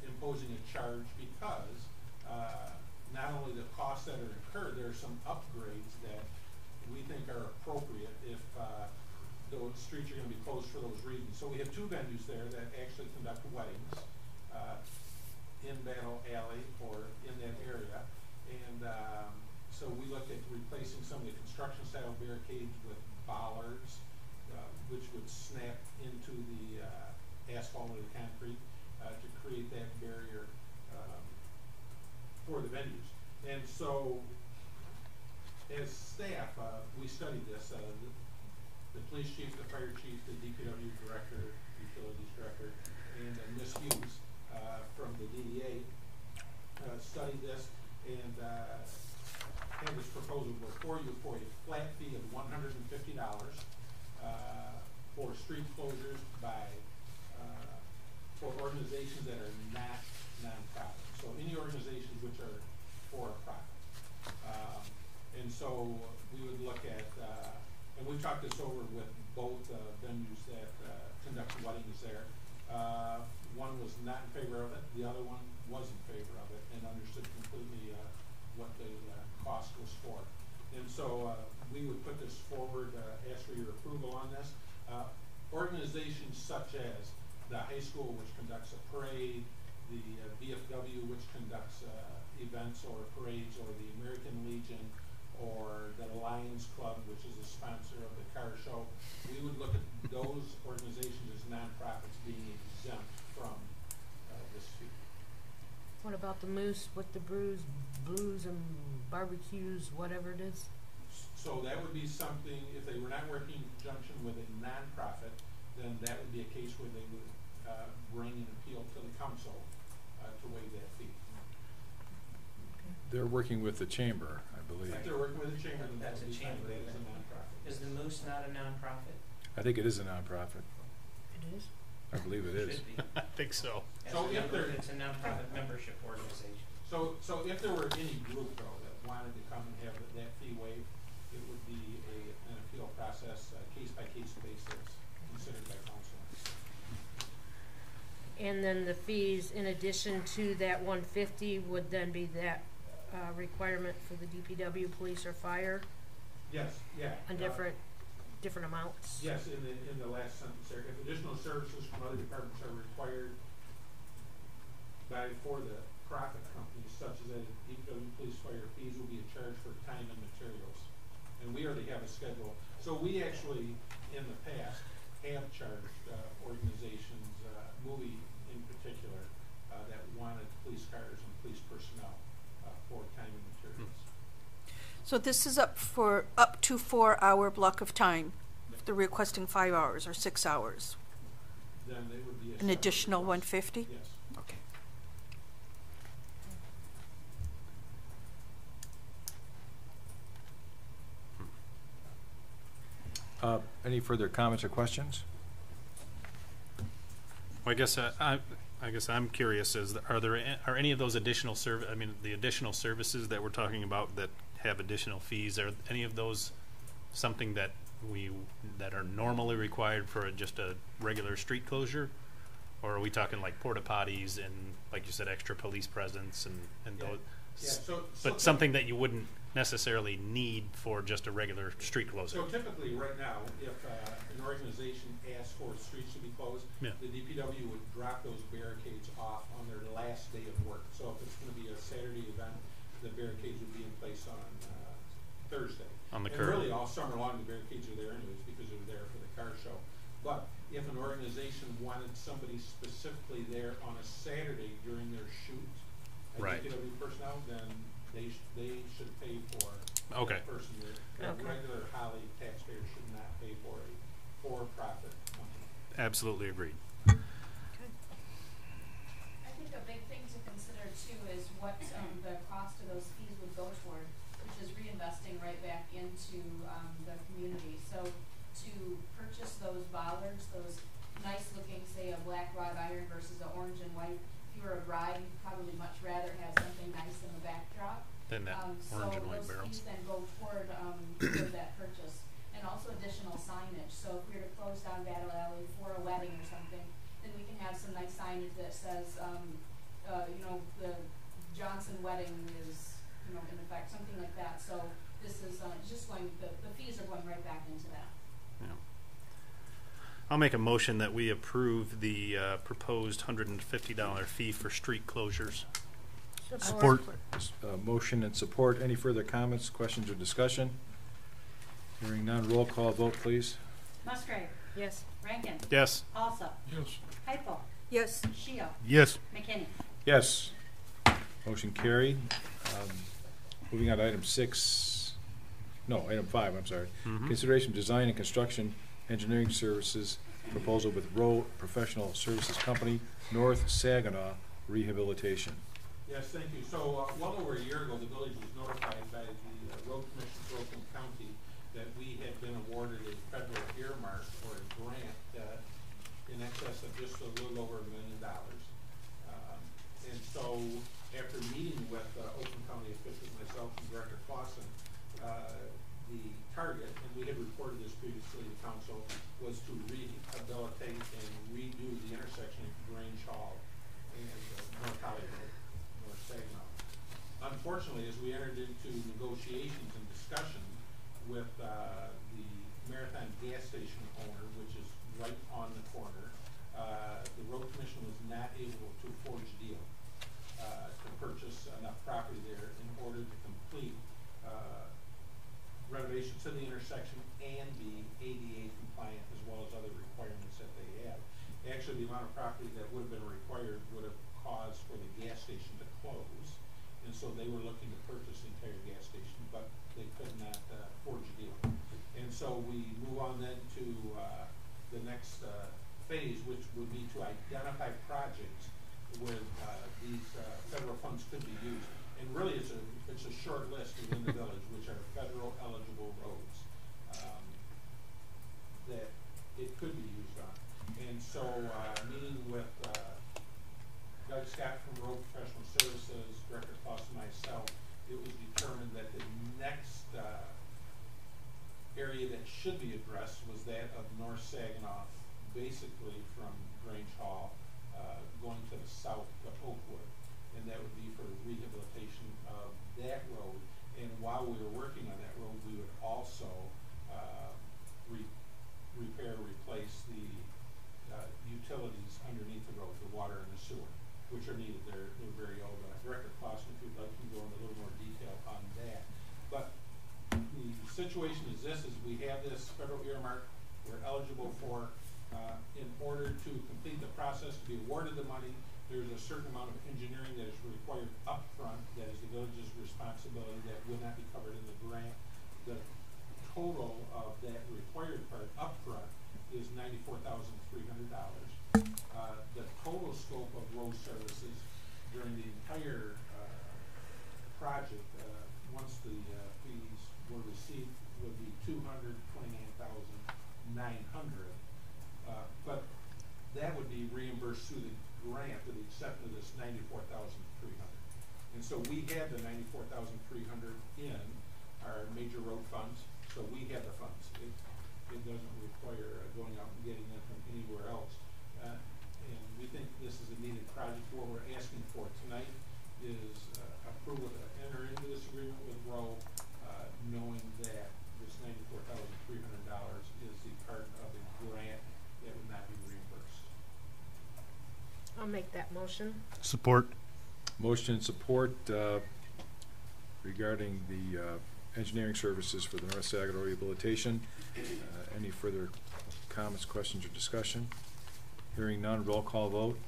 imposing a charge because not only the costs that are incurred, there are some upgrades that we think are appropriate if those streets are going to be closed for those reasons. So we have 2 venues there that actually conduct weddings in Battle Alley or in that area. And so we looked at replacing some of the construction style barricades with bollards, which would snap into the asphalt or the concrete to create that barrier for the venues. And so as staff, we studied this. The police chief, the fire chief, the DPW director, utilities organizations that are not nonprofit. So any organizations which are for profit. And so we would look at, and we've talked this over with both venues that conduct weddings there. One was not in favor of it, the other one was in favor of it, and understood completely what the cost was for. And so we would put this forward, ask for your approval on this. Organizations such as the high school, which conducts a parade, the VFW, which conducts events or parades, or the American Legion, or the Lions Club, which is a sponsor of the car show. We would look at those organizations as nonprofits being exempt from this fee. What about the Moose with the blues and barbecues, whatever it is? So that would be something, if they were not working in conjunction with a nonprofit, then that would be a case where they would bring an appeal to the council to waive that fee. They're working with the chamber, I believe. If they're working with a chamber, then that That's would a be fine, chamber that is a event. nonprofit. Is the Moose not a nonprofit? I think it is a nonprofit. It is? I believe it is. Should be. I think so. So if there- It's a nonprofit membership organization. So if there were any group though that wanted to come and have that fee waived, it would be an appeal process, case by case basis, considered by council. And then the fees, in addition to that 150, would then be that requirement for the DPW, police, or fire, Yes, yeah. on different amounts? Yes, in the last sentence there, if additional services from other departments are required for the profit companies, such as that DPW, police, fire, fees will be a charge for time and materials. And we already have a schedule. So we actually, in the past, have charged organizations, MUI in particular, that wanted police cars and police personnel for time and materials. So this is up to 4 hour block of time. If they're requesting 5 hours or 6 hours. Then they would be a An separate additional request. 150? Yes. Okay. Any further comments or questions? Well, I guess I'm curious, are any of those additional the additional services that we're talking about that have additional fees, are any of those something that are normally required for just a regular street closure? Or are we talking like porta potties and, like you said, extra police presence and those? Yeah, But something that you wouldn't necessarily need for just a regular street closure. So typically, right now, if an organization asks for streets to be closed, Yeah. the DPW would drop those barricades off on their last day of work. So if it's going to be a Saturday event, the barricades would be in place on Thursday. On the and curb. really, all summer long, the barricades are there anyways because they're there for the car show. But if an organization wanted somebody specifically there on a Saturday during their shoot, Right. DPW personnel, then they should pay for Okay. that person. The Okay. regular Holly taxpayers should not pay for a for-profit company. Absolutely agreed. I think a big thing to consider too is what the cost of those fees would go toward, which is reinvesting right back into the community. So to purchase those bollards, those nice looking, say a black wrought iron versus an orange and white, if you were a bride, you'd probably much rather have something nice in the backdrop. Then that orange and white barrels. So those fees then go toward that purchase. And also additional signage. So if we were to close down Battle Alley for a wedding or something, then we can have some nice signage that says, the Johnson wedding is, in effect, something like that. So this is just going, the fees are going right back into that. Yeah. I'll make a motion that we approve the proposed $150 fee for street closures. Support. Motion and support. Any further comments, questions, or discussion? Hearing none, roll call vote, please. Musgrave. Yes. Rankin. Yes. Alsop. Yes. Heupel. Yes. Shield. Yes. McKinney. Yes. Motion carried. Moving on to item 5, I'm sorry. Consideration of design and construction engineering services proposal with Rowe Professional Services Company, North Saginaw Rehabilitation. Yes, thank you. So well over a year ago, the village was notified by the Road Commission for Oakland County that we had been awarded a federal earmark or a grant in excess of just a little over $1 million. so after meeting with Oakland County officials, myself and Director Clausen, the target, and we had reported this previously to council, was to rehabilitate and redo the intersection of Grange Hall and North Hollywood, North Saginaw. Unfortunately, as we entered into negotiations and discussion with the Marathon gas station owner, which is right on the corner, the road commission was not able to forge a deal to purchase enough property there in order to complete renovations to the intersection and be ADA compliant as well as other requirements that they have. Actually, the amount of property that would have been required would have caused for the gas station to close, and so they were looking to purchase the entire gas station, but they could not forge a deal. And so we move on then to the next phase, which would be to identify projects where these federal funds could be used. And really, it's a short list within the village, which are federal eligible roads that it could be used on. And so, meeting with Doug Scott from Road Professional Services, Director Claus, and myself, it was determined that the next area that should be addressed was that of North Saginaw, basically from Grange Hall, going to the south to Oakwood. And that would be for rehabilitation of that road. And while we were working on that road, we would also repair, replace the utilities underneath the road, the water and the sewer, which are needed. They're very old. Director Clausen, if you'd like, can go into a little more detail on that. But the situation is this: is we have this federal earmark we're eligible for. In order to complete the process, to be awarded the money, there's a certain amount of engineering that is required up front. That is the village's responsibility. That would not be covered in the grant. The total of that required part up front is $94,300. The total scope of road services during the entire project, once the fees were received, would be $229,900. But that would be reimbursed through the grant to the extent of this $94,300. And so we have the $94,300 in our major road funds, so we have the funds. It doesn't require going out and getting them from anywhere else. And we think this is a needed project. What we're asking for tonight is approval to enter into this agreement with Roe, knowing that this $94,300 is the part of the grant that would not be reimbursed. I'll make that motion. Support. Motion and support regarding the engineering services for the North Saginaw rehabilitation. Any further comments, questions, or discussion? Hearing none, roll call vote.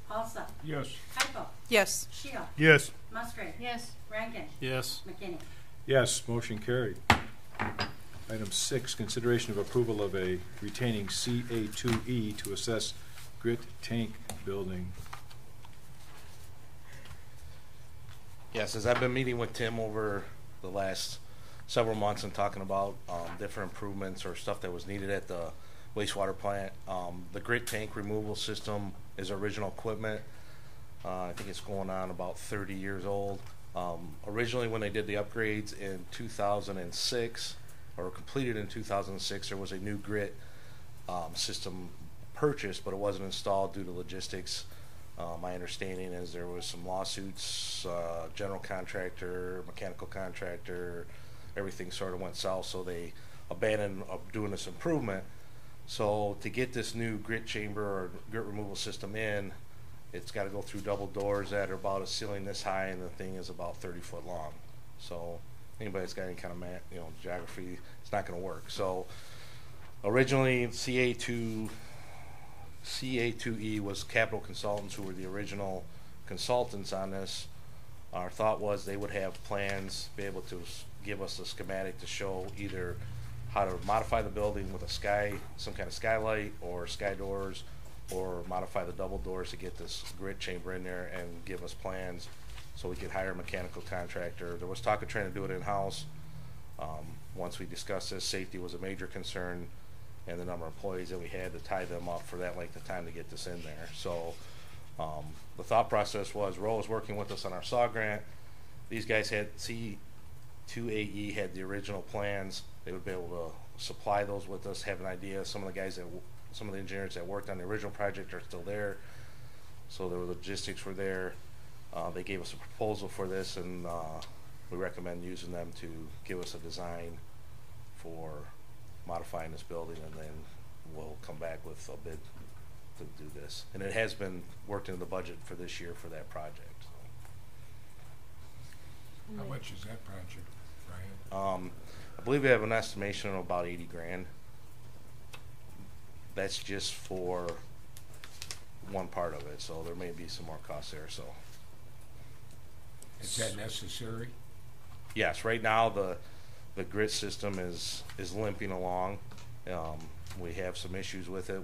Paulson. Yes. Heickel. Yes. Shield. Yes. Musgrave. Yes. Rankin. Yes. McKinney. Yes, motion carried. Item 6, consideration of approval of a retaining CA2E to assess grit tank building. Yes, as I've been meeting with Tim over the last several months and talking about different improvements or stuff that was needed at the wastewater plant, the grit tank removal system is original equipment. I think it's going on about 30 years old. Originally, when they did the upgrades in 2006, or completed in 2006, there was a new grit system purchased, but it wasn't installed due to logistics. My understanding is there was some lawsuits, general contractor, mechanical contractor, everything sort of went south, so they abandoned doing this improvement. So to get this new grit chamber or grit removal system in, it's got to go through double doors that are about a ceiling this high, and the thing is about 30 foot long. So anybody that's got any kind of geography, it's not going to work. So originally CA2E was Capital Consultants, who were the original consultants on this. Our thought was they would have plans, be able to give us a schematic to show either how to modify the building with some kind of skylight or sky doors, or modify the double doors to get this grit chamber in there, and give us plans so we could hire a mechanical contractor. There was talk of trying to do it in-house. Once we discussed this, safety was a major concern, and the number of employees that we had to tie them up for that length of time to get this in there. So The thought process was Roll was working with us on our SAW grant. These guys had C2AE had the original plans. They would be able to supply those with us, have an idea. Some of the engineers that worked on the original project are still there, so the logistics were there. They gave us a proposal for this, and we recommend using them to give us a design for modifying this building, and then we'll come back with a bid to do this. And it has been worked into the budget for this year for that project. How much is that project, Brian? I believe we have an estimation of about 80 grand. That's just for one part of it, so there may be some more costs there. So, is that necessary? Yes. Right now, the grid system is limping along. We have some issues with it.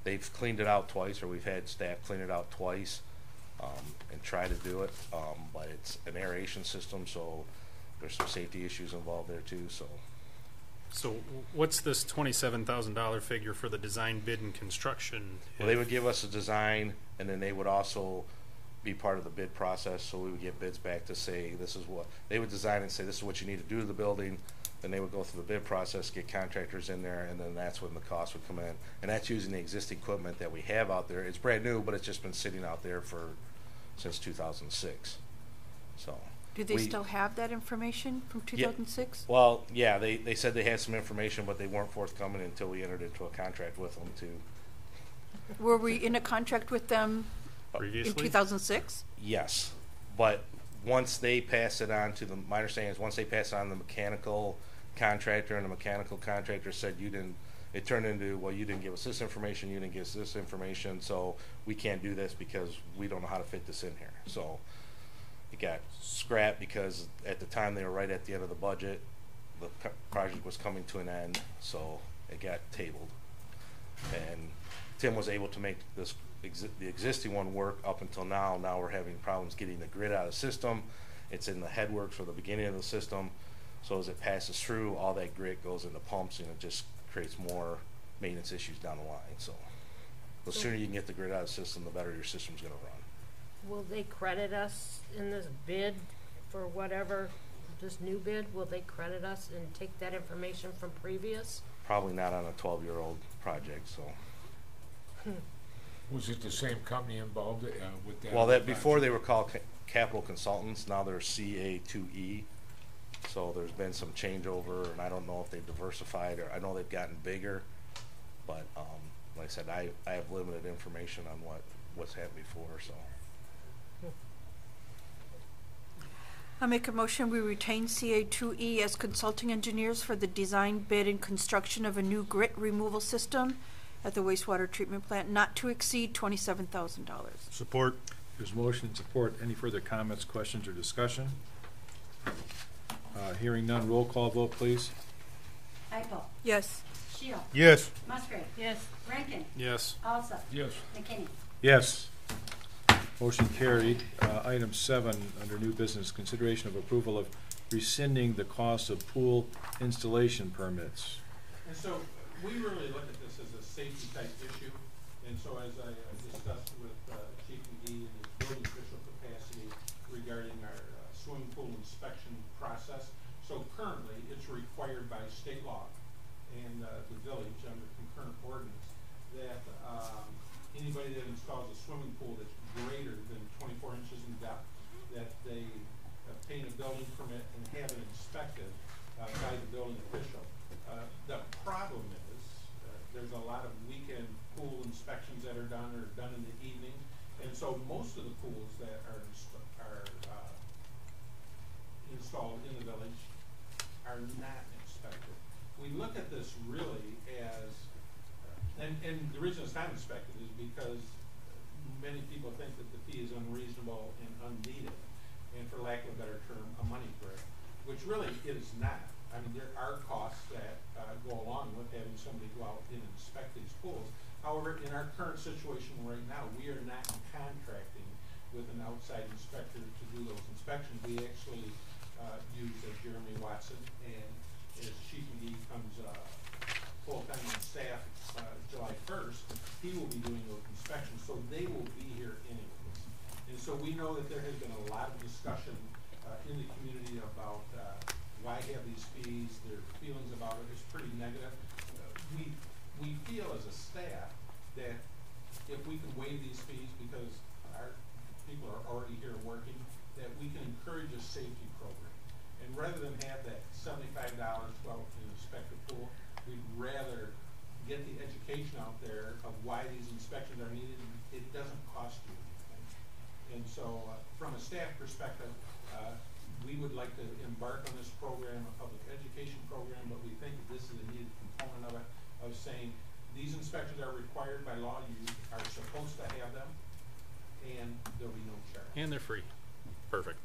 They've cleaned it out twice, or we've had staff clean it out twice and try to do it. But it's an aeration system, so there's some safety issues involved there too. So what's this $27,000 figure for the design, bid, and construction? Well, they would give us a design, and then they would also be part of the bid process. So we would get bids back to say this is what they would design and say this is what you need to do to the building. Then they would go through the bid process, get contractors in there, and then that's when the cost would come in. And that's using the existing equipment that we have out there. It's brand new, but it's just been sitting out there since 2006. So. Do they still have that information from 2006? Yeah. Well, yeah, they said they had some information, but they weren't forthcoming until we entered into a contract with them to. Were we in a contract with them previously? In 2006? Yes, but once they pass it on to my understanding is once they pass it on to the mechanical contractor, and the mechanical contractor said it turned into, well, you didn't give us this information, you didn't give us this information, so we can't do this because we don't know how to fit this in here. So it got scrapped because at the time they were right at the end of the budget. The project was coming to an end, so it got tabled. And Tim was able to make the existing one work up until now. Now we're having problems getting the grid out of the system. It's in the headworks for the beginning of the system. So as it passes through, all that grit goes into pumps, and it just creates more maintenance issues down the line. So the sooner you can get the grid out of the system, the better your system's going to run. Will they credit us in this bid for whatever, this new bid? Will they credit us and take that information from previous? Probably not on a 12-year-old project, so. Was it the same company involved with that? Well, before they were called Capital Consultants, now they're CA2E. So there's been some changeover, and I don't know if they've diversified, or I know they've gotten bigger. But like I said, I have limited information on what's happened before, so. I make a motion we retain CA2E as consulting engineers for the design, bid, and construction of a new grit removal system at the wastewater treatment plant, not to exceed $27,000. Support. There's motion and support. Any further comments, questions, or discussion? Hearing none, roll call vote, please. Eichel. Yes. Shield. Yes. Musgrave. Yes. Rankin. Yes. Alsop. Yes. McKinney. Yes. Motion carried. Item 7 under new business, consideration of approval of rescinding the cost of pool installation permits. And so we really look at this as a safety type issue. And so as I discussed with Chief McGee in his building official capacity regarding our swimming pool inspection process. So currently it's required by state law and the village under concurrent ordinance that anybody that installs a swimming pool that's greater than 24 inches in depth, that they obtain a building permit and have it inspected by the building official. The problem is there's a lot of weekend pool inspections that are done in the evening, and so most of the pools that are installed in the village are not inspected. We look at this really as, and the reason it's not inspected is because many people think that the fee is unreasonable and unneeded, and for lack of a better term, a money grab, which really it is not. I mean, there are costs that go along with having somebody go out and inspect these pools. However, in our current situation right now, we are not contracting with an outside inspector to do those inspections. We actually use Jeremy Watson, and as Chief McGee comes full-time on staff July 1st, he will be doing those inspections. So they will be here in so we know that there has been a lot of discussion in the community about why have these fees, their feelings about it is pretty negative. We feel as a staff that if we can waive these fees because our people are already here working, that we can encourage a safety program. And rather than have that $75 well to inspect the pool, we'd rather get the education out there of why these inspections are needed. It doesn't cost you anything. And so from a staff perspective, we would like to embark on this program, a public education program, but we think that this is a needed component of it, of saying these inspections are required by law, you are supposed to have them, and there'll be no charge. And they're free. Perfect.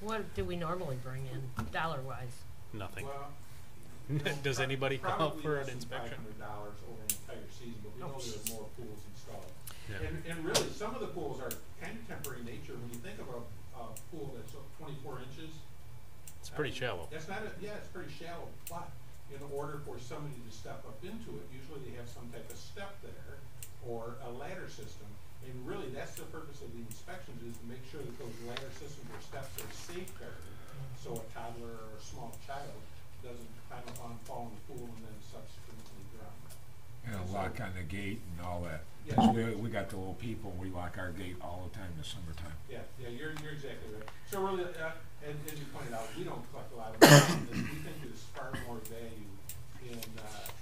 What do we normally bring in, dollar-wise? Nothing. Well, you know, Does anybody call for an inspection? $500 over an entire season, but we know there's more pools installed. Yeah. And really, some of the pools are kind of temporary in nature. When you think of a pool that's 24 inches, It's pretty shallow. That's not it's pretty shallow, but in order for somebody to step up into it, usually they have some type of step there or a ladder system. And really, that's the purpose of the inspections, is to make sure that those ladder systems or steps are safeguarded, so a toddler or a small child doesn't climb up on, fall in the pool, and then subsequently drown. And a lock on the gate and all that. Yeah. 'Cause we got the little people, we lock our gate all the time in the summertime. Yeah, you're exactly right. So really, as you pointed out, we don't collect a lot of money on this. We think there's far more value in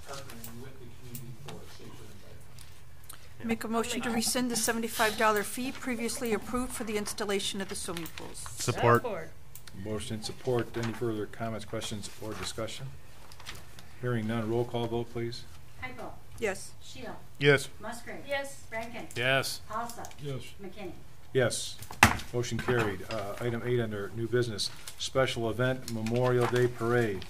partnering with the community for a safer environment. Make a motion to rescind the $75 fee previously approved for the installation of the swimming pools. Support. Motion and support. Any further comments, questions, or discussion? Hearing none. Roll call vote, please. Hypo. Yes. Shield. Yes. Musgrave. Yes. Rankin. Yes. Alsop. Yes. McKinney. Yes. Motion carried. Item 8 under new business, special event Memorial Day Parade.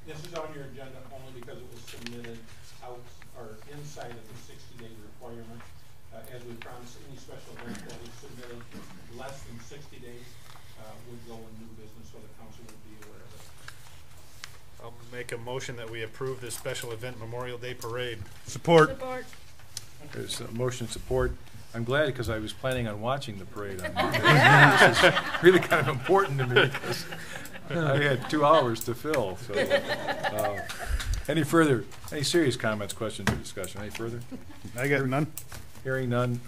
This is on your agenda only because it was submitted out or inside of the 60-day requirement. As we promised, any special event that is submitted less than 60 days would go in new business, so the council would be aware of it. I'll make a motion that we approve this special event Memorial Day Parade. Support. Support. There's a motion support. I'm glad because I was planning on watching the parade on Monday. This is really kind of important to me because I had 2 hours to fill. So, any serious comments, questions, or discussion? Any further? I got none. Hearing none.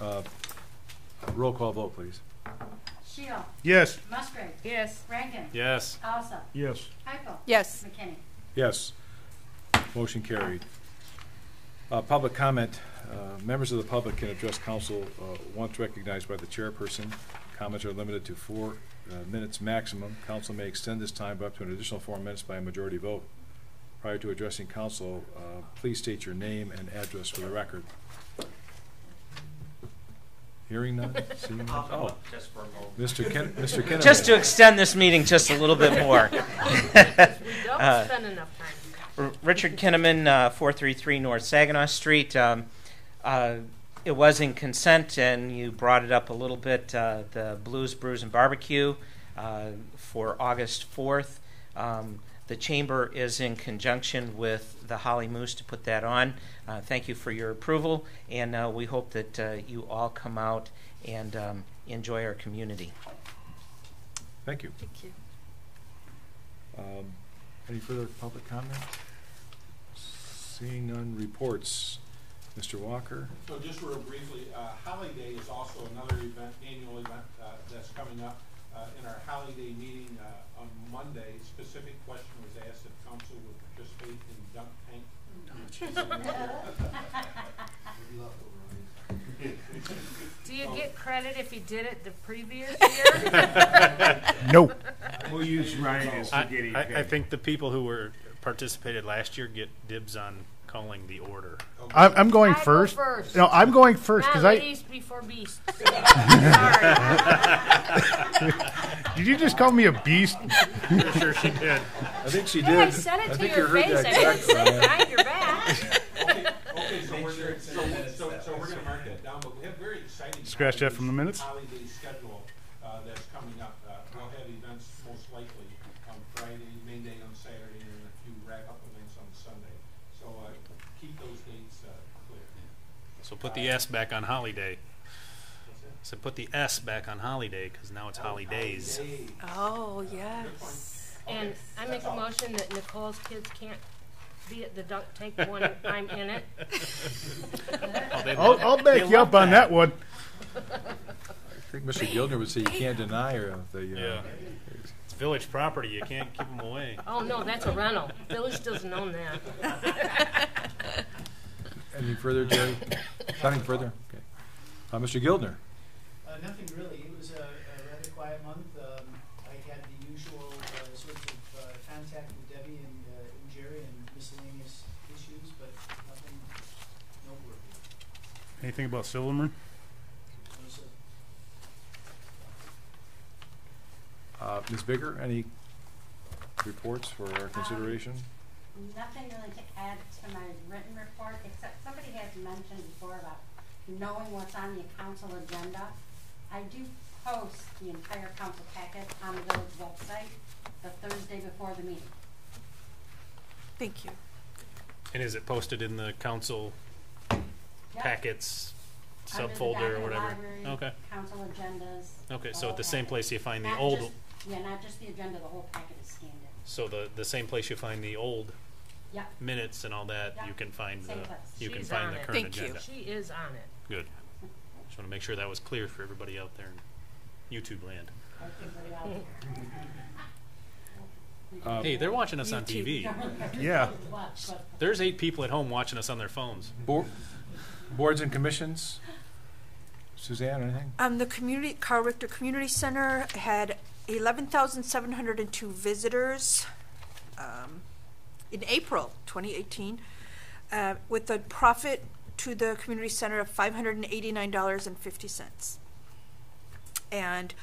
Roll call vote, please. Shield. Yes. Musgrave. Yes. Rankin. Yes. Alsop. Yes. Hypo. Yes. McKinney. Yes. Motion carried. Public comment. Members of the public can address council once recognized by the chairperson. Comments are limited to 4 minutes maximum. Council may extend this time up to an additional 4 minutes by a majority vote. Prior to addressing council, please state your name and address for the record. Hearing none? Seeing none? Oh, Mr. Kinnaman. Just to extend this meeting just a little bit more. We don't spend enough time. Richard Kinnaman, 433 North Saginaw Street. It was in consent, and you brought it up a little bit, the Blues, Brews, and Barbecue for August 4th. The Chamber is in conjunction with the Holly Moose to put that on. Thank you for your approval, and we hope that you all come out and enjoy our community. Thank you. Thank you. Any further public comment? Seeing none, reports. Mr. Walker. So just real briefly, Holiday is also another event, annual event that's coming up. In our Holiday meeting on Monday, specific question was asked if council would participate in dunk tank. Do you get credit if you did it the previous year? Nope. We'll use Ryan as the guinea pig. I think the people who participated last year get dibs on calling the order. I'm going I go first. first. No, I'm going first Not because ladies before beasts. Sorry. Did you just call me a beast? Sure she did. I think she Hey, did. I said it to your face. I didn't say it behind your back. Okay, so we're going to mark that down, but we have very exciting. Scratch that from the minutes. Holiday schedule that's coming up. We'll have events most likely on Friday, main day on Saturday, and a few wrap-up events on Sunday. So keep those dates clear. So put the S back on Holiday. So put the S back on holiday, because now it's holidays. Oh, yes. And I make a motion that Nicole's kids can't be at the dunk tank when I'm in it. I'll back you up on that one. I think Mr. Gildner would say you can't deny her the. Yeah. It's village property. You can't keep them away. Oh, no, that's a rental. Village doesn't own that. Anything further, Jerry? Nothing further? Okay. Mr. Gildner? Nothing really. It was a rather quiet month. I had the usual sorts of contact with Debbie and Jerry and miscellaneous issues, but nothing noteworthy. Anything about Silverman? Ms. Bigger, any reports for our consideration? Nothing really to add to my written report, except somebody has mentioned before about knowing what's on the council agenda. I do post the entire council packet on the village website the Thursday before the meeting. Thank you. And is it posted in the council packets Under the subfolder or document whatever? library, Okay. council agendas. Okay, the so whole at the same packet. place you find the Not old. just- Yeah, not just the agenda, the whole packet is scanned in. So the same place you find the old Yep. minutes and all that, Yep. you can find Same the place. you can She's find on the it. current Thank you. agenda. She is on it. Good. Just want to make sure that was clear for everybody out there in YouTube land. Everybody out there. Hey, they're watching us on TV. Yeah. There's 8 people at home watching us on their phones. Boards and commissions? Suzanne, anything? The Carl Richter Community Center had 11,702 visitors in April 2018, with a profit to the community center of $589.50. And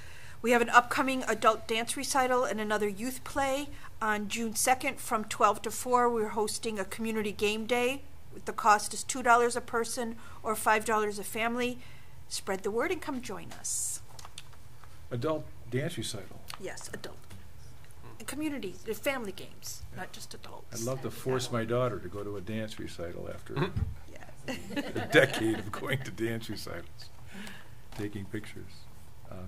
we have an upcoming adult dance recital and another youth play on June 2nd from 12 to 4. We're hosting a community game day. The cost is $2 a person or $5 a family. Spread the word and come join us. Adult dance recital. Yes, adult. And community, family games, not just adults. I'd love to force my daughter to go to a dance recital after Yes. a decade of going to dance recitals, taking pictures.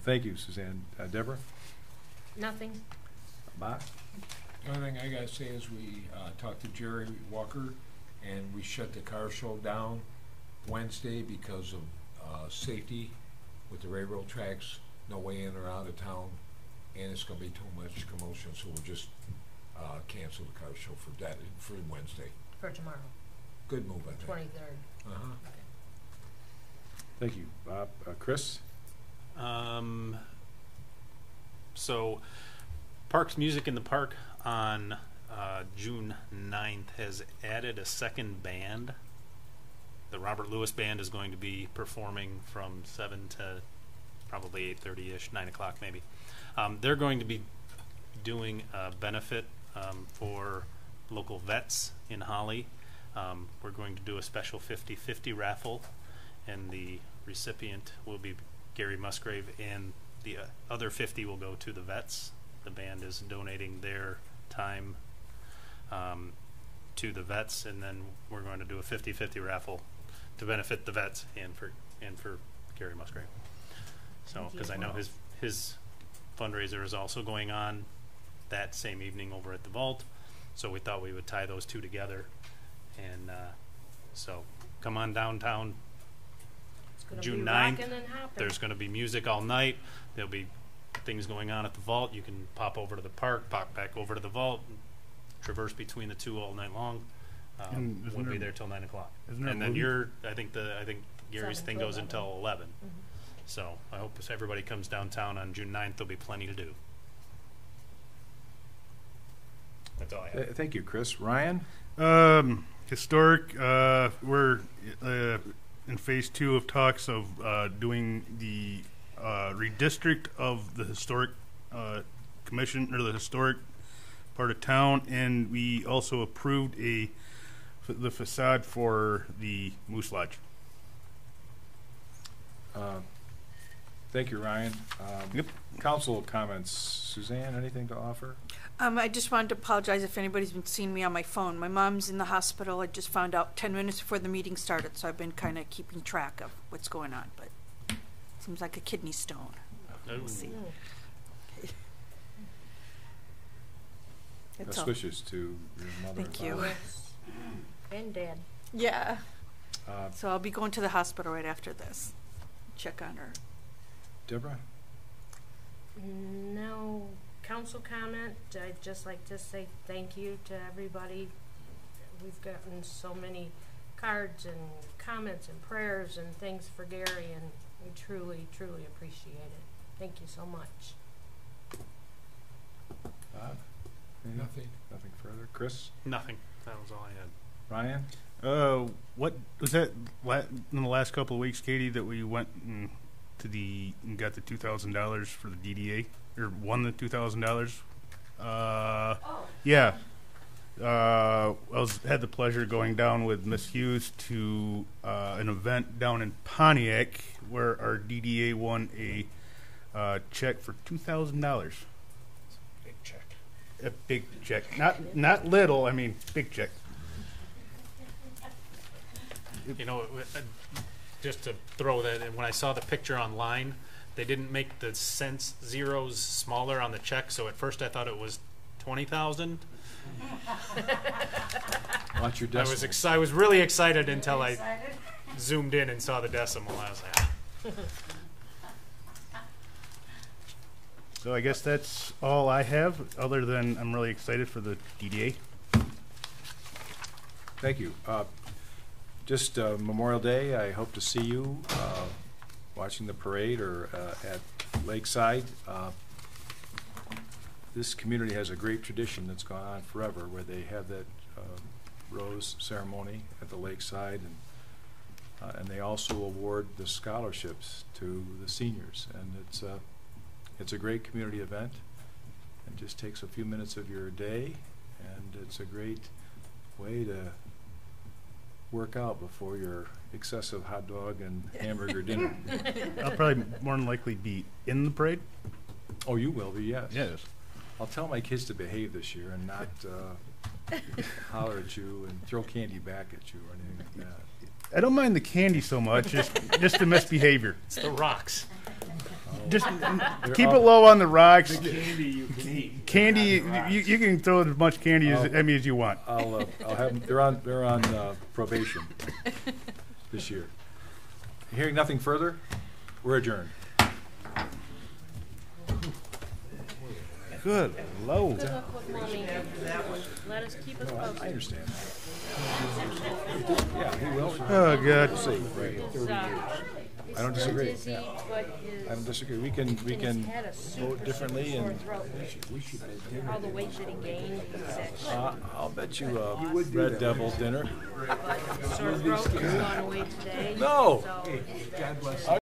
Thank you, Suzanne. Deborah? Nothing. Bob? The only thing I gotta say is we talked to Jerry Walker, and we shut the car show down Wednesday because of safety with the railroad tracks, no way in or out of town, and it's gonna be too much commotion, so we'll just cancel the car show for Wednesday. For tomorrow, Good move, I think. 23rd. Uh-huh. Thank you, Bob. Chris? So Parks Music in the Park on June 9th has added a second band. The Robert Lewis Band is going to be performing from 7 to probably 8:30-ish, 9 o'clock maybe. They're going to be doing a benefit for local vets in Holly. We're going to do a special 50-50 raffle, and the recipient will be Gary Musgrave, and the other 50 will go to the vets. The band is donating their time to the vets, and then we're going to do a 50-50 raffle to benefit the vets and for Gary Musgrave. So, because I know his fundraiser is also going on that same evening over at the vault, so we thought we would tie those two together, and so come on downtown June 9th. There's going to be music all night. There'll be things going on at the vault. You can pop over to the park, pop back over to the vault, traverse between the two all night long. We'll be there till 9 o'clock. And then I think Gary's thing goes until 11. Mm-hmm. So I hope if everybody comes downtown on June 9th, there'll be plenty to do. That's all I have. Thank you, Chris. Ryan? Historic, we're in phase 2 of talks of doing the redistrict of the historic commission, or the historic part of town, and we also approved the facade for the Moose Lodge. Thank you, Ryan. Yep. Council comments. Suzanne, anything to offer? I just wanted to apologize if anybody's been seeing me on my phone. My mom's in the hospital. I just found out 10 minutes before the meeting started, so I've been kind of keeping track of what's going on. But Seems like a kidney stone. We'll see. It's Best all- wishes to your mother and Thank you. father. And Dad. Yeah. Uh, So I'll be going to the hospital right after this. Check on her. Deborah? No council comment. I'd just like to say thank you to everybody. We've gotten so many cards and comments and prayers and things for Gary, and we truly, truly appreciate it. Thank you so much. Bob? Nothing. Nothing further. Chris? Nothing. That was all I had. Ryan? What was that in the last couple of weeks, Katie, that we went and got the $2,000 for the DDA, or won the $2,000? Yeah. Had the pleasure of going down with Miss Hughes to an event down in Pontiac where our DDA won a check for $2,000. Big check. A big check, not little. I mean, big check. You know, just to throw that in, when I saw the picture online, they didn't make the cents zeros smaller on the check, so at first I thought it was 20,000. Watch your decimal. I was really excited until I zoomed in and saw the decimal. I was like, So I guess that's all I have, other than I'm really excited for the DDA. Thank you. Just Memorial Day, I hope to see you watching the parade or at Lakeside. This community has a great tradition that's gone on forever, where they have that rose ceremony at the Lakeside, and they also award the scholarships to the seniors. And it's a great community event, and just takes a few minutes of your day, and it's a great way to work out before your excessive hot dog and hamburger dinner. I'll probably more than likely be in the parade. Oh, you will be, yes. Yes. I'll tell my kids to behave this year and not holler at you and throw candy back at you or anything like that. I don't mind the candy so much, just the misbehavior. it's the rocks. Just keep it low on the rocks. Candy you can eat. Candy, you can throw as much candy as you want. I'll have them. They're on probation this year. Hearing nothing further, we're adjourned. Good Lord. Good luck with mommy. Let us keep us I posted. understand. Yeah, he will. Oh, God. We'll see. Right. I don't disagree. Dizzy, Yeah. but his, I don't disagree. We can and his head a vote super, differently, super and sore throat. All the weight that he gained, he's actually, I'll bet you a Red Devil dinner. but sore throat has gone away today. No. So, God bless you.